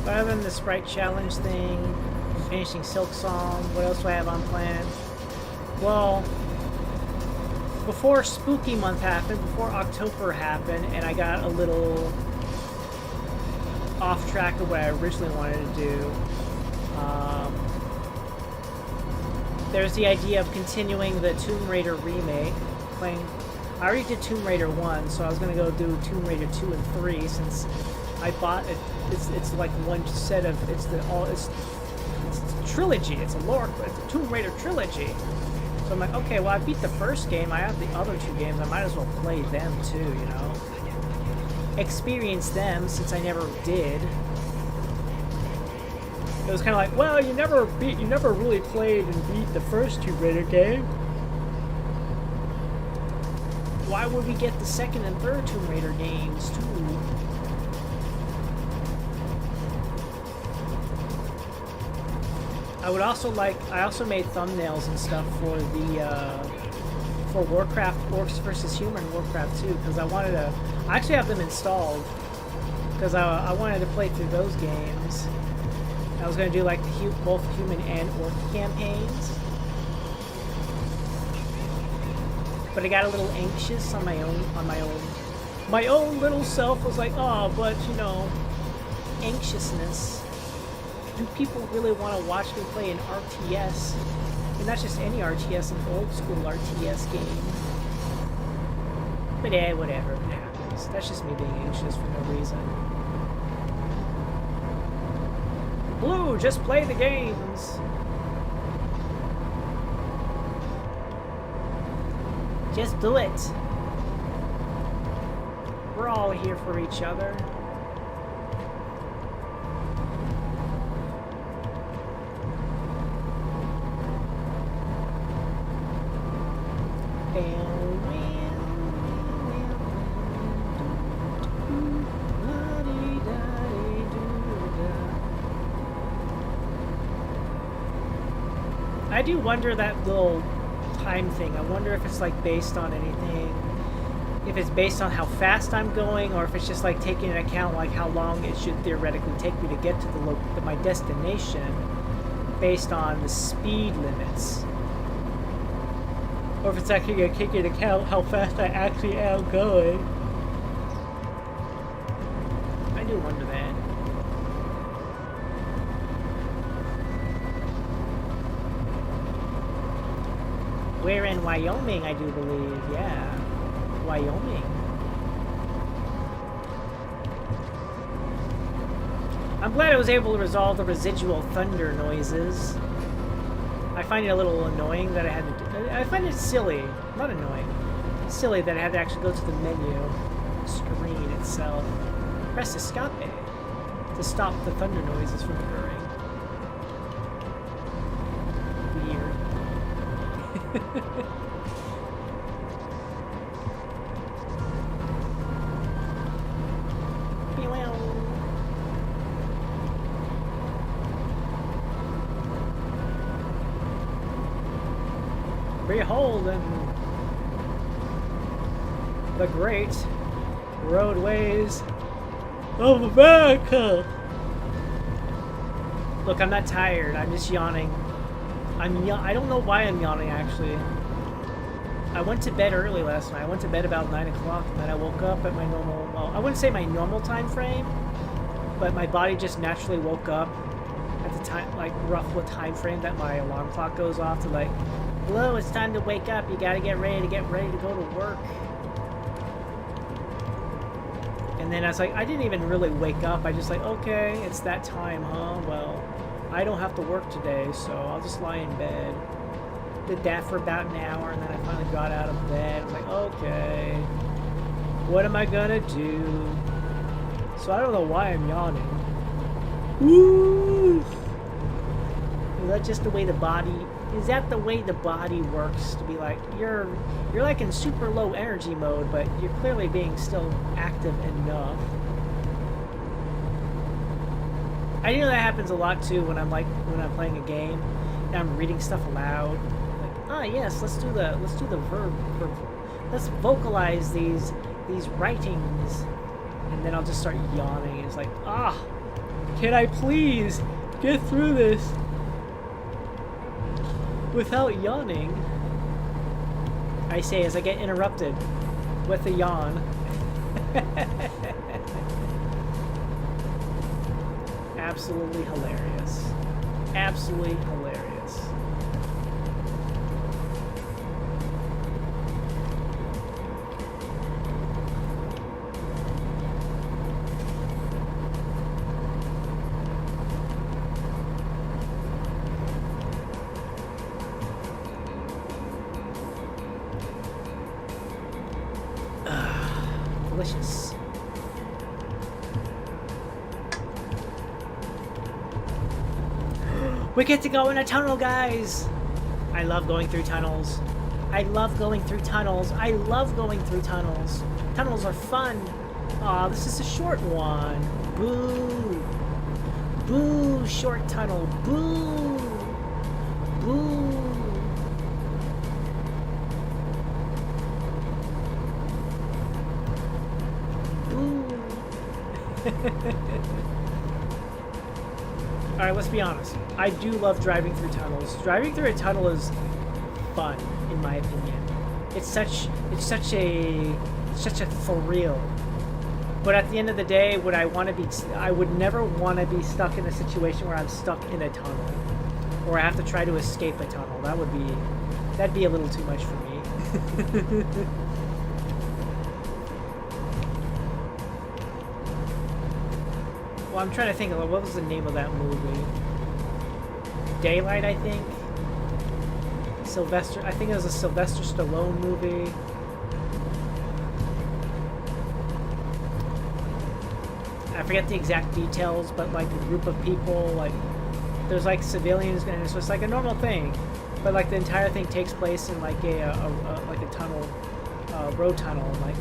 But other than the Sprite Challenge thing, finishing Silk Song, what else do I have on plan? Well, before Spooky Month happened, before October happened, and I got a little off track of what I originally wanted to do, there's the idea of continuing the Tomb Raider remake, playing. I already did Tomb Raider 1, so I was going to go do Tomb Raider 2 and 3 since I bought it. It's like one set of, it's a trilogy. It's a Tomb Raider trilogy. So I'm like, okay, well, I beat the first game. I have the other 2 games. I might as well play them too, you know? Experience them since I never did. It was kind of like, well, you never really played and beat the first Tomb Raider game. Why would we get the second and third Tomb Raider games too? I also made thumbnails and stuff for the for Warcraft Orcs vs. Human Warcraft 2 because I actually have them installed because I wanted to play through those games. I was going to do like both human and orc campaigns. But I got a little anxious on my own. My own little self was like, oh, but you know, anxiousness. Do people really want to watch me play an RTS? And not just any RTS, an old school RTS game. But whatever, it happens. That's just me being anxious for no reason. Blue, just play the games. Just do it. We're all here for each other. I do wonder that little time thing. I wonder if it's like based on anything. If it's based on how fast I'm going, or if it's just like taking into account like how long it should theoretically take me to get to my destination, based on the speed limits, or if it's actually gonna take into account how fast I actually am going. I do wonder that. We're in Wyoming, I do believe. Yeah. Wyoming. I'm glad I was able to resolve the residual thunder noises. I find it a little annoying that I had to do, I find it silly. Not annoying. Silly that I had to actually go to the menu screen itself. Press escape to stop the thunder noises from occurring. Weird. Beholding the great roadways of America. Look, I'm not tired. I'm just yawning. I don't know why I'm yawning, actually. I went to bed early last night. I went to bed about 9 o'clock, and then I woke up at my normal, well, I wouldn't say my normal time frame, but my body just naturally woke up at the time, like, rough what time frame that my alarm clock goes off to, like, hello, it's time to wake up. You gotta get ready to go to work. And then I was like, I didn't even really wake up. I just like, okay, it's that time, huh? Well, I don't have to work today, so I'll just lie in bed. Did that for about an hour, and then I finally got out of bed. I was like, okay, what am I gonna do? So I don't know why I'm yawning. Woo! Is that just the way the body... Is that the way the body works? To be like, you're like in super low energy mode, but you're clearly being still active enough. I know that happens a lot too when I'm playing a game and I'm reading stuff aloud. Like, ah yes, let's do the verb. Let's vocalize these writings. And then I'll just start yawning. It's like, can I please get through this without yawning? I say as I get interrupted with a yawn. Absolutely hilarious. Absolutely hilarious. Delicious. We get to go in a tunnel, guys! I love going through tunnels. I love going through tunnels. I love going through tunnels. Tunnels are fun. Aw, this is a short one. Boo. Boo, short tunnel. Boo. Boo. Alright, let's be honest. I do love driving through tunnels. Driving through a tunnel is fun, in my opinion. It's such a thrill. But at the end of the day, I would never want to be stuck in a situation where I'm stuck in a tunnel. Or I have to try to escape a tunnel. That'd be a little too much for me. Well, I'm trying to think of what was the name of that movie. Daylight, I think. I think it was a Sylvester Stallone movie. I forget the exact details, but like a group of people, like there's like civilians, and it's just like a normal thing, but like the entire thing takes place in like a tunnel, road tunnel, and like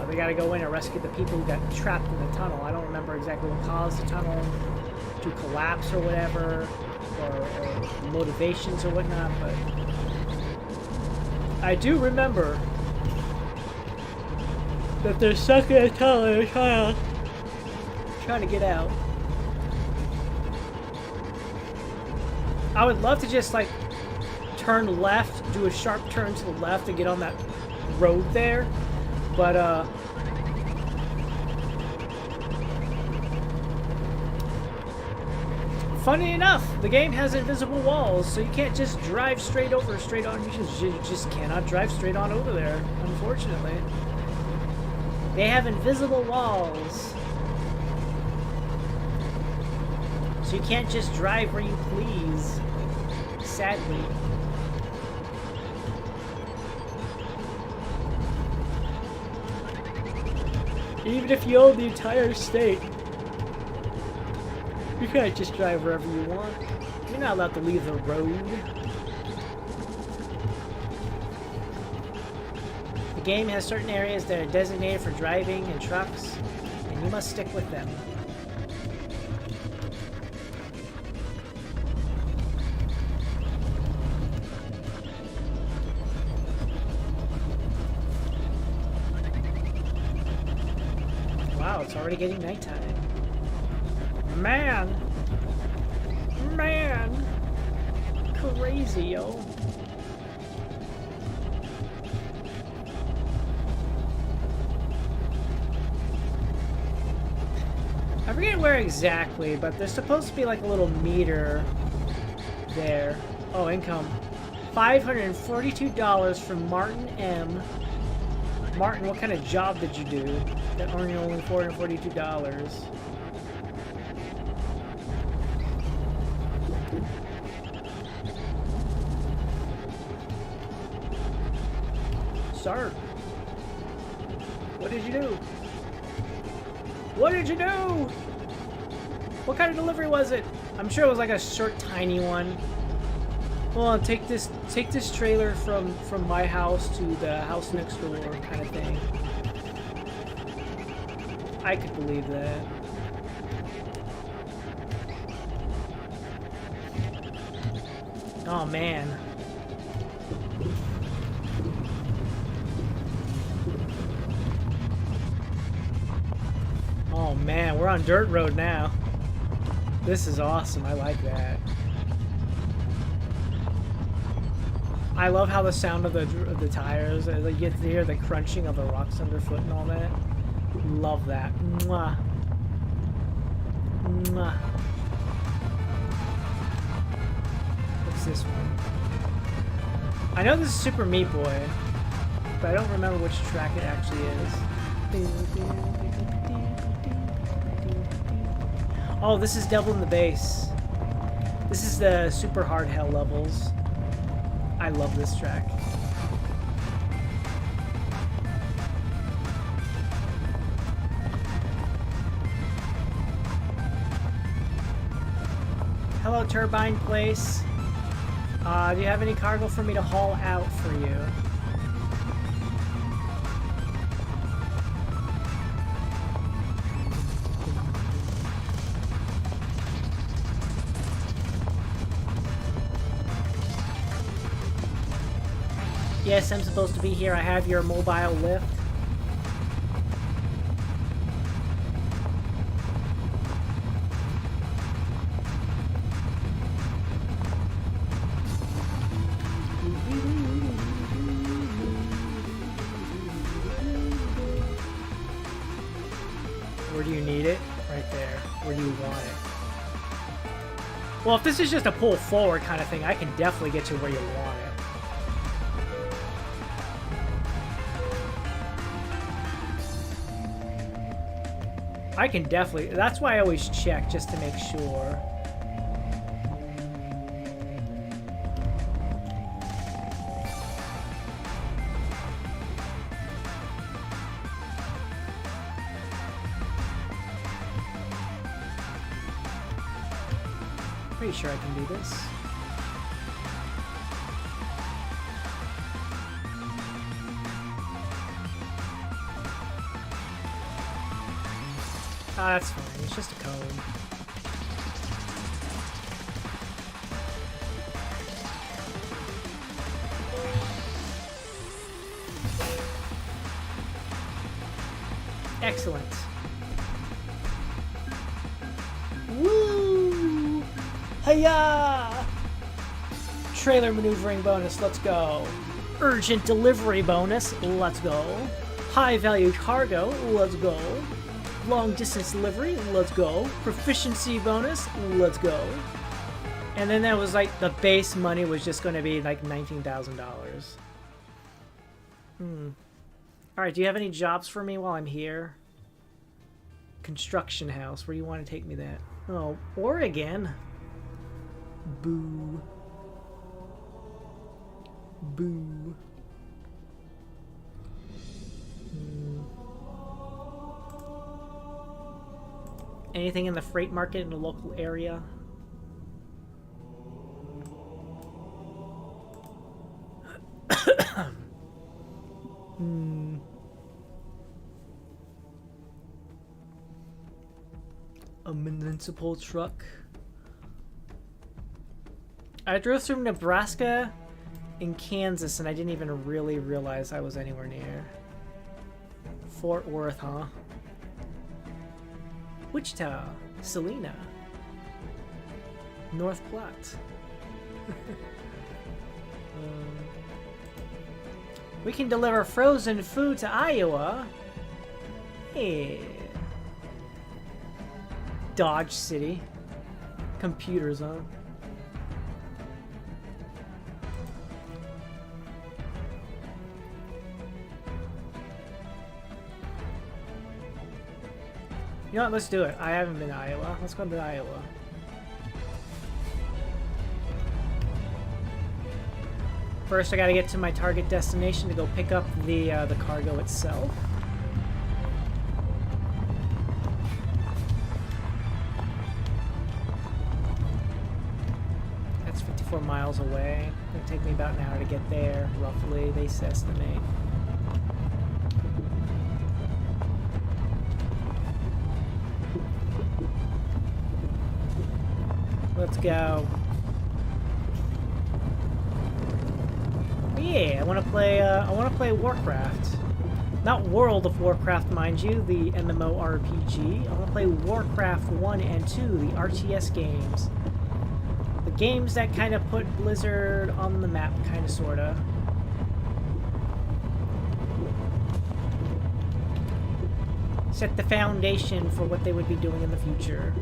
they got to go in and rescue the people who got trapped in the tunnel. I don't remember exactly what caused the tunnel to collapse or whatever, or motivations or whatnot, but I do remember that they're stuck in a tunnel and they're trying to get out. I would love to just like turn left, do a sharp turn to the left and get on that road there, but funny enough, the game has invisible walls, so you can't just drive straight on. You just cannot drive straight on over there, unfortunately. They have invisible walls. So you can't just drive where you please, sadly. Even if you own the entire state, you can't just drive wherever you want. You're not allowed to leave the road. The game has certain areas that are designated for driving and trucks, and you must stick with them. Wow, it's already getting nighttime. Man! Crazy, yo. I forget where exactly, but there's supposed to be like a little meter there. Oh, income. $542 from Martin M. Martin, what kind of job did you do that earned you only $442? Sir, what did you do? What did you do? What kind of delivery was it? I'm sure it was like a short, tiny one. Well, take this trailer from my house to the house next door, kind of thing. I could believe that. Oh man. man, we're on dirt road now. This is awesome. I like that. I love how the sound of the tires, you get to hear the crunching of the rocks underfoot and all that. Love that. Mwah. Mwah. What's this one? I know this is Super Meat Boy, but I don't remember which track it actually is. Oh, this is Devil in the Bass. This is the super hard hell levels. I love this track. Hello, Turbine Place. Do you have any cargo for me to haul out for you? Yes, I'm supposed to be here. I have your mobile lift. Where do you need it? Right there. Where do you want it? Well, if this is just a pull forward kind of thing, I can definitely get you where you want it. I can definitely... That's why I always check, just to make sure. Pretty sure I can do this. Ah, that's fine. It's just a cone. Excellent. Woo! Hiya! Trailer maneuvering bonus. Let's go. Urgent delivery bonus. Let's go. High value cargo. Let's go. Long distance delivery, let's go. Proficiency bonus, let's go. And then that was like the base money was just going to be like $19,000. Alright, do you have any jobs for me while I'm here? Construction house, where do you want to take me that? Oh, Oregon. Boo. Boo. Anything in the freight market in the local area? A municipal truck. I drove through Nebraska and Kansas and I didn't even really realize I was anywhere near. Fort Worth, huh? Wichita, Salina, North Platte. We can deliver frozen food to Iowa. Yeah. Dodge City. Computers, huh? You know what, let's do it. I haven't been to Iowa. Let's go to Iowa. First, I gotta get to my target destination to go pick up the cargo itself. That's 54 miles away. It'll take me about an hour to get there, roughly, they estimate. Let's go. Yeah, I want to play Warcraft. Not World of Warcraft, mind you, the MMORPG. I want to play Warcraft 1 and 2, the RTS games. The games that kind of put Blizzard on the map, kind of, sort of. Set the foundation for what they would be doing in the future.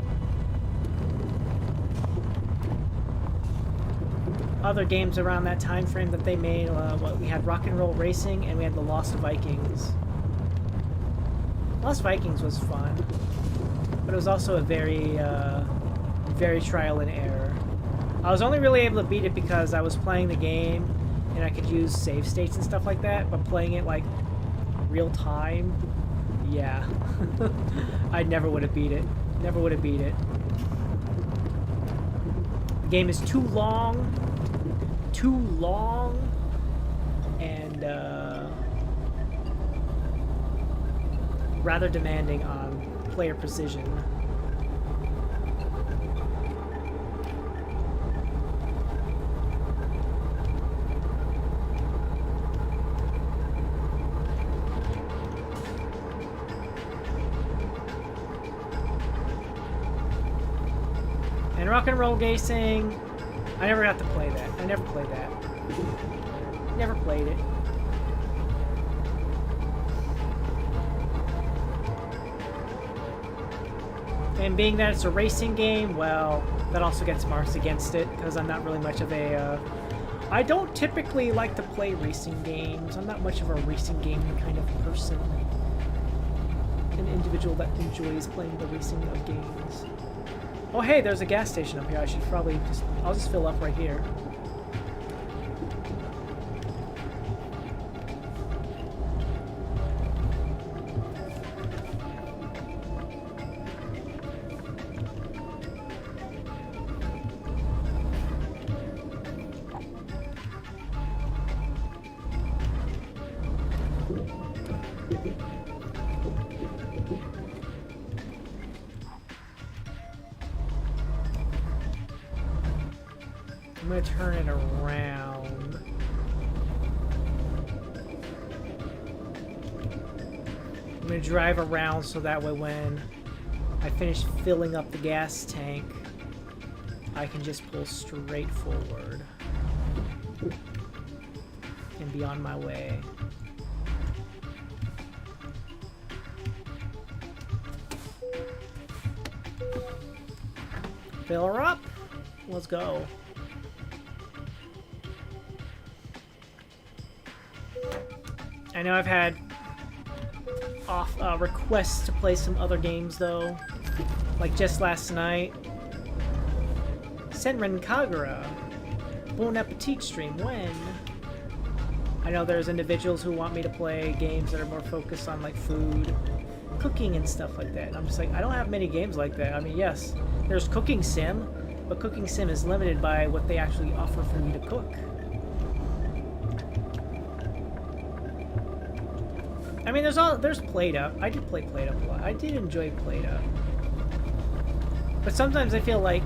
Other games around that time frame that they made, we had Rock and Roll Racing and we had The Lost Vikings. Lost Vikings was fun, but it was also a very, very trial and error. I was only really able to beat it because I was playing the game and I could use save states and stuff like that, but playing it like real time, yeah. I never would have beat it. Never would have beat it. The game is too long, and rather demanding on player precision. And Rock and Roll Racing, I never got to play that. I never played that. Never played it. And being that it's a racing game, well, that also gets marks against it, because I'm not really much of a, I don't typically like to play racing games. I'm not much of a racing game kind of person. An individual that enjoys playing the racing of games. Oh hey, there's a gas station up here. I should probably I'll just fill up right here. I'm going to turn it around. I'm going to drive around so that way when I finish filling up the gas tank, I can just pull straight forward and be on my way. Fill her up. Let's go. I know I've had requests to play some other games though, like just last night. Senran Kagura, Bon Appetit stream, when? I know there's individuals who want me to play games that are more focused on like food, cooking and stuff like that. And I'm just like, I don't have many games like that. I mean, yes, there's Cooking Sim, but Cooking Sim is limited by what they actually offer for me to cook. I mean, there's Played Up. I did play Played Up a lot. I did enjoy Played Up. But sometimes I feel like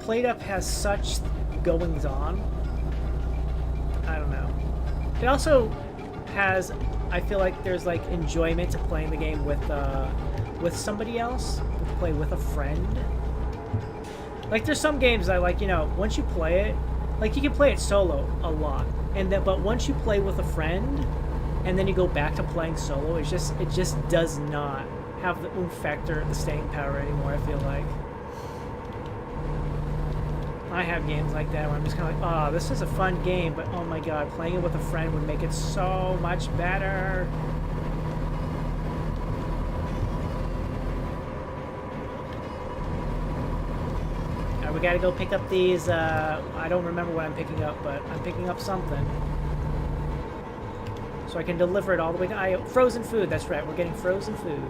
Played Up has such goings on. I don't know. It also has, I feel like there's like enjoyment to playing the game with somebody else, to play with a friend. Like there's some games I like, you know, once you play it, like you can play it solo a lot, and then but once you play with a friend, and then you go back to playing solo, it just does not have the oomph factor, the staying power anymore, I feel like. I have games like that where I'm just kind of like, oh, this is a fun game, but oh my god, playing it with a friend would make it so much better. Alright, we gotta go pick up these, I don't remember what I'm picking up, but I'm picking up something. So I can deliver it all the way to frozen food, that's right, we're getting frozen food.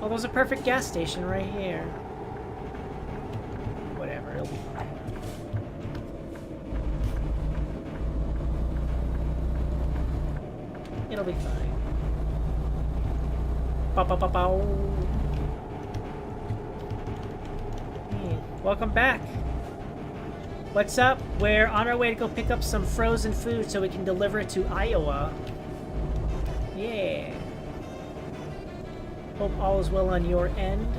Oh, there's a perfect gas station right here. Whatever, it'll be fine. It'll be fine. Ba-ba-ba-bow. Hey, welcome back. What's up? We're on our way to go pick up some frozen food so we can deliver it to Iowa. Yeah. Hope all is well on your end.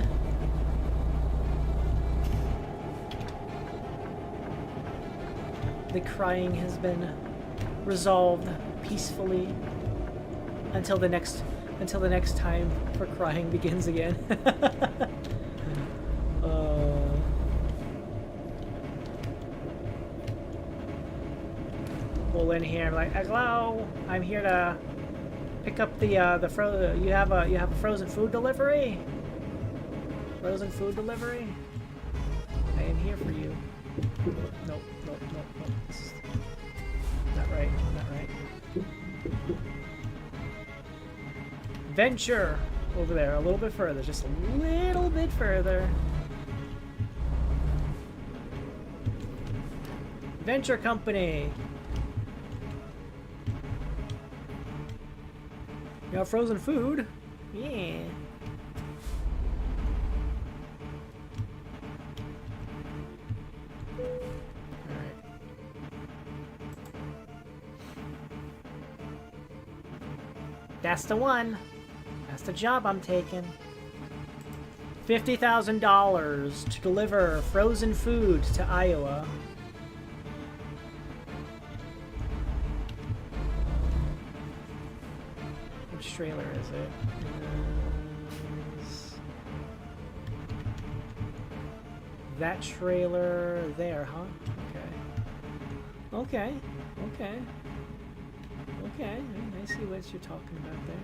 The crying has been resolved peacefully until the next time for crying begins again. Pull in here like, hello, I'm here to pick up the you have a frozen food delivery? Frozen food delivery? I am here for you. Nope. Not right. Venture over there, a little bit further, just a little bit further. Venture company. You got frozen food? Yeah. That's the one. That's the job I'm taking. $50,000 to deliver frozen food to Iowa. Which trailer is it? That trailer there, huh? Okay. I see what you're talking about there.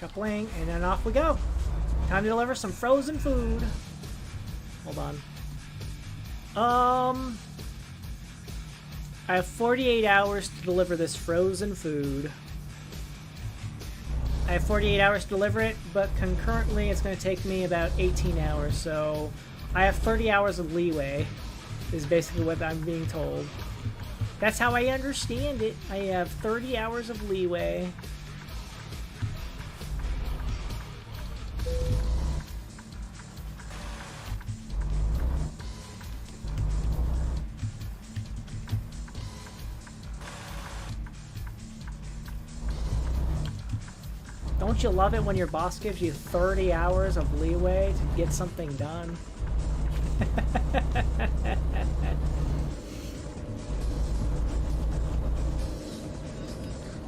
Coupling, and then off we go. Time to deliver some frozen food. Hold on. I have 48 hours to deliver this frozen food. I have 48 hours to deliver it, but concurrently it's going to take me about 18 hours, so I have 30 hours of leeway, is basically what I'm being told. That's how I understand it. I have 30 hours of leeway. Don't you love it when your boss gives you 30 hours of leeway to get something done?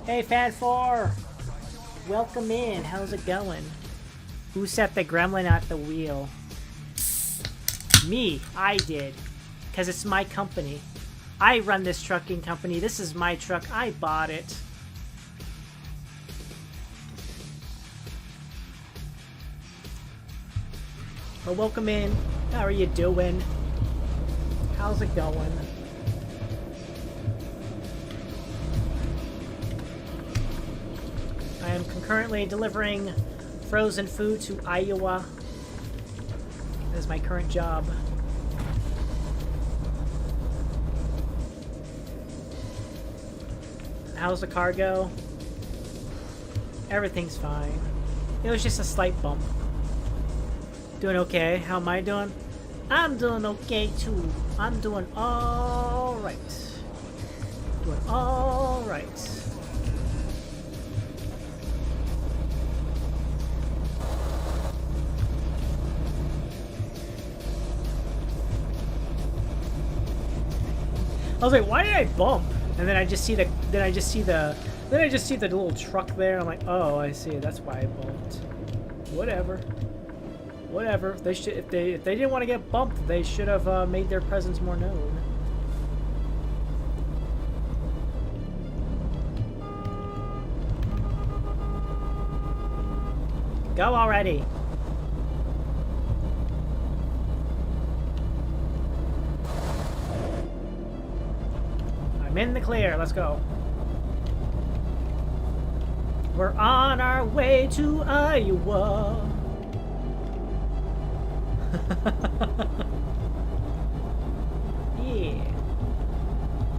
Hey, Fat4! Welcome in. How's it going? Who set the gremlin at the wheel? Me. I did. Because it's my company. I run this trucking company. This is my truck. I bought it. Well, welcome in. How are you doing? How's it going? I am concurrently delivering frozen food to Iowa. That is my current job. How's the cargo? Everything's fine. It was just a slight bump. Doing okay. How am I doing? I'm doing okay too. I'm doing all right. Doing all right. I was like, why did I bump? And then I just see the little truck there. I'm like, oh, I see. That's why I bumped. Whatever. Whatever. They should, if they didn't want to get bumped, they should have made their presence more known. Go already. I'm in the clear. Let's go. We're on our way to Iowa. Yeah.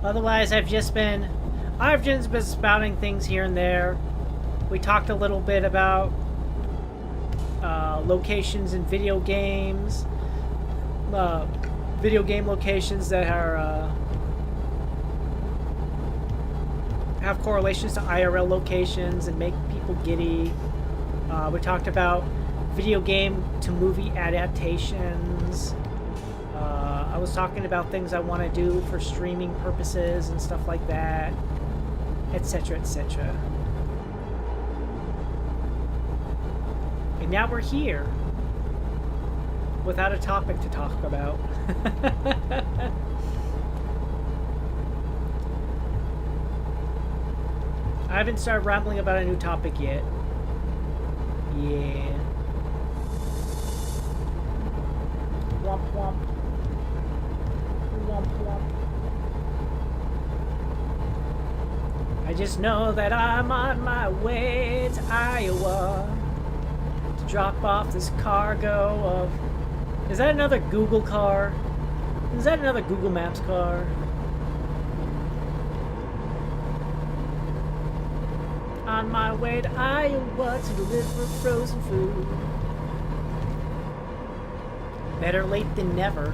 Otherwise, I've just been spouting things here and there. We talked a little bit about locations in video games. Video game locations that are have correlations to IRL locations and make people giddy. We talked about video game to movie adaptations. I was talking about things I want to do for streaming purposes and stuff like that, etc., etc. And now we're here without a topic to talk about. I haven't started rambling about a new topic yet. Yeah. Womp womp. Womp womp. I just know that I'm on my way to Iowa to drop off this cargo of... Is that another Google car? Is that another Google Maps car? On my way to Iowa to deliver frozen food. Better late than never.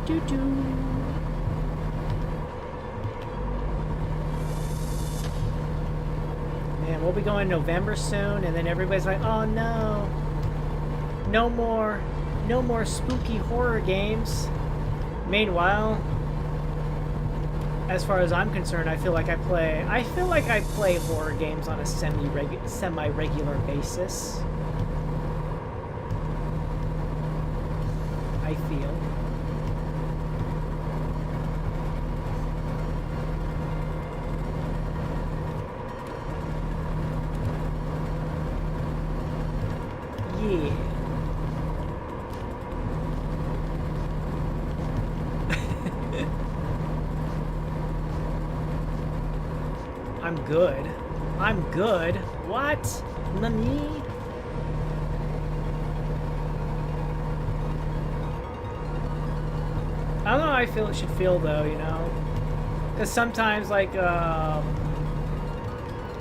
Do. Man, we'll be going November soon, and then everybody's like, "Oh no, no more spooky horror games." Meanwhile, as far as I'm concerned, I feel like I play horror games on a semi-regular basis. I feel. Yeah. I'm good. I'm good. What? Nani? I don't know how I feel it should feel though, you know? Because sometimes, like,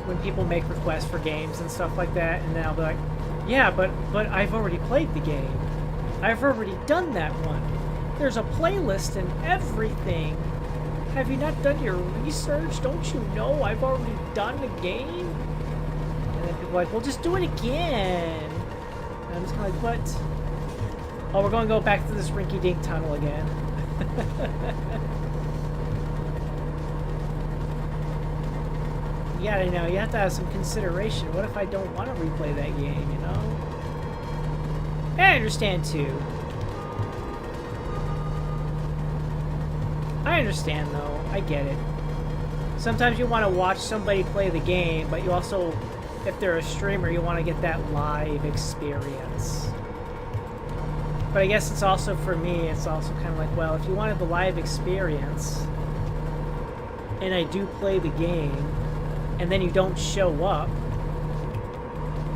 when people make requests for games and stuff like that, and then I'll be like, yeah, but I've already played the game. I've already done that one. There's a playlist and everything. Have you not done your research? Don't you know I've already done the game? And then people are like, well, just do it again. And I'm just kind of like, what? Oh, we're going to go back to this rinky-dink tunnel again. Yeah, you know, you have to have some consideration. What if I don't want to replay that game, you know? I understand, too. I understand, though. I get it. Sometimes you want to watch somebody play the game, but you also, if they're a streamer, you want to get that live experience. But I guess it's also, for me, it's also kind of like, well, if you wanted the live experience, and I do play the game, and then you don't show up,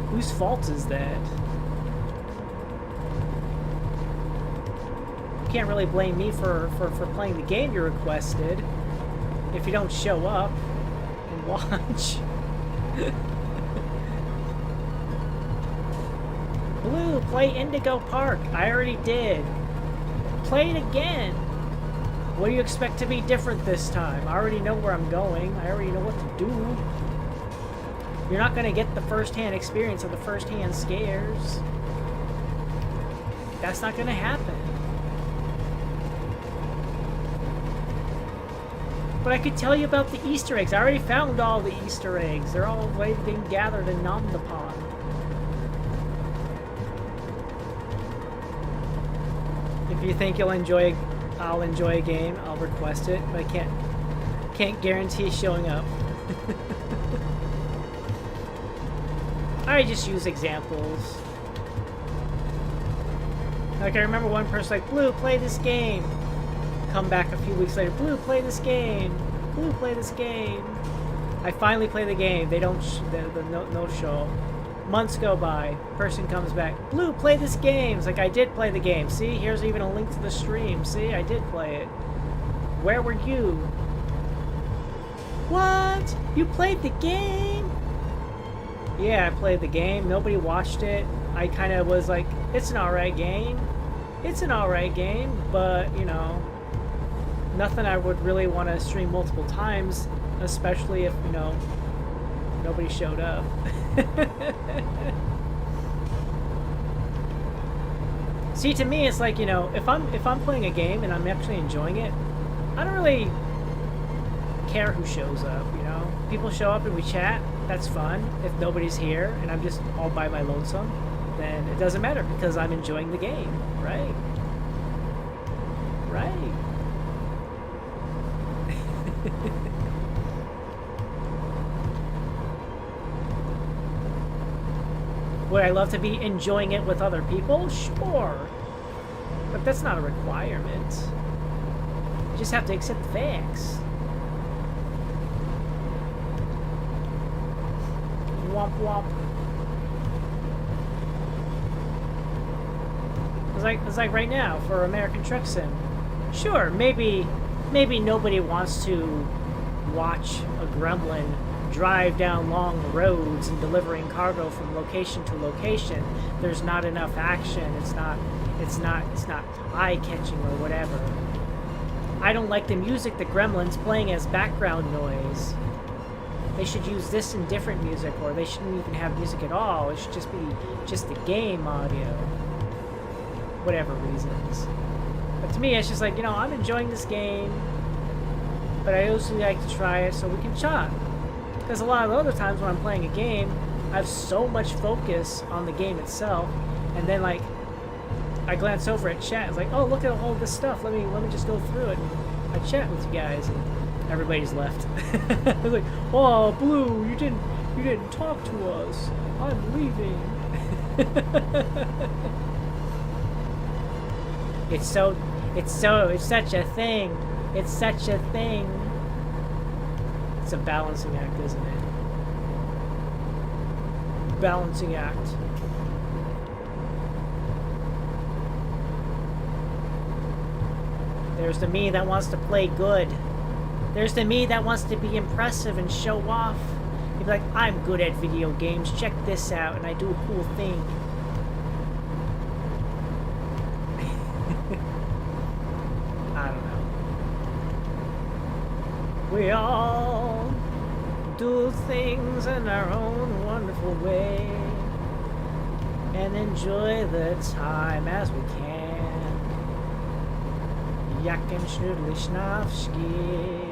whose fault is that? You can't really blame me for playing the game you requested if you don't show up and watch. Blue, play Indigo Park. I already did. Play it again. What do you expect to be different this time? I already know where I'm going. I already know what to do. You're not going to get the first-hand experience of the first-hand scares. That's not going to happen. But I could tell you about the Easter eggs. I already found all the Easter eggs. They're all being gathered and nommed upon. If you think I'll enjoy a game, I'll request it, but I can't guarantee showing up. I just use examples. Like, I remember one person like, Blue, play this game. Come back a few weeks later, Blue, play this game. Blue, play this game. I finally play the game. They don't, no show. Months go by. Person comes back, Blue, play this game. It's like, I did play the game. See, here's even a link to the stream. See, I did play it. Where were you? What? You played the game? Yeah, I played the game. Nobody watched it. I kind of was like, it's an alright game. It's an alright game, but, you know, nothing I would really want to stream multiple times, especially if, you know, nobody showed up. See, to me, it's like, you know, if I'm playing a game and I'm actually enjoying it, I don't really care who shows up, you know? People show up and we chat, that's fun. If nobody's here and I'm just all by my lonesome, then it doesn't matter because I'm enjoying the game, right? Right. Would I love to be enjoying it with other people? Sure. But that's not a requirement. You just have to accept the facts. Womp womp. It's like right now for American Truck Sim. Sure, maybe nobody wants to watch a gremlin drive down long roads and delivering cargo from location to location. There's not enough action. It's not eye-catching or whatever. I don't like the music the gremlin's playing as background noise. They should use this in different music, or they shouldn't even have music at all. It should just be the game audio. Whatever reasons. But to me, it's just like, you know, I'm enjoying this game, but I also like to try it so we can chat. Because a lot of the other times when I'm playing a game, I have so much focus on the game itself, and then like I glance over at chat. It's like, oh, look at all this stuff. Let me just go through it. And I chat with you guys, and everybody's left. I was like, oh, Blue, you didn't talk to us. I'm leaving. It's such a thing. It's such a thing. It's a balancing act, isn't it? Balancing act. There's the me that wants to play good. There's the me that wants to be impressive and show off. You'd be like, I'm good at video games. Check this out, and I do a cool thing. I don't know. We all do things in our own wonderful way and enjoy the time as we can. Yakin Schnudli Schnafsky.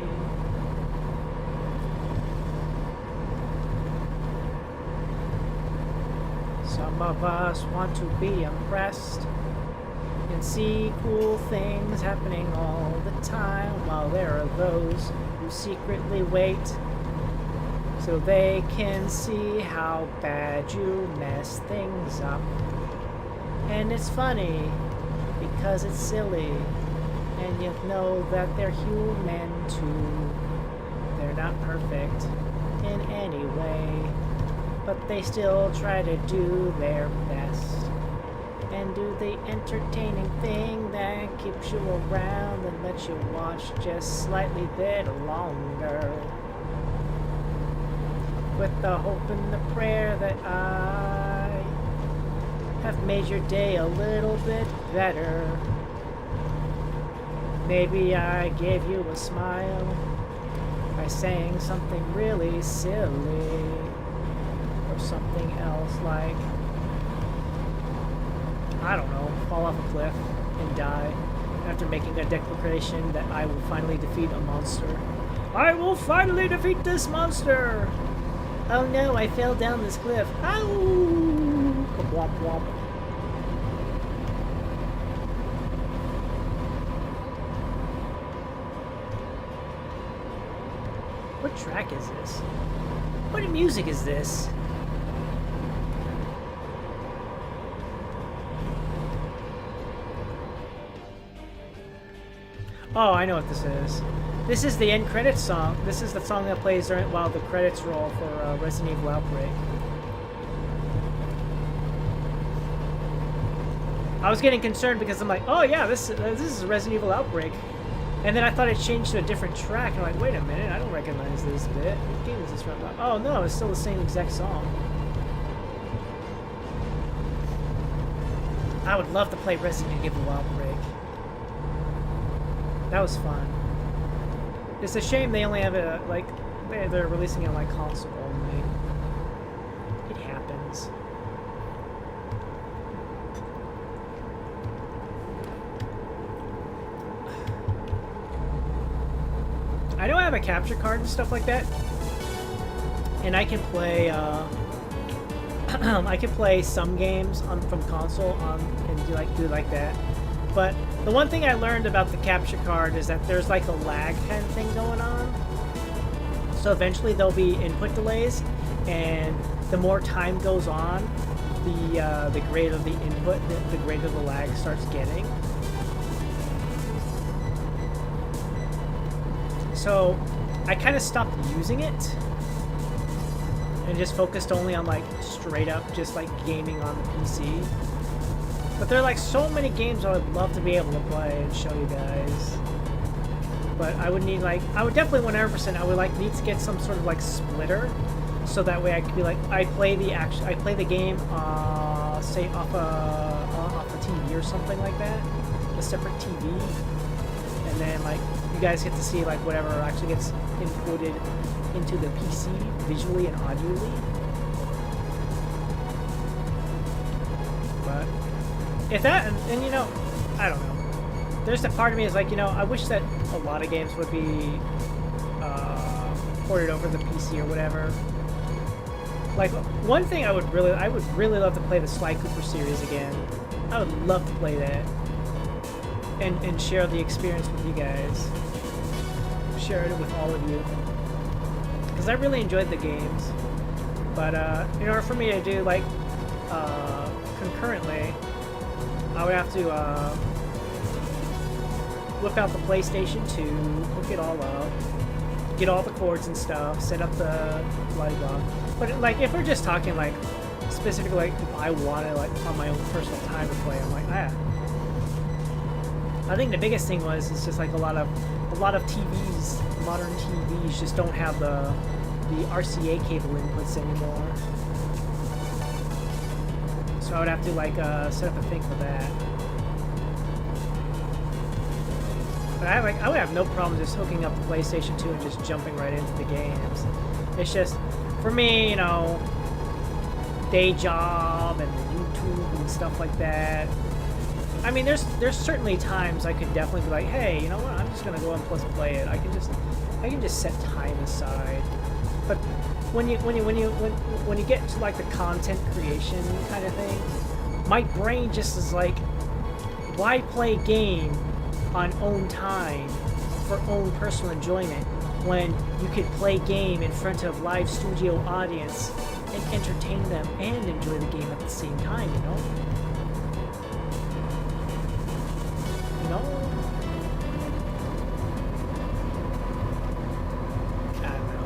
Some of us want to be impressed and see cool things happening all the time, while there are those who secretly wait so they can see how bad you mess things up. And it's funny because it's silly, and you know that they're human too. They're not perfect in any way, but they still try to do their best and do the entertaining thing that keeps you around and lets you watch just slightly bit longer, with the hope and the prayer that I have made your day a little bit better. Maybe I gave you a smile by saying something really silly, or something else like, I don't know, fall off a cliff and die after making a declaration that I will finally defeat a monster. I will finally defeat this monster! Oh no, I fell down this cliff. Ow! Womp womp. What track is this? What music is this? Oh, I know what this is. This is the end credits song. This is the song that plays while the credits roll for Resident Evil Outbreak. I was getting concerned because I'm like, oh yeah, this is Resident Evil Outbreak. And then I thought it changed to a different track, and I'm like, wait a minute, I don't recognize this bit. What game is this from? Oh no, it's still the same exact song. I would love to play Resident Evil Outbreak. That was fun. It's a shame they only have it, like, they're releasing it on, like, console only. It happens. I know I have a capture card and stuff like that, and I can play. I can play some games from console and do like that. But the one thing I learned about the capture card is that there's like a lag kind of thing going on. So eventually there'll be input delays, and the more time goes on, the greater the input, the greater the lag starts getting. So I kind of stopped using it and just focused only on like straight up just like gaming on the PC. But there are like so many games I would love to be able to play and show you guys. But I would need like, I would definitely 100%, I would like need to get some sort of like splitter, so that way I could be like, I play the game, say off the TV or something like that, a separate TV, and then like you guys get to see like whatever actually gets inputted into the PC visually and audibly. But if that, and you know, I don't know. There's a part of me is like, you know, I wish that a lot of games would be ported over the PC or whatever. Like one thing I would really love to play the Sly Cooper series again. I would love to play that and share the experience with you guys. Share it with all of you, because I really enjoyed the games. But in order for me to do like concurrently, I would have to whip out the PlayStation 2, hook it all up, get all the cords and stuff, set up the blah blah. But like if we're just talking like specifically like if I wanted like on my own personal time to play, I'm like I think the biggest thing is just like a lot of TVs, modern TVs just don't have the RCA cable inputs anymore. So I would have to like set up a thing for that. But I would have no problem just hooking up the PlayStation 2 and just jumping right into the games. It's just for me, you know, day job and YouTube and stuff like that. I mean, there's certainly times I could definitely be like, hey, you know what? I'm just gonna go and play it. I can just set time aside. But when you get to like the content creation kind of thing, my brain just is like, why play game on own time for own personal enjoyment when you could play game in front of live studio audience and entertain them and enjoy the game at the same time, you know? You know? I don't know.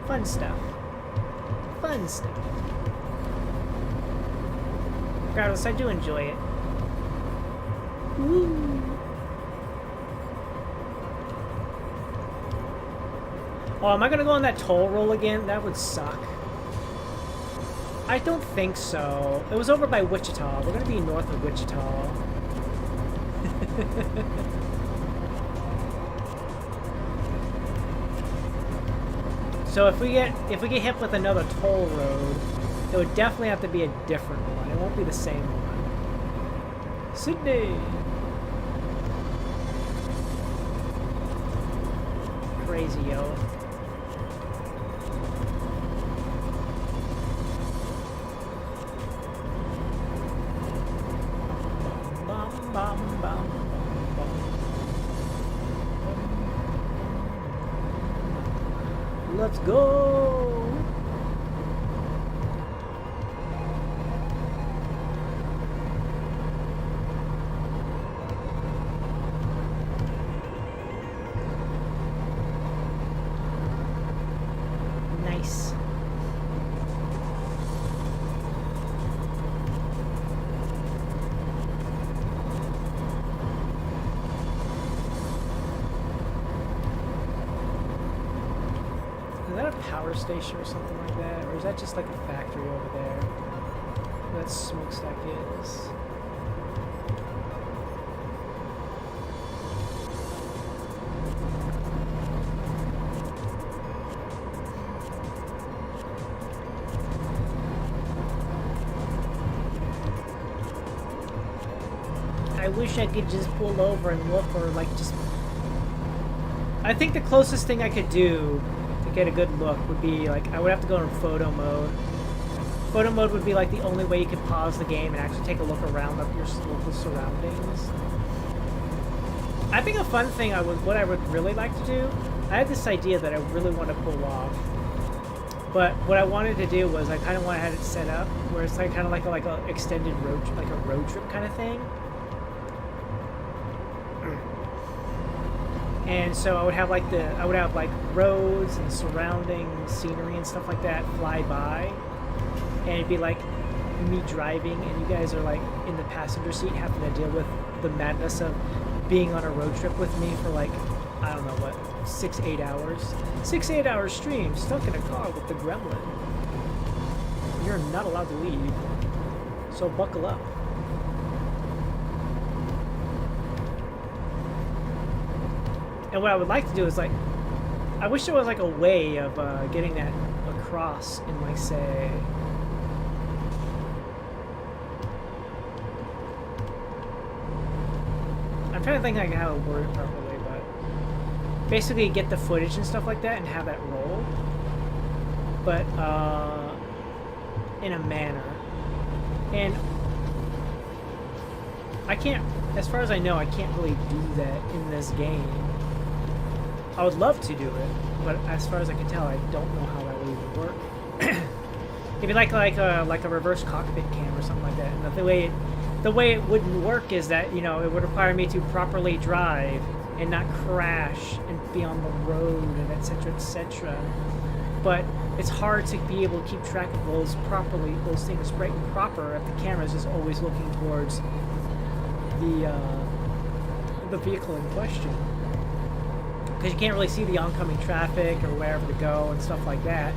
Fun stuff. Fun stuff. Regardless, I do enjoy it. Woo. Oh, am I gonna go on that toll roll again? That would suck. I don't think so. It was over by Wichita. We're gonna be north of Wichita. So if we get hit with another toll road, it would definitely have to be a different one. It won't be the same one. Sydney. Crazy, yo. Let's go. power station or something like that? Or is that just like a factory over there? Where that smokestack is. I wish I could just pull over and look, or like just... I think the closest thing I could do to get a good look would be like, I would have to go in photo mode. Photo mode would be like the only way you could pause the game and actually take a look around your local surroundings. I think a fun thing what I would really like to do, I had this idea that I really want to pull off. But what I wanted to do was I kind of want to have it set up where it's like kind of like a extended road, like a road trip kind of thing. And so I would have like roads and surrounding scenery and stuff like that fly by, and it'd be like me driving and you guys are like in the passenger seat having to deal with the madness of being on a road trip with me for like, I don't know what, 6-8 hours. 6-8 hour stream stuck in a car with the gremlin. You're not allowed to leave, so buckle up. And what I would like to do is like, I wish there was like a way of getting that across in like, say, I'm trying to think like how to word it properly, but basically get the footage and stuff like that and have that roll, but in a manner. And I can't, as far as I know, I can't really do that in this game. I would love to do it, but as far as I can tell, I don't know how that would even work. It'd be like a reverse cockpit cam or something like that. And the way it wouldn't work is that, you know, it would require me to properly drive and not crash and be on the road and etc. etc. But it's hard to be able to keep track of those things right and proper if the camera is just always looking towards the vehicle in question. Because you can't really see the oncoming traffic or wherever to go and stuff like that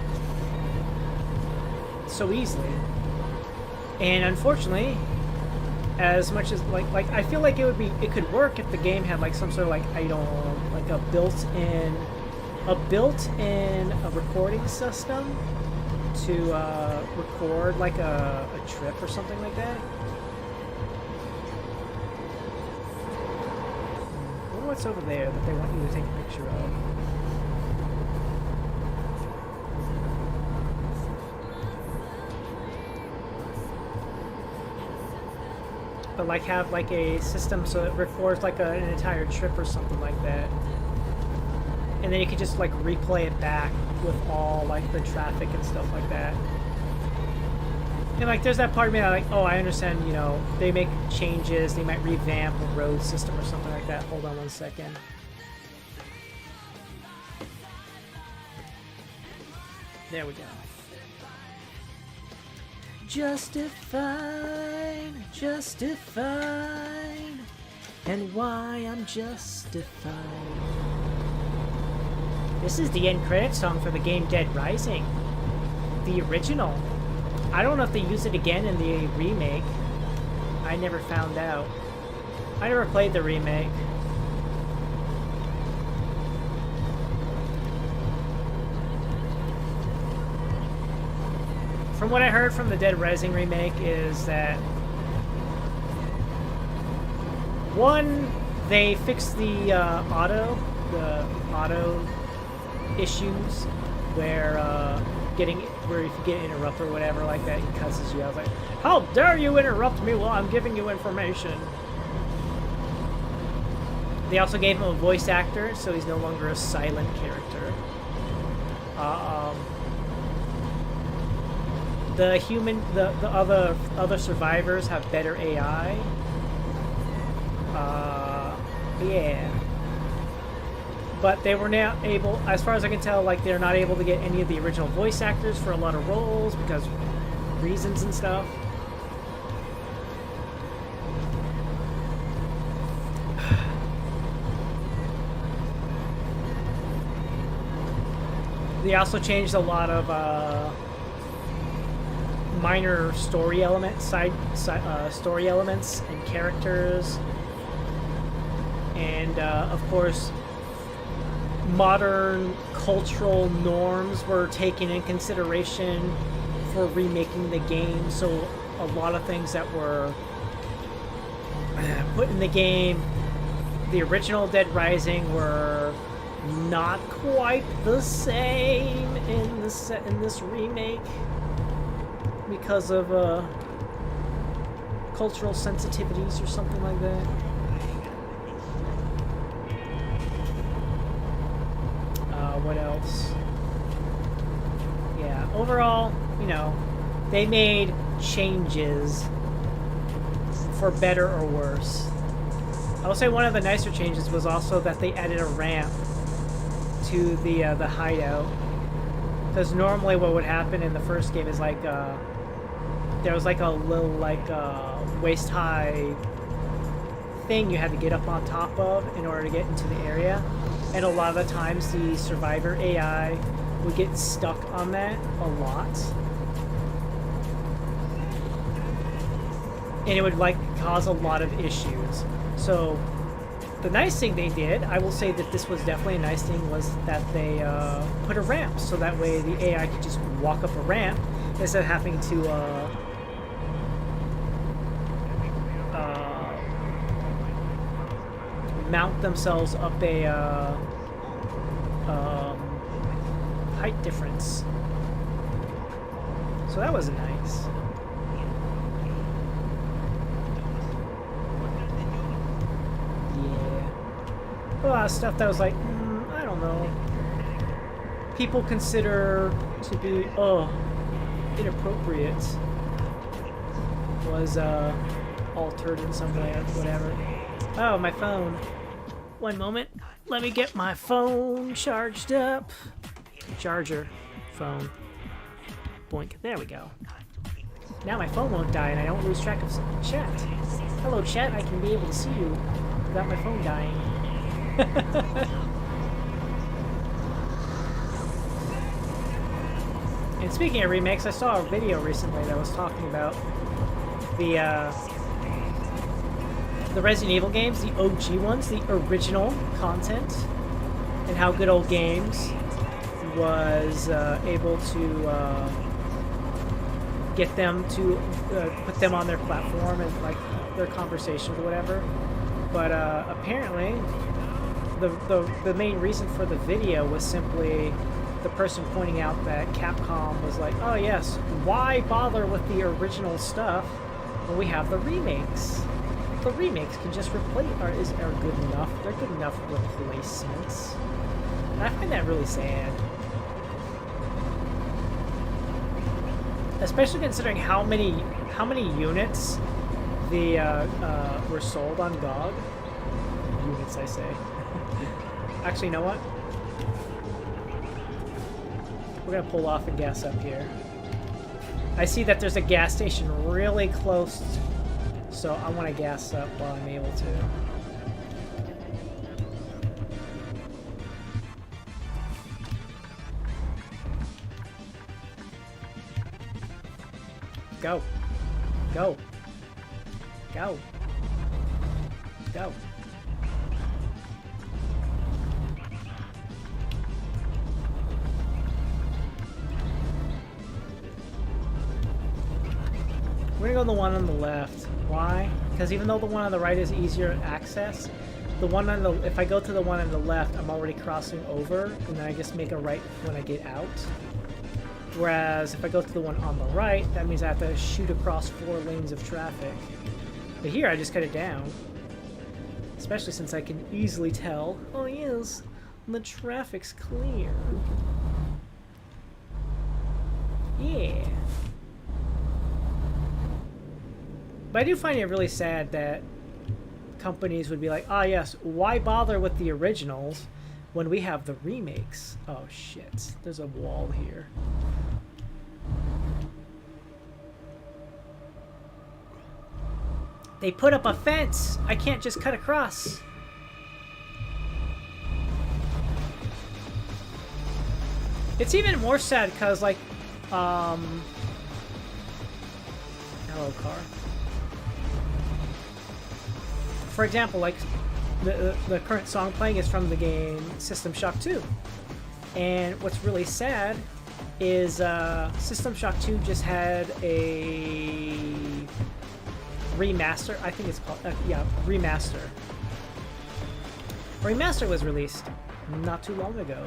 so easily. And unfortunately, as much as like I feel like it could work if the game had like some sort of like, I don't know, like a built-in recording system to record like a trip or something like that. What's over there that they want you to take a picture of? But like have like a system so it records like an entire trip or something like that, and then you could just like replay it back with all like the traffic and stuff like that. And like there's that part of me that like, oh, I understand, you know, they make changes, they might revamp a road system or something like that. Hold on one second. There we go. Justified, justified, and why I'm justified. This is the end credit song for the game Dead Rising, the original. I don't know if they use it again in the remake. I never found out. I never played the remake. From what I heard from the Dead Rising remake is that one, they fixed the auto issues where if you get interrupted or whatever like that, he cusses you. I was like, how dare you interrupt me while I'm giving you information? They also gave him a voice actor, so he's no longer a silent character. The other survivors have better AI. Yeah. But they were not able, as far as I can tell, like they're not able to get any of the original voice actors for a lot of roles because reasons and stuff. They also changed a lot of minor story elements, story elements and characters, and of course, modern cultural norms were taken in consideration for remaking the game. So a lot of things that were put in the game, the original Dead Rising, were not quite the same in this remake because of cultural sensitivities or something like that. What else? Yeah, overall, you know, they made changes for better or worse. I will say one of the nicer changes was also that they added a ramp to the hideout. Because normally what would happen in the first game is like there was like a little like waist high thing you had to get up on top of in order to get into the area. And a lot of the times the survivor AI would get stuck on that a lot. And it would like cause a lot of issues. So the nice thing they did, I will say that this was definitely a nice thing, was that they put a ramp, so that way the AI could just walk up a ramp instead of having to mount themselves up a height difference. So that was nice. Yeah. A lot of stuff that was like, I don't know. People consider to be, inappropriate was altered in some way or whatever. Oh, my phone. One moment. Let me get my phone charged up. Charger. Phone. Boink. There we go. Now my phone won't die and I don't lose track of chat. Hello, chat. I can be able to see you without my phone dying. And speaking of remakes, I saw a video recently that was talking about the Resident Evil games, the OG ones, the original content, and how Good Old Games was able to get them to put them on their platform and like their conversations or whatever. But apparently, the main reason for the video was simply the person pointing out that Capcom was like, oh yes, why bother with the original stuff when we have the remakes? The remakes can just replace, are good enough. They're good enough replacements. And I find that really sad. Especially considering how many units were sold on GOG. Units, I say. Actually, you know what? We're gonna pull off and gas up here. I see that there's a gas station really close, so I want to gas up while I'm able to. Go. Go. Go. Go. We're gonna go the one on the left. Why? Because even though the one on the right is easier access, the one on the, if I go to the one on the left, I'm already crossing over, and then I just make a right when I get out. Whereas if I go to the one on the right, that means I have to shoot across 4 lanes of traffic. But here I just cut it down. Especially since I can easily tell, oh yes, the traffic's clear. Yeah. But I do find it really sad that companies would be like, ah yes, why bother with the originals when we have the remakes? Oh shit, there's a wall here. They put up a fence! I can't just cut across. It's even more sad because, like, hello, car. For example, like, the current song playing is from the game System Shock 2. And what's really sad is System Shock 2 just had a remaster. I think it's called, yeah, remaster. Remaster was released not too long ago.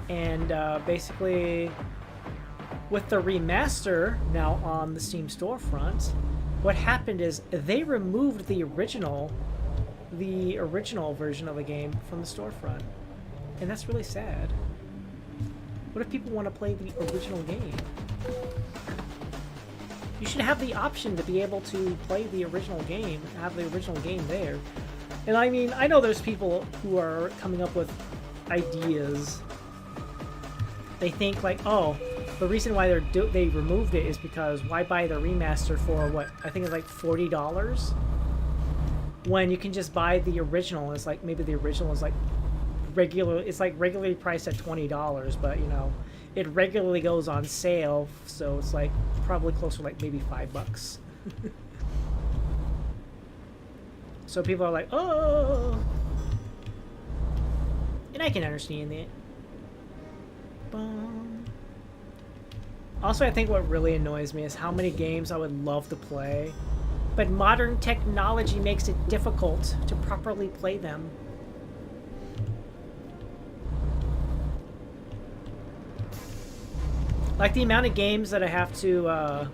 And basically, with the remaster now on the Steam storefront, what happened is they removed the original version of the game from the storefront. And that's really sad. What if people want to play the original game? You should have the option to be able to play the original game, have the original game there. And I mean, I know there's people who are coming up with ideas. They think like, oh, the reason why they removed it is because why buy the remaster for what I think is like $40 when you can just buy the original. It's like maybe the original is like regularly priced at $20, but you know, it regularly goes on sale, so it's like probably closer to like maybe $5. So people are like, oh, and I can understand it. Also, I think what really annoys me is how many games I would love to play, but modern technology makes it difficult to properly play them. Like the amount of games that I have to,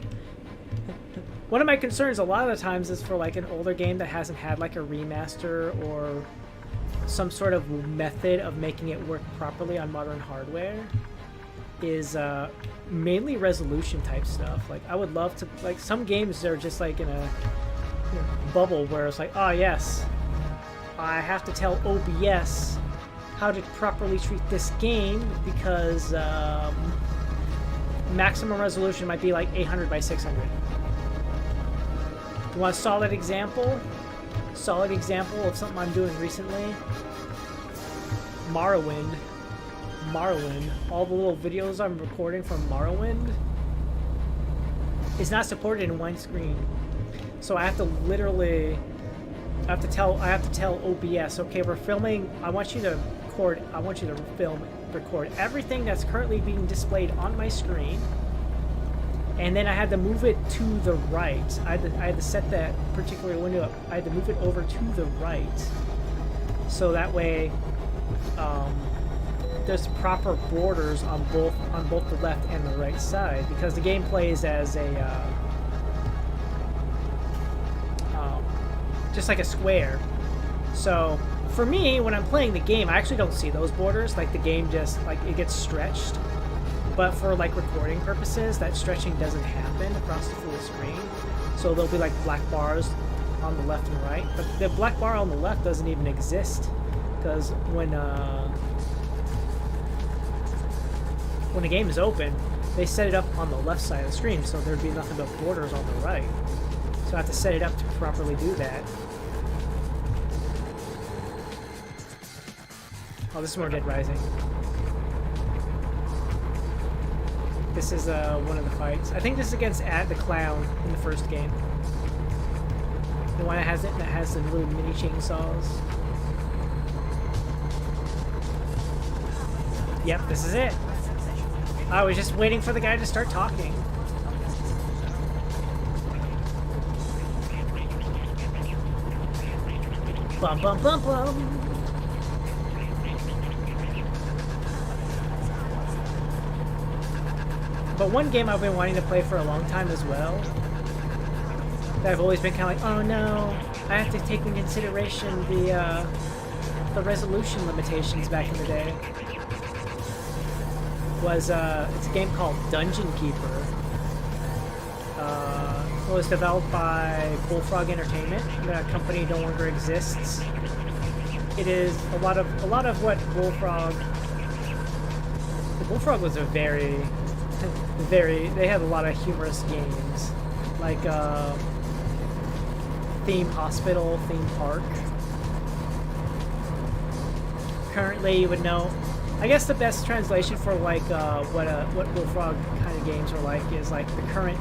one of my concerns a lot of the times is for like an older game that hasn't had like a remaster or some sort of method of making it work properly on modern hardware is mainly resolution type stuff. Like I would love to, like some games are just like in a bubble where it's like, oh yes, I have to tell OBS how to properly treat this game because maximum resolution might be like 800 by 600. You want a solid example? Solid example of something I'm doing recently? Morrowind. All the little videos I'm recording from Morrowind is not supported in widescreen. So I have to literally I have to tell OBS, okay, we're filming, I want you to record everything that's currently being displayed on my screen, and then I had to move it to the right. I had to set that particular window up. I had to move it over to the right, so that way there's proper borders on both the left and the right side, because the game plays as a just like a square. So for me, when I'm playing the game, I actually don't see those borders. Like the game just like it gets stretched. But for like recording purposes, that stretching doesn't happen across the full screen. So there'll be like black bars on the left and right. But the black bar on the left doesn't even exist, because when the game is open, they set it up on the left side of the screen, so there'd be nothing but borders on the right. So I have to set it up to properly do that. Oh, this is more Dead Rising. This is one of the fights. I think this is against the clown in the first game. The one that has the little mini chainsaws. Yep, this is it. I was just waiting for the guy to start talking. Bum bum bum bum. But one game I've been wanting to play for a long time as well, that I've always been kind of like, oh no, I have to take into consideration the resolution limitations back in the day, was it's a game called Dungeon Keeper. It was developed by Bullfrog Entertainment. The company no longer exists. It is a lot of what Bullfrog. The Bullfrog was a very they had a lot of humorous games, like Theme Hospital, Theme Park. Currently, you would know I guess the best translation for like what Bullfrog kind of games are like is like the current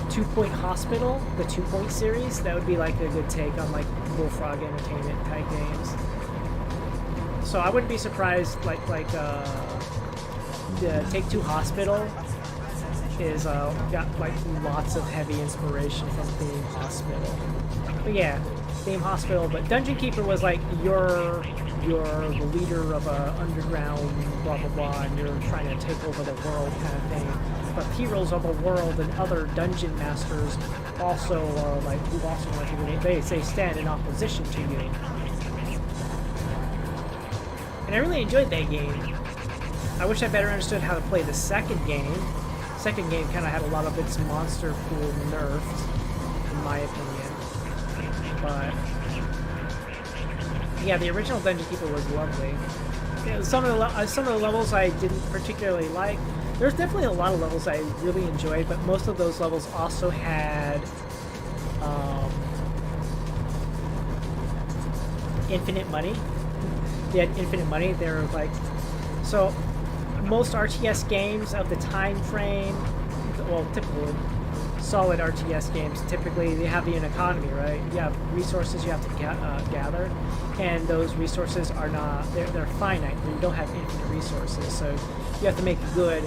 2-Point Hospital, the 2-Point series. That would be like a good take on like Bullfrog Entertainment type games. So I wouldn't be surprised the Take-Two Hospital is got like lots of heavy inspiration from Theme Hospital. But yeah, Theme Hospital. But Dungeon Keeper was like you're the leader of a underground blah blah blah, and you're trying to take over the world kind of thing. But heroes of the world and other dungeon masters also are like who also want to do they stand in opposition to you. And I really enjoyed that game. I wish I better understood how to play the second game. Second game kind of had a lot of its monster pool nerfed, in my opinion. But yeah, the original Dungeon Keeper was lovely. Yeah, some of the levels I didn't particularly like. There's definitely a lot of levels I really enjoyed, but most of those levels also had infinite money. They had infinite money. They were like, so most RTS games of the time frame, well, typical solid RTS games, typically they have an economy, right? You have resources you have to gather, and those resources are not, they're finite. You don't have infinite resources, so you have to make good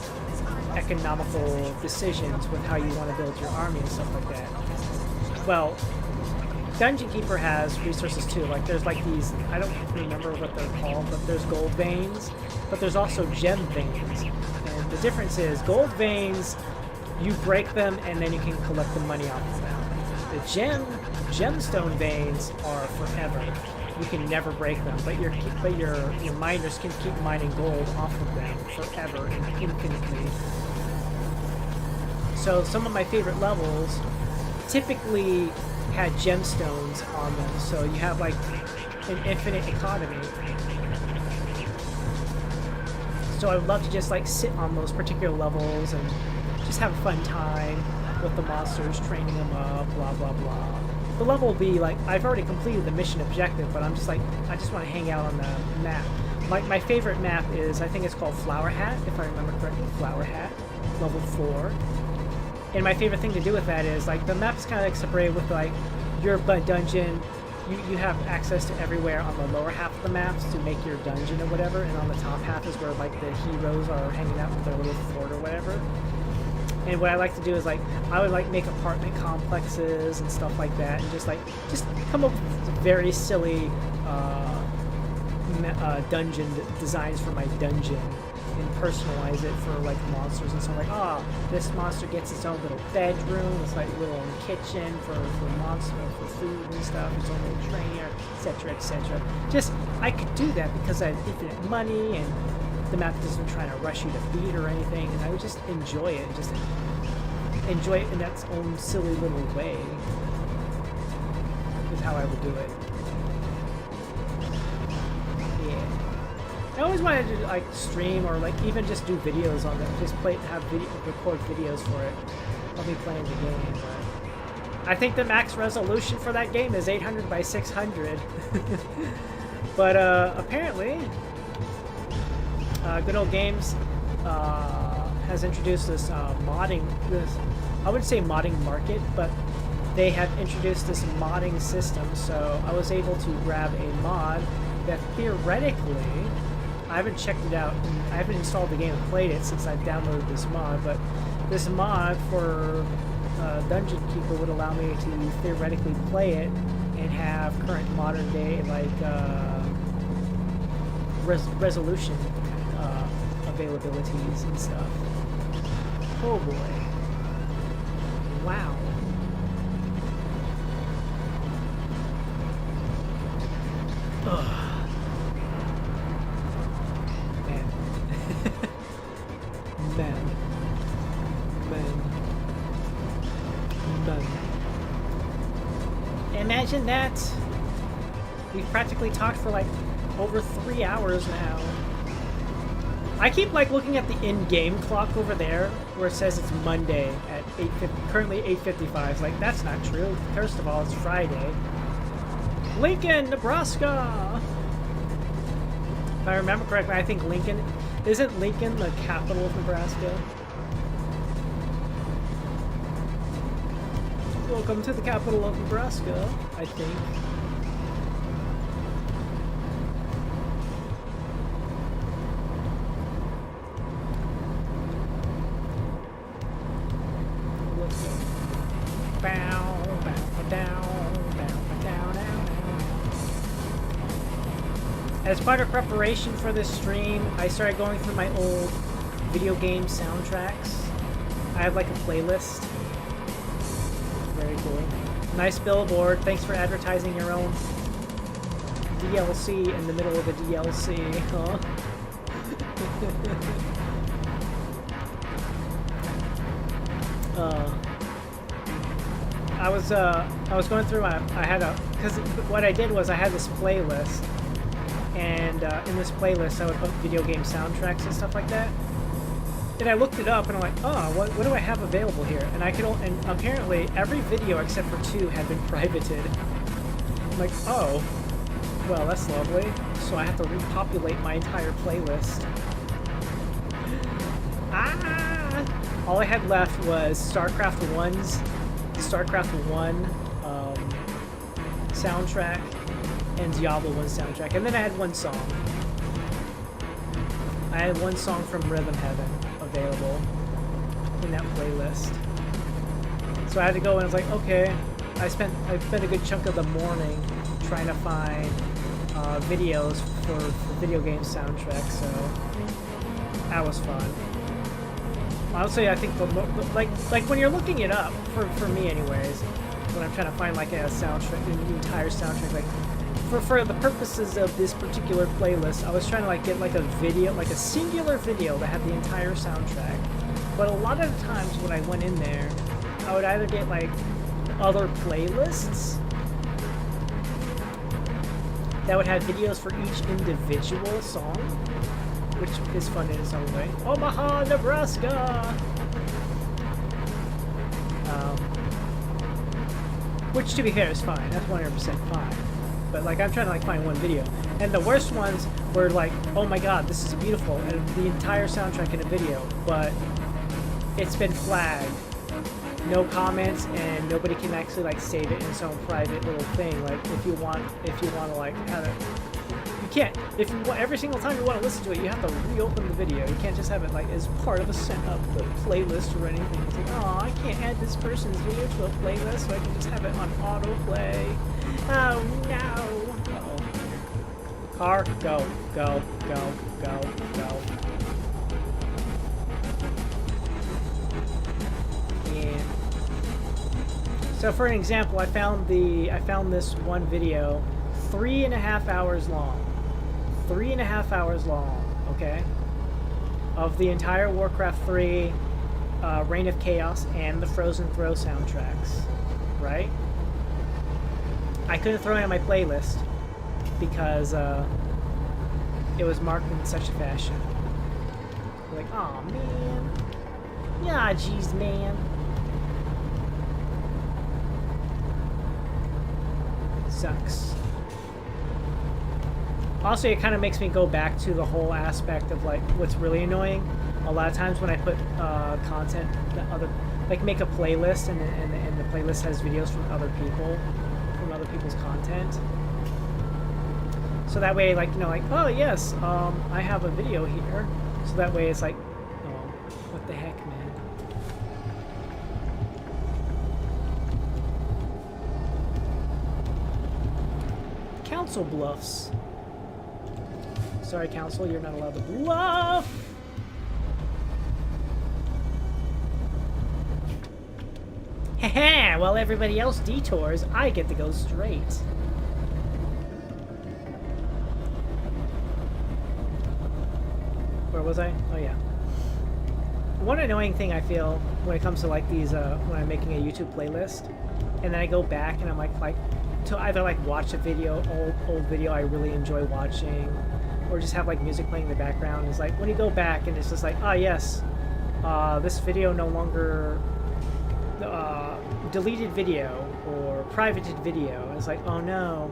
economical decisions with how you want to build your army and stuff like that. Well, Dungeon Keeper has resources too. Like there's like these, I don't remember what they're called, but there's gold veins, but there's also gem veins. And the difference is gold veins, you break them and then you can collect the money off of them. The gemstone veins are forever. You can never break them, but your miners can keep mining gold off of them forever and infinitely. So some of my favorite levels typically had gemstones on them, so you have like an infinite economy. So I would love to just like sit on those particular levels and just have a fun time with the monsters, training them up, blah blah blah. The level will be like, I've already completed the mission objective, but I'm just like, I just want to hang out on the map. My favorite map is, I think it's called Flower Hat, if I remember correctly, Flower Hat, level 4. And my favorite thing to do with that is, like, the map is kind of like separated with, like, your dungeon. You have access to everywhere on the lower half of the maps to make your dungeon or whatever, and on the top half is where, like, the heroes are hanging out with their little fort or whatever. And what I like to do is, like, I would, like, make apartment complexes and stuff like that, and just come up with very silly dungeon designs for my dungeon, and personalize it for like monsters and stuff. Like, oh, this monster gets its own little bedroom, it's like a little kitchen for monster, for food and stuff, its own little trainer, etc., etc. Just, I could do that because I have infinite money and the map doesn't try to rush you to beat or anything, and I would just enjoy it, just enjoy it in its own silly little way. Is how I would do it. I always wanted to like stream or like even just do videos on it. Just record videos for it. I'll be playing the game. But I think the max resolution for that game is 800 by 600. But apparently, Good Old Games has introduced this modding. I wouldn't say modding market, but they have introduced this modding system. So I was able to grab a mod that theoretically, I haven't checked it out. I haven't installed the game and played it since I've downloaded this mod, but this mod for Dungeon Keeper would allow me to theoretically play it and have current modern day like resolution availabilities and stuff. Oh boy. Wow. Ugh. Imagine that. We've practically talked for like over 3 hours now. I keep like looking at the in-game clock over there where it says it's Monday at 8:50, currently 8:55. It's like, that's not true. First of all, it's Friday. Lincoln, Nebraska. If I remember correctly, I think Lincoln... Isn't Lincoln the capital of Nebraska? Welcome to the capital of Nebraska, I think. As part of preparation for this stream, I started going through my old video game soundtracks. I have like a playlist. Very cool. Nice billboard. Thanks for advertising your own DLC in the middle of a DLC, huh? I was going through my, because what I did was I had this playlist, and in this playlist I would put video game soundtracks and stuff like that. And I looked it up and I'm like, oh, what do I have available here? And and apparently every video except for 2 had been privated. I'm like, oh, well, that's lovely. So I have to repopulate my entire playlist. Ah! All I had left was StarCraft 1's StarCraft 1 soundtrack and Diablo 1 soundtrack. And then I had one song. I had one song from Rhythm Heaven available in that playlist. So I had to go and I was like, okay, I spent a good chunk of the morning trying to find videos for video game soundtracks, so that was fun. Honestly, I think like when you're looking it up, for me anyways, when I'm trying to find like a soundtrack, the entire soundtrack, like for the purposes of this particular playlist, I was trying to like get like a video, like a singular video that had the entire soundtrack. But a lot of the times when I went in there, I would either get like other playlists that would have videos for each individual song, which is fun in its own way. Omaha, Nebraska! Which, to be fair, is fine. That's 100% fine. But, like, I'm trying to, like, find one video. And the worst ones were, like, oh my god, this is beautiful, and the entire soundtrack in a video, but it's been flagged. No comments, and nobody can actually, like, save it in its own private little thing. Like, if you want to, like, have it... You can't. If you want, every single time you want to listen to it, you have to reopen the video. You can't just have it like as part of the playlist or anything. It's like, oh, I can't add this person's video to a playlist, so I can just have it on autoplay. Oh no! Uh-oh. Car, go, go, go, go, go. And so, for an example, I found this one video, 3.5 hours long. 3.5 hours long, okay? Of the entire Warcraft 3, Reign of Chaos, and the Frozen Throw soundtracks, right? I couldn't throw it on my playlist because it was marked in such a fashion. Like, aw, man. Yeah, jeez, man. Sucks. Also, it kind of makes me go back to the whole aspect of, like, what's really annoying. A lot of times when I put content that make a playlist and the playlist has videos from other people's content. So that way, like, you know, like, oh, yes, I have a video here. So that way it's like, oh, what the heck, man. Council bluffs. Sorry, Council, you're not allowed to bluff! Haha, while everybody else detours, I get to go straight. Where was I? Oh, yeah. One annoying thing I feel when it comes to, like, these, when I'm making a YouTube playlist, and then I go back and I'm like, to either, like, watch a video, old video I really enjoy watching, or just have like music playing in the background. Is like when you go back and it's just like, ah, yes, this video no longer deleted video or privated video. It's like, oh no,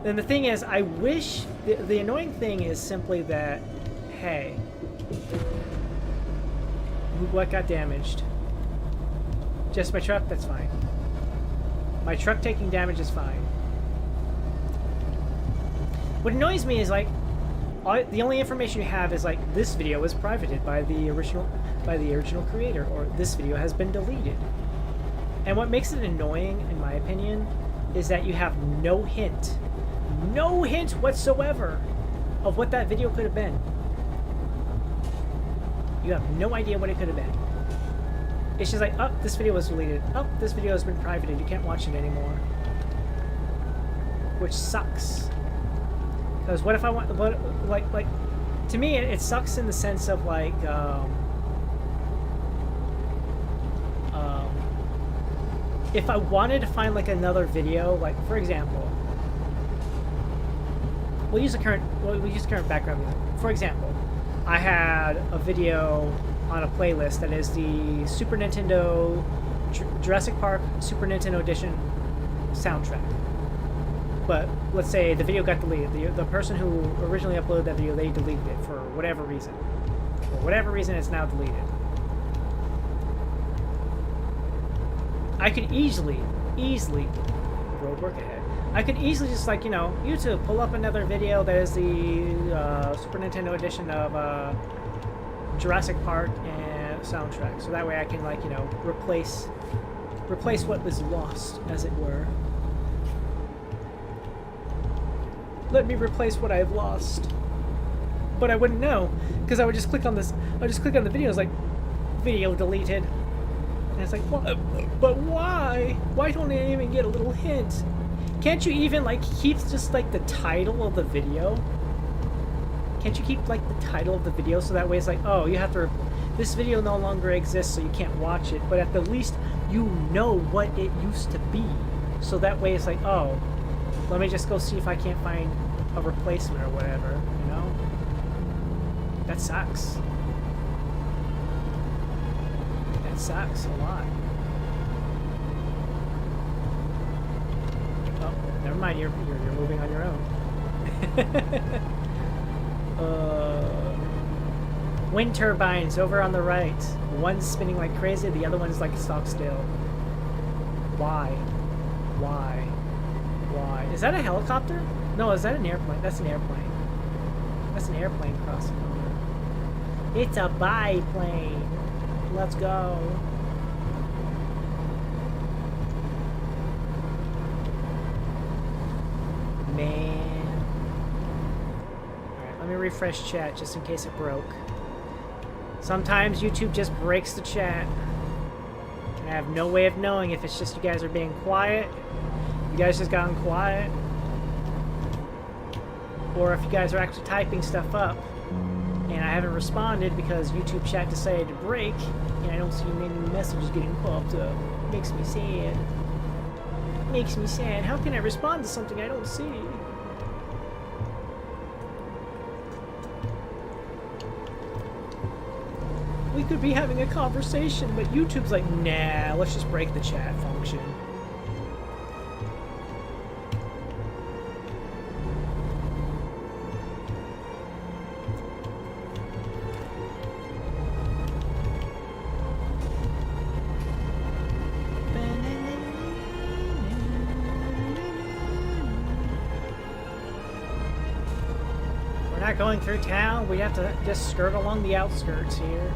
And the thing is, I wish... The annoying thing is simply that, hey... What got damaged? Just my truck? That's fine. My truck taking damage is fine. What annoys me is, like, the only information you have is, like, this video was privated by the original creator, or this video has been deleted. And what makes it annoying, in my opinion, is that you have no hint whatsoever of what that video could have been. You have no idea what it could have been. It's just like, oh, this video was deleted. Oh, this video has been privated. You can't watch it anymore. Which sucks. Because what if I want, like, to me, it sucks in the sense of, like, if I wanted to find, like, another video, like, for example, we'll use the current background music. For example, I had a video on a playlist that is the Super Nintendo Jurassic Park Super Nintendo Edition soundtrack. But let's say the video got deleted. The person who originally uploaded that video, they deleted it for whatever reason. For whatever reason, it's now deleted. I could easily, roadwork ahead. I could easily just, like, you know, YouTube, pull up another video that is the Super Nintendo edition of Jurassic Park and soundtrack. So that way I can, like, you know, replace what was lost, as it were. Let me replace what I've lost. But I wouldn't know, because I would just click on this. I would just click on the video. It's like, video deleted. And it's like, what? But why? Why don't I even get a little hint? Can't you even, like, keep just, like, the title of the video? Can't you keep, like, the title of the video so that way it's like, oh, you have to... This video no longer exists, so you can't watch it. But at the least, you know what it used to be. So that way it's like, oh, let me just go see if I can't find a replacement or whatever, you know? That sucks. That sucks a lot. Oh, never mind, you're moving on your own. Wind turbines over on the right. One's spinning like crazy, the other one's like stock still. Why? Why? Why? Is that a helicopter? No, is that an airplane? That's an airplane. That's an airplane crossing over. It's a biplane. Let's go. Man. Alright, let me refresh chat just in case it broke. Sometimes YouTube just breaks the chat. And I have no way of knowing if it's just you guys are being quiet. You guys just gotten quiet. Or if you guys are actually typing stuff up. And I haven't responded because YouTube chat decided to break. And I don't see many messages getting popped up. Makes me sad. Makes me sad. How can I respond to something I don't see? We could be having a conversation, but YouTube's like, nah, let's just break the chat function. We're not going through town. We have to just skirt along the outskirts here.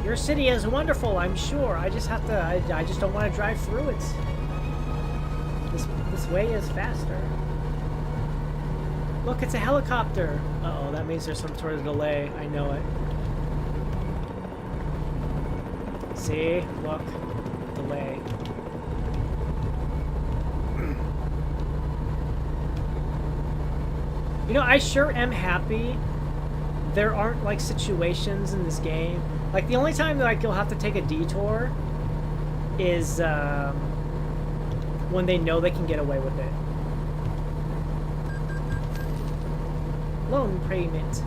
Your city is wonderful, I'm sure. I just have to. I just don't want to drive through it. This way is faster. Look, it's a helicopter. Uh-oh, that means there's some sort of delay. I know it. See? Look. Delay. You know, I sure am happy there aren't, like, situations in this game. Like, the only time that, like, you'll have to take a detour is when they know they can get away with it. Loan payment.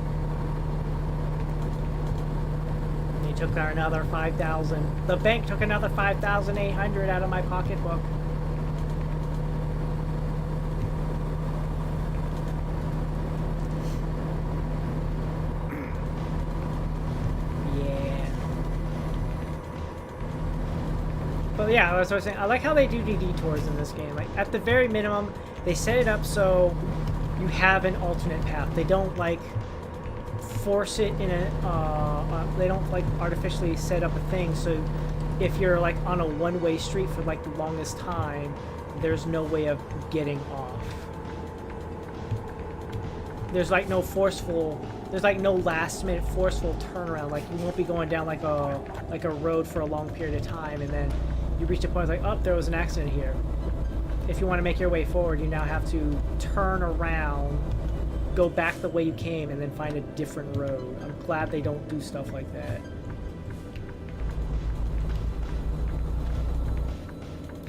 They took another 5,000. The bank took another 5,800 out of my pocketbook. But yeah, that's what I was saying. I like how they do detours in this game. Like, at the very minimum, they set it up so you have an alternate path. They don't, like, force it in a... they don't, like, artificially set up a thing so if you're, like, on a one-way street for, like, the longest time, there's no way of getting off. There's, like, no forceful... There's, like, no last-minute forceful turnaround. Like, you won't be going down, like a road for a long period of time, and then you reach a point like, oh, there was an accident here. If you want to make your way forward, you now have to turn around, go back the way you came, and then find a different road. I'm glad they don't do stuff like that.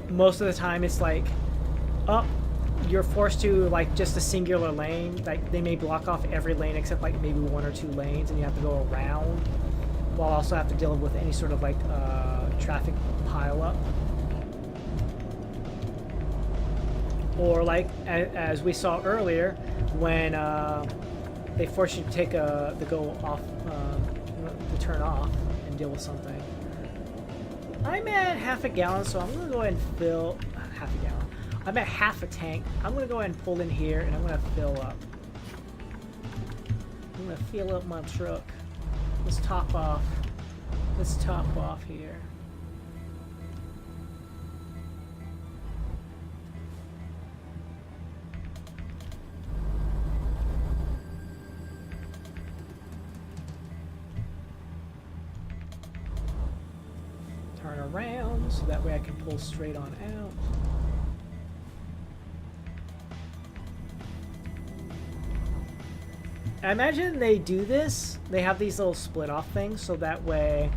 Most of the time, it's like, oh, you're forced to, like, just a singular lane. Like, they may block off every lane except, like, maybe one or two lanes, and you have to go around, while also have to deal with any sort of, like, traffic pileup. Or, like, as we saw earlier, when they force you to take to go off, to turn off and deal with something. I'm at half a gallon, so I'm gonna go ahead and fill half a gallon. I'm at half a tank. I'm gonna go ahead and pull in here, and I'm gonna fill up. I'm gonna fill up my truck. Let's top off. Let's top off here. Turn around so that way I can pull straight on out. I imagine they do this. They have these little split off things so that way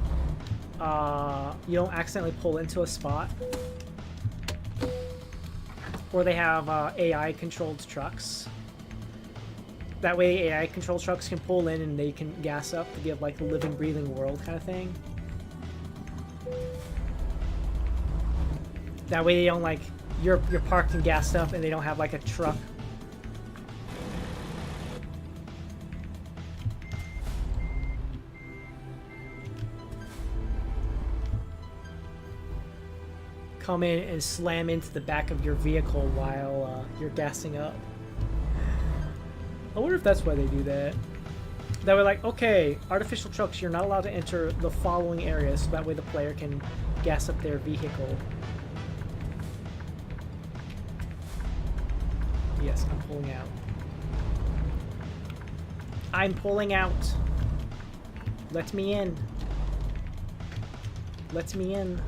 you don't accidentally pull into a spot. Or they have AI controlled trucks. That way AI controlled trucks can pull in and they can gas up to give like a living, breathing world kind of thing. That way they don't like, you're parked and gassed up and they don't have like a truck. Come in and slam into the back of your vehicle while you're gassing up. I wonder if that's why they do that. That way, like, okay, artificial trucks, you're not allowed to enter the following areas, so that way the player can gas up their vehicle. Yes, I'm pulling out. I'm pulling out. Let me in. Let me in.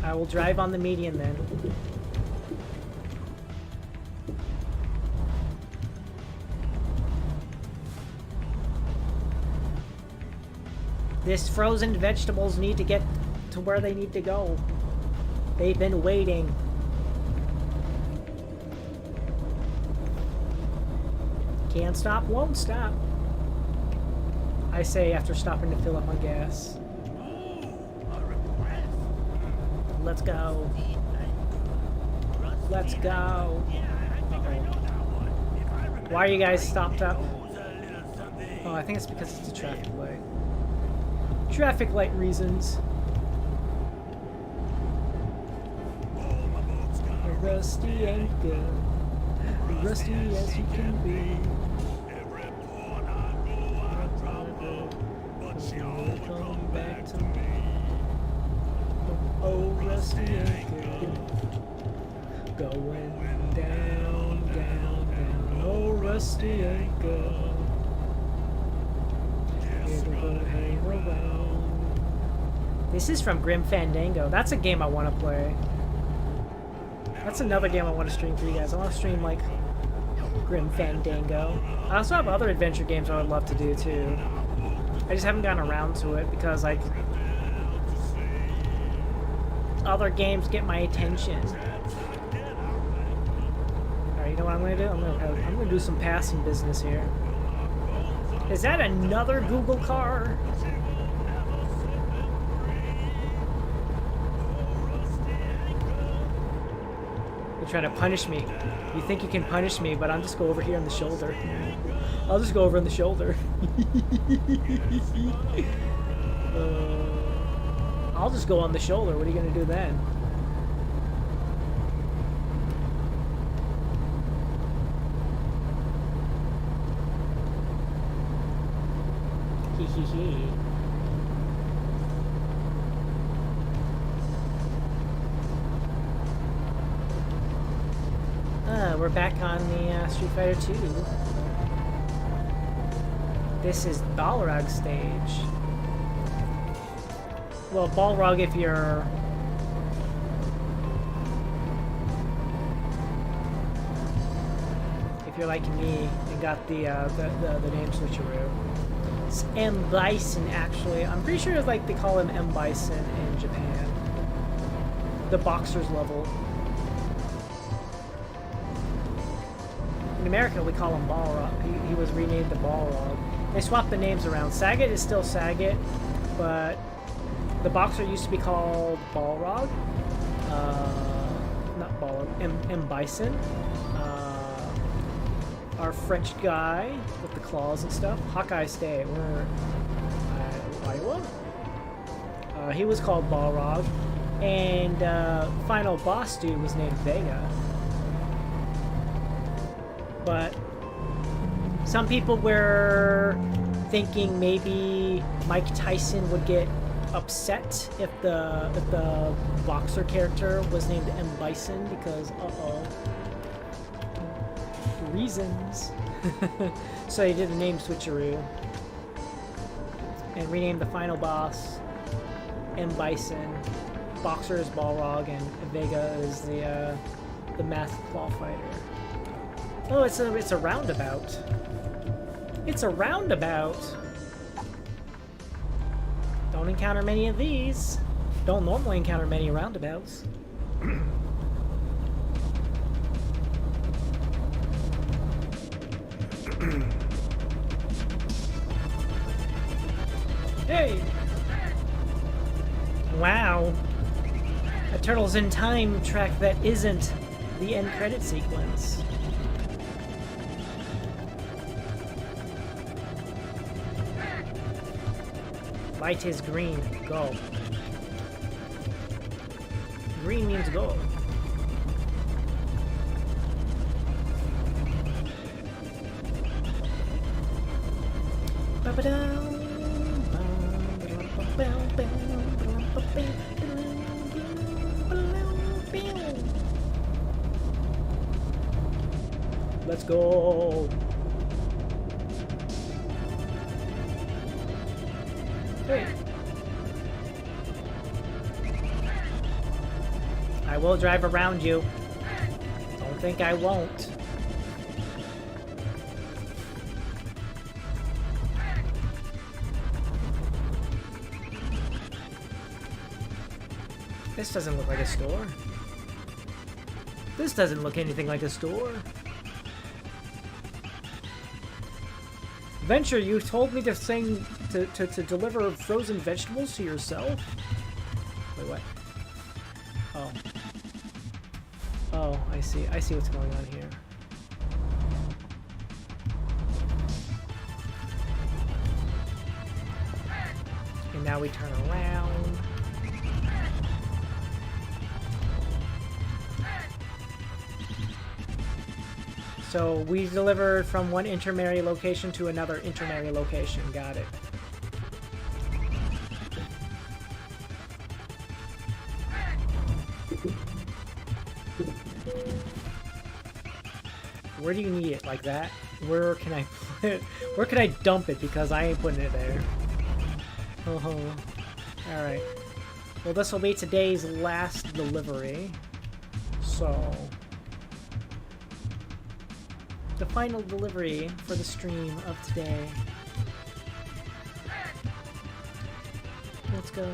I will drive on the median then. These frozen vegetables need to get to where they need to go. They've been waiting. Can't stop, won't stop. I say after stopping to fill up on gas. Let's go. Let's go. Uh-oh. Why are you guys stopped up? Oh, I think it's because it's a traffic light. Traffic light reasons. A rusty anchor. Rusty as you can be. Come back to me. Oh, rusty anchor. Going down, down, down. Oh, rusty anchor. It'll go hang around. This is from Grim Fandango. That's a game I want to play. That's another game I want to stream for you guys. I want to stream, like, Grim Fandango. I also have other adventure games I would love to do, too. I just haven't gotten around to it because, like, other games get my attention. Alright, you know what I'm going to do? I'm going to do some passing business here. Is that another Google car? You're trying to punish me. You think you can punish me, but I'll just go over here on the shoulder. I'll just go over on the shoulder. I'll just go on the shoulder. What are you gonna do then? Hee hee hee. We're back on the Street Fighter 2. This is Balrog stage. Well, Balrog if you're... if you're like me and got the name switcheroo. It's M. Bison, actually. I'm pretty sure it's like they call him M. Bison in Japan. The boxer's level. In America, we call him Balrog. He was renamed the Balrog. They swapped the names around. Sagat is still Sagat, but the boxer used to be called Balrog. Not Balrog, M. Bison. Our French guy with the claws and stuff. Hawkeye Stay. We're Iowa. He was called Balrog, and final boss dude was named Vega. But some people were thinking maybe Mike Tyson would get upset if the boxer character was named M. Bison because reasons. So he did a name switcheroo and renamed the final boss M. Bison. Boxer is Balrog and Vega is the masked claw fighter. Oh, it's a roundabout. It's a roundabout. Don't encounter many of these. Don't normally encounter many roundabouts. Hey! Wow. A Turtles in Time track that isn't the end credit sequence. Light is green. Go. Green means go. Let's go. Hey. I will drive around you. Don't think I won't. This doesn't look like a store. This doesn't look anything like a store. Venture, you told me to deliver frozen vegetables to yourself? Wait, what? Oh. Oh, I see. I see what's going on here. And now we turn around. So we delivered from one intermary location to another intermary location. Got it. Where do you need it? Like that? Where can I put it? Where can I dump it? Because I ain't putting it there. Oh. Alright. Well, this will be today's last delivery. So... the final delivery for the stream of today. Let's go.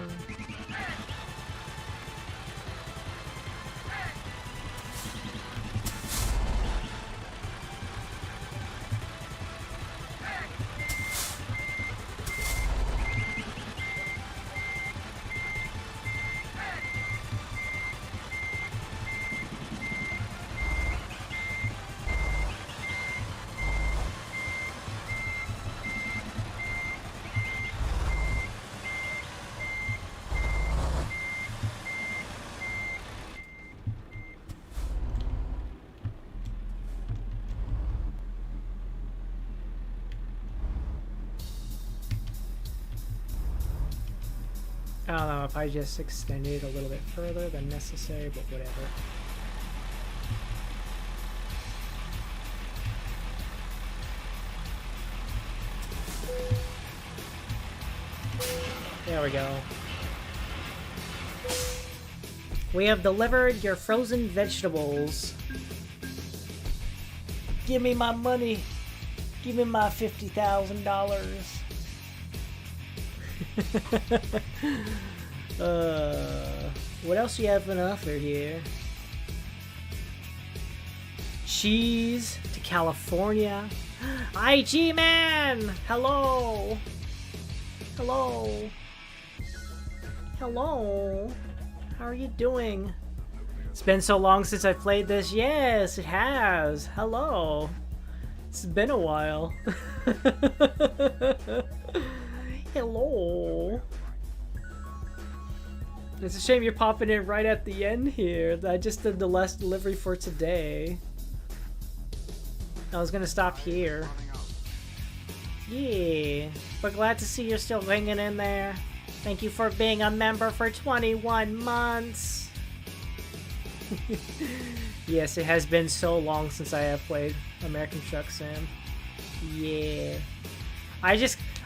I don't know if I just extended it a little bit further than necessary, but whatever. There we go. We have delivered your frozen vegetables. Give me my money. Give me my $50,000. What else do you have for an offer here? Cheese to California. IG man! Hello! Hello! Hello! How are you doing? It's been so long since I played this. Yes, it has. Hello. It's been a while. Hello. It's a shame you're popping in right at the end here. I just did the last delivery for today. I was gonna stop here. Yeah. But glad to see you're still hanging in there. Thank you for being a member for 21 months. Yes, it has been so long since I have played American Truck Sim. Yeah. I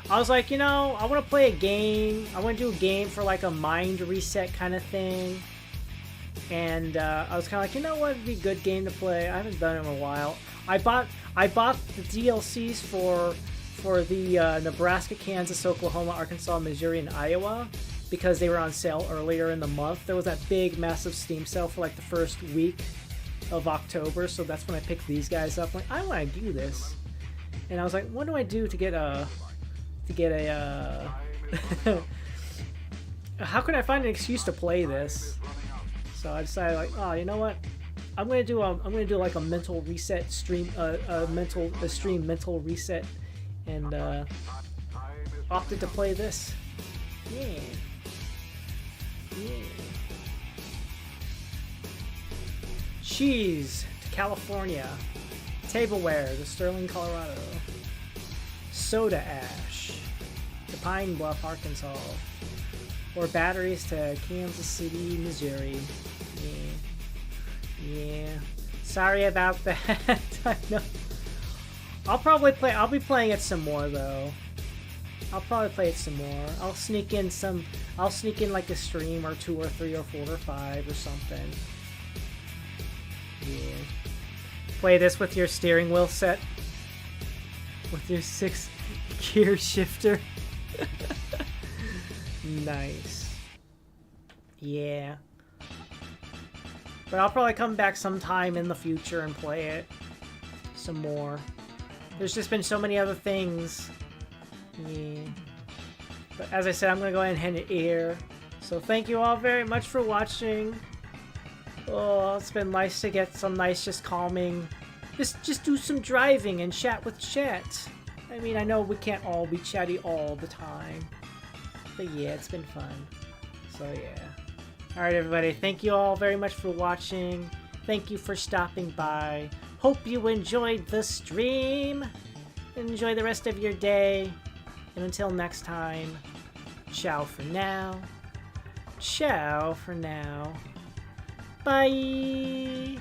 was like, you know, I want to play a game. I want to do a game for like a mind reset kind of thing. And I was kind of like, you know what would be a good game to play? I haven't done it in a while. I bought the DLCs for the Nebraska, Kansas, Oklahoma, Arkansas, Missouri, and Iowa because they were on sale earlier in the month. There was that big, massive Steam sale for like the first week of October, so that's when I picked these guys up. Like, I want to do this, and I was like, what do I do to get a how can I find an excuse to play this? So I decided, like, oh, you know what? I'm gonna do like a mental reset stream, a stream mental reset, and opted to play this. Yeah. Yeah. Cheese to California. Tableware to Sterling, Colorado. Soda ash to Pine Bluff, Arkansas. Or batteries to Kansas City, Missouri. Yeah. Yeah. Sorry about that. I know. I'll be playing it some more though. I'll probably play it some more. I'll sneak in like a stream or 2 or 3 or 4 or 5 or something. Yeah. Play this with your steering wheel set. With your 6 gear shifter. Nice. Yeah. But I'll probably come back sometime in the future and play it some more. There's just been so many other things. Yeah. But as I said, I'm going to go ahead and end it here. So thank you all very much for watching. Oh, it's been nice to get some nice, just calming. Just do some driving and chat with chat. I mean, I know we can't all be chatty all the time. But yeah, it's been fun. So yeah. Alright everybody, thank you all very much for watching. Thank you for stopping by. Hope you enjoyed the stream. Enjoy the rest of your day. And until next time, ciao for now. Ciao for now. Bye.